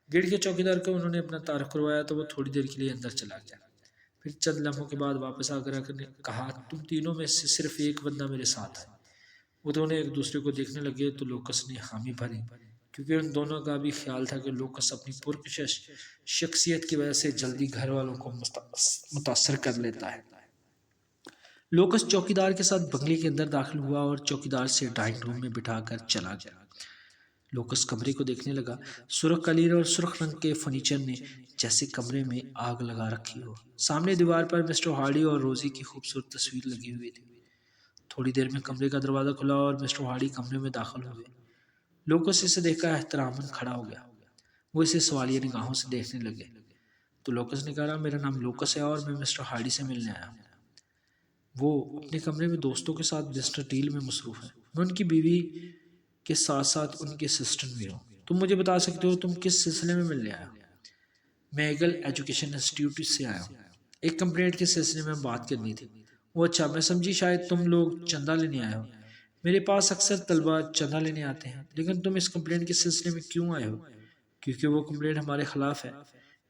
گیٹ کے چوکیدار کو انہوں نے اپنا تعارف کروایا تو وہ تھوڑی دیر کے لیے اندر چلا گیا، پھر چند لمحوں کے بعد واپس آ کر کہا، تم تینوں میں سے صرف ایک بندہ میرے ساتھ ہے۔ وہ دونوں ایک دوسرے کو دیکھنے لگے تو لوکس نے حامی بھری، کیونکہ ان دونوں کا بھی خیال تھا کہ لوکس اپنی پرکشش شخصیت کی وجہ سے جلدی گھر والوں کو متاثر کر لیتا ہے۔ لوکس چوکیدار کے ساتھ بنگلے کے اندر داخل ہوا اور چوکیدار سے ڈائننگ روم میں بٹھا کر چلا گیا۔ لوکس کمرے کو دیکھنے لگا۔ سرخ قلیر اور سرخ رنگ کے فرنیچر نے جیسے کمرے میں آگ لگا رکھی ہو۔ سامنے دیوار پر مسٹر ہارڈی اور روزی کی خوبصورت تصویر لگی ہوئی تھی۔ تھوڑی دیر میں کمرے کا دروازہ کھلا اور مسٹر ہارڈی کمرے میں داخل ہوئے۔ لوکس اسے دیکھا احتراماً کھڑا ہو گیا۔ وہ اسے سوالیہ نگاہوں سے دیکھنے لگے تو لوکس نے کہا، میرا نام لوکس ہے اور میں مسٹر ہارڈی سے ملنے آیا ہوں۔ وہ اپنے کمرے میں دوستوں کے ساتھ مسٹر ڈیل میں مصروف ہے۔ میں ان کی بیوی کے ساتھ ساتھ ان کے اسسٹنٹ بھی ہوں۔ تم مجھے بتا سکتے ہو تم کس سلسلے میں ملنے آئے ہو؟ میں ایگل ایجوکیشن انسٹیٹیوٹ سے آیا ہوں۔ ایک کمپلینٹ کے سلسلے میں بات کرنی تھی۔ وہ اچھا، میں سمجھی شاید تم لوگ چندہ لینے آئے ہو۔ میرے پاس اکثر طلبہ چندہ لینے آتے ہیں، لیکن تم اس کمپلینٹ کے سلسلے میں کیوں آئے ہو؟ کیونکہ وہ کمپلینٹ ہمارے خلاف ہے۔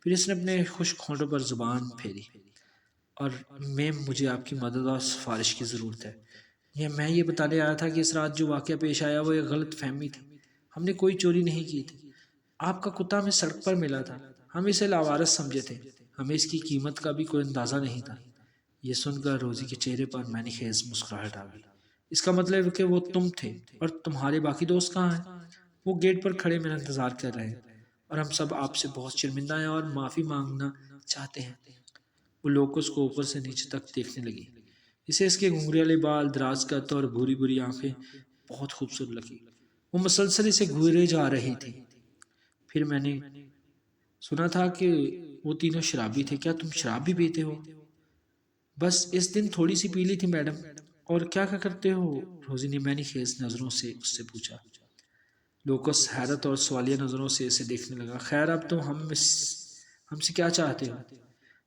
پھر اس نے اپنے خشک ہونٹوں پر زبان پھیری۔ اور میم، مجھے آپ کی مدد اور سفارش کی ضرورت ہے۔ میں یہ بتانے آیا تھا کہ اس رات جو واقعہ پیش آیا وہ ایک غلط فہمی تھی۔ ہم نے کوئی چوری نہیں کی تھی۔ آپ کا کتا ہمیں سڑک پر ملا تھا۔ ہم اسے لاوارث سمجھے تھے۔ ہمیں اس کی قیمت کا بھی کوئی اندازہ نہیں تھا۔ یہ سن کر روزی کے چہرے پر معنی خیز مسکراہٹ آ گئی۔ اس کا مطلب ہے کہ وہ تم تھے، اور تمہارے باقی دوست کہاں ہیں؟ وہ گیٹ پر کھڑے میرا انتظار کر رہے ہیں، اور ہم سب آپ سے بہت شرمندہ ہیں اور معافی مانگنا چاہتے ہیں۔ وہ لوکس کو اوپر سے نیچے تک دیکھنے لگی۔ اسے اس کے گھنگریالے بال، دراز قد اور بھوری بھوری آنکھیں بہت خوبصورت لگی۔ وہ مسلسل اسے گھورے جا رہی تھی۔ پھر میں نے سنا تھا کہ وہ تینوں شرابی تھے۔ کیا تم شراب بھی پیتے ہو؟ بس اس دن تھوڑی سی پی لی تھی میڈم۔ اور کیا کرتے ہو؟ روزی نے معنی خیز نظروں سے اس سے پوچھا۔ لوکس حیرت اور سوالیہ نظروں سے اسے دیکھنے لگا۔ خیر، اب تم ہم سے کیا چاہتے ہو؟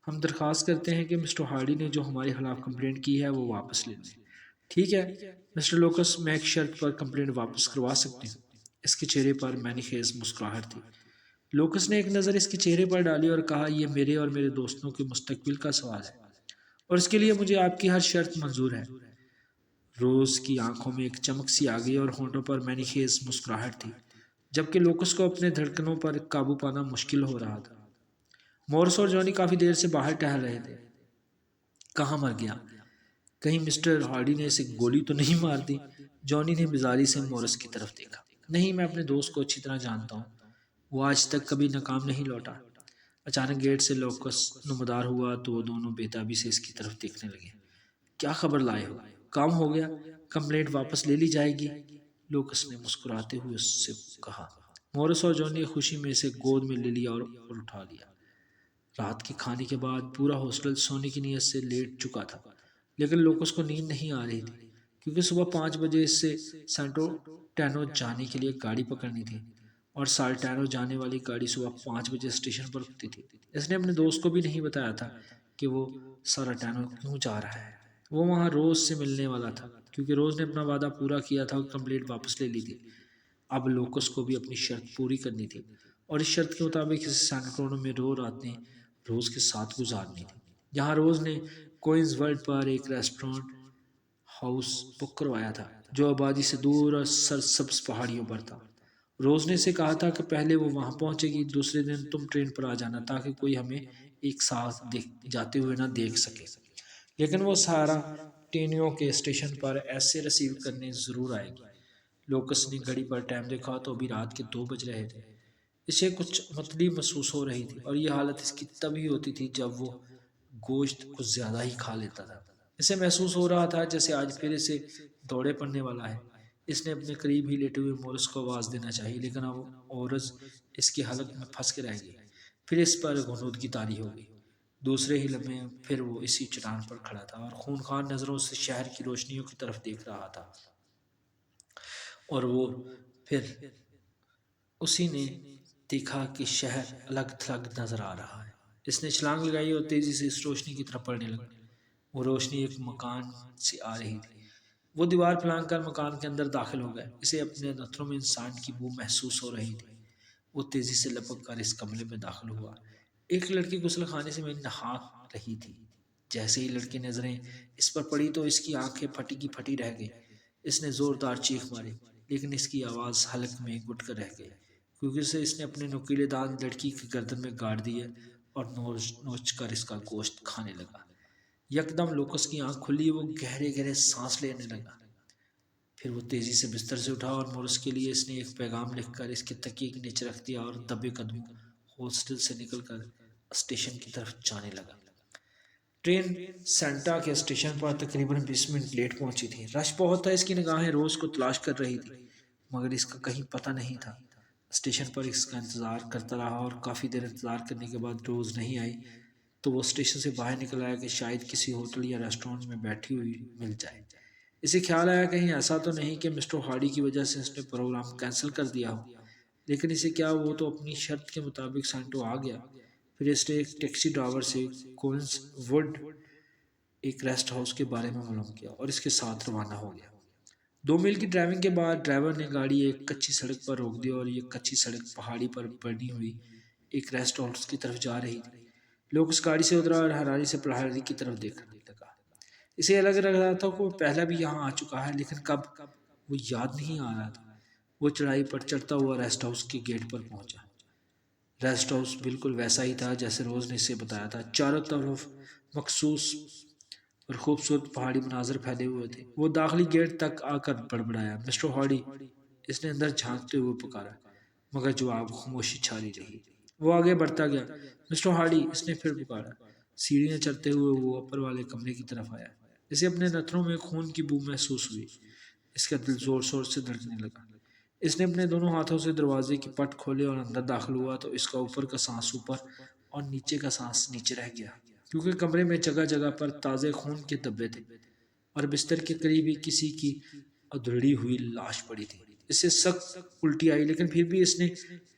ہم درخواست کرتے ہیں کہ مسٹر ہارڈی نے جو ہمارے خلاف کمپلینٹ کی ہے وہ واپس لے لیں۔ ٹھیک ہے مسٹر لوکس، میں ایک شرط پر کمپلینٹ واپس کروا سکتی ہوں۔ اس کے چہرے پر معنی خیز مسکراہٹ تھی۔ لوکس نے ایک نظر اس کے چہرے پر ڈالی اور کہا، یہ میرے اور میرے دوستوں کے مستقبل کا سوال ہے، اور اس کے لیے مجھے آپ کی ہر شرط منظور ہے۔ روز کی آنکھوں میں ایک چمک سی آ گئی اور ہونٹوں پر معنی خیز مسکراہٹ تھی، جبکہ لوکس کو اپنے دھڑکنوں پر قابو پانا مشکل ہو رہا تھا۔ مورس اور جونی کافی دیر سے باہر ٹہل رہے تھے۔ کہاں مر گیا؟ کہیں مسٹر ہارڈی نے اسے گولی تو نہیں مار دی؟ جونی نے بیزاری سے مورس کی طرف دیکھا۔ نہیں، میں اپنے دوست کو اچھی طرح جانتا ہوں، وہ آج تک کبھی ناکام نہیں لوٹا۔ اچانک گیٹ سے لوکس نمودار ہوا تو وہ دونوں بےتابی سے اس کی طرف دیکھنے لگے۔ کیا خبر لائے ہو؟ کام ہو گیا؟ کمپلینٹ واپس لے لی جائے گی؟ لوکس نے مسکراتے ہوئے اس سے کہا۔ مورس اور جونی خوشی میں اسے گود میں لے لیا اور اٹھا لیا۔ رات کے کھانے کے بعد پورا ہاسٹل سونے کی نیت سے لیٹ چکا تھا، لیکن لوکس کو نیند نہیں آ رہی تھی، کیونکہ صبح 5 بجے اس سے سینٹو ٹینو جانے کے لیے گاڑی پکڑنی تھی، اور سالٹینو جانے والی گاڑی صبح 5 بجے اسٹیشن پر رکتی تھی۔ اس نے اپنے دوست کو بھی نہیں بتایا تھا کہ وہ سالٹینو کیوں جا رہا ہے۔ وہ وہاں روز سے ملنے والا تھا، کیونکہ روز نے اپنا وعدہ پورا کیا تھا اور کمپلیٹ واپس لے لی تھی۔ اب لوکس کو بھی اپنی شرط پوری کرنی تھی، اور اس شرط کے مطابق اس سینٹورنو میں راتیں روز کے ساتھ گزارنی تھی۔ جہاں روز نے کوئنز ورلڈ پر ایک ریسٹورانٹ ہاؤس بک کروایا تھا جو آبادی سے دور اور سرسبز پہاڑیوں پر تھا۔ روز نے اسے کہا تھا کہ پہلے وہ وہاں پہنچے گی، دوسرے دن تم ٹرین پر آ جانا تاکہ کوئی ہمیں ایک ساتھ جاتے ہوئے نہ دیکھ سکے، لیکن وہ سارا ٹینیو کے اسٹیشن پر ایسے ریسیو کرنے ضرور آئے گی۔ لوکس نے گھڑی پر ٹائم دیکھا تو ابھی رات کے 2 بج رہے تھے۔ اسے کچھ متلی محسوس ہو رہی تھی، اور یہ حالت اس کی تبھی ہوتی تھی جب وہ گوشت کچھ زیادہ ہی کھا لیتا تھا۔ اسے محسوس ہو رہا تھا جیسے آج پھر اسے دوڑے پڑنے والا ہے۔ اس نے اپنے قریب ہی لیٹے ہوئے مورس کو آواز دینا چاہیے، لیکن اب عورض اس کے حلق میں پھنس کے رہ گئی۔ پھر اس پر غنودگی طاری ہو گئی۔ دوسرے ہی لمحے پھر وہ اسی چٹان پر کھڑا تھا اور خونخوار نظروں سے شہر کی روشنیوں کی طرف دیکھ رہا تھا، اور وہ پھر اسی نے دیکھا کہ شہر الگ تھلگ نظر آ رہا ہے۔ اس نے چھلانگ لگائی اور تیزی سے اس روشنی کی طرف بڑھنے لگا۔ وہ روشنی ایک مکان سے آ رہی تھی۔ وہ دیوار پھلانگ کر مکان کے اندر داخل ہو گئے۔ اسے اپنے نتھنوں میں انسان کی بو محسوس ہو رہی تھی۔ وہ تیزی سے لپک کر اس کمرے میں داخل ہوا۔ ایک لڑکی غسل خانے سے میں نہا رہی تھی۔ جیسے ہی لڑکی نظریں اس پر پڑی تو اس کی آنکھیں پھٹی کی پھٹی رہ گئی۔ اس نے زوردار چیخ ماری، لیکن اس کی آواز حلق میں گھٹ کر رہ گئی، کیونکہ اس نے اپنے نکیلے دانت لڑکی کی گردن میں گاڑ دیے اور نوچ نوچ کر اس کا گوشت کھانے لگا۔ یکدم لوکس کی آنکھ کھلی، وہ گہرے گہرے سانس لینے لگا۔ پھر وہ تیزی سے بستر سے اٹھا اور مورس کے لیے اس نے ایک پیغام لکھ کر اس کے تکیے کے نیچے رکھ دیا اور دبے قدموں ہاسٹل سے نکل کر اسٹیشن کی طرف جانے لگا۔ ٹرین سینٹا کے اسٹیشن پر تقریباً 20 منٹ لیٹ پہنچی تھی۔ رش بہت تھا، اس کی نگاہیں روز کو تلاش کر رہی تھی، مگر اس کا کہیں پتہ نہیں تھا۔ اسٹیشن پر اس کا انتظار کرتا رہا اور کافی دیر انتظار کرنے کے بعد روز نہیں آئی تو وہ اسٹیشن سے باہر نکل آیا کہ شاید کسی ہوٹل یا ریسٹورینٹ میں بیٹھی ہوئی مل جائے۔ اسے خیال آیا کہیں ایسا تو نہیں کہ مسٹر ہارڈی کی وجہ سے اس نے پروگرام کینسل کر دیا ہو، لیکن اسے کیا، وہ تو اپنی شرط کے مطابق سینٹو آ گیا۔ پھر اس نے ایک ٹیکسی ڈرائیور سے کوئنز ووڈ ایک ریسٹ ہاؤس کے بارے میں معلوم کیا اور اس کے ساتھ روانہ ہو گیا۔ 2 میل کی ڈرائیونگ کے بعد ڈرائیور نے گاڑی ایک کچی سڑک پر روک دی اور یہ کچی سڑک پہاڑی پر بنی ہوئی ایک ریسٹ ہاؤس کی طرف جا رہی تھی۔ لوگ اس گاڑی سے اترا اور حیرانی سے پہاڑی کی طرف دیکھنے لگا۔ اسے الگ لگ رہا تھا کہ وہ پہلا بھی یہاں آ چکا ہے، لیکن کب، وہ یاد نہیں آ رہا تھا۔ وہ چڑھائی پر چڑھتا ہوا ریسٹ ہاؤس کے گیٹ پر پہنچا۔ ریسٹ ہاؤس بالکل ویسا ہی تھا جیسے روز نے اسے بتایا تھا۔ چاروں طرف مخصوص اور خوبصورت پہاڑی مناظر پھیلے ہوئے تھے۔ وہ داخلی گیٹ تک آ کر بڑبڑایا، مسٹر ہارڈی، اس نے اندر جھانکتے ہوئے پکارا، مگر جواب خاموشی چھائی رہی۔ وہ آگے بڑھتا گیا، مسٹر ہارڈی، اس نے پھر پکارا۔ سیڑھیاں چڑھتے ہوئے وہ اوپر والے کمرے کی طرف آیا۔ اسے اپنے نتنوں میں خون کی بو محسوس ہوئی۔ اس کا دل زور زور سے دھڑکنے لگا۔ اس نے اپنے دونوں ہاتھوں سے دروازے کی پٹ کھولے اور اندر داخل ہوا تو اس کا اوپر کا سانس اوپر اور نیچے کا سانس نیچے رہ گیا، کیونکہ کمرے میں جگہ جگہ پر تازے خون کے دھبے تھے اور بستر کے قریب ہی کسی کی ادھڑی ہوئی لاش پڑی تھی۔ اس سے سخت الٹی آئی، لیکن پھر بھی اس نے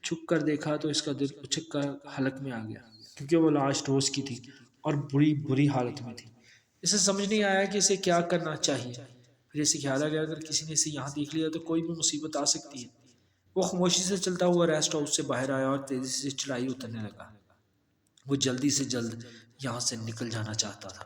چھک کر دیکھا تو اس کا دل اچک کر حلق میں آ گیا، کیونکہ وہ لاش روز کی تھی اور بری حالت میں تھی۔ اسے سمجھ نہیں آیا کہ اسے کیا کرنا چاہیے۔ پھر اسے خیال آ گیا اگر کسی نے اسے یہاں دیکھ لیا تو کوئی بھی مصیبت آ سکتی ہے۔ وہ خاموشی سے چلتا ہوا ریسٹ ہاؤس سے باہر آیا اور تیزی سے چڑھائی اترنے لگا۔ وہ جلدی سے جلد یہاں سے نکل جانا چاہتا تھا۔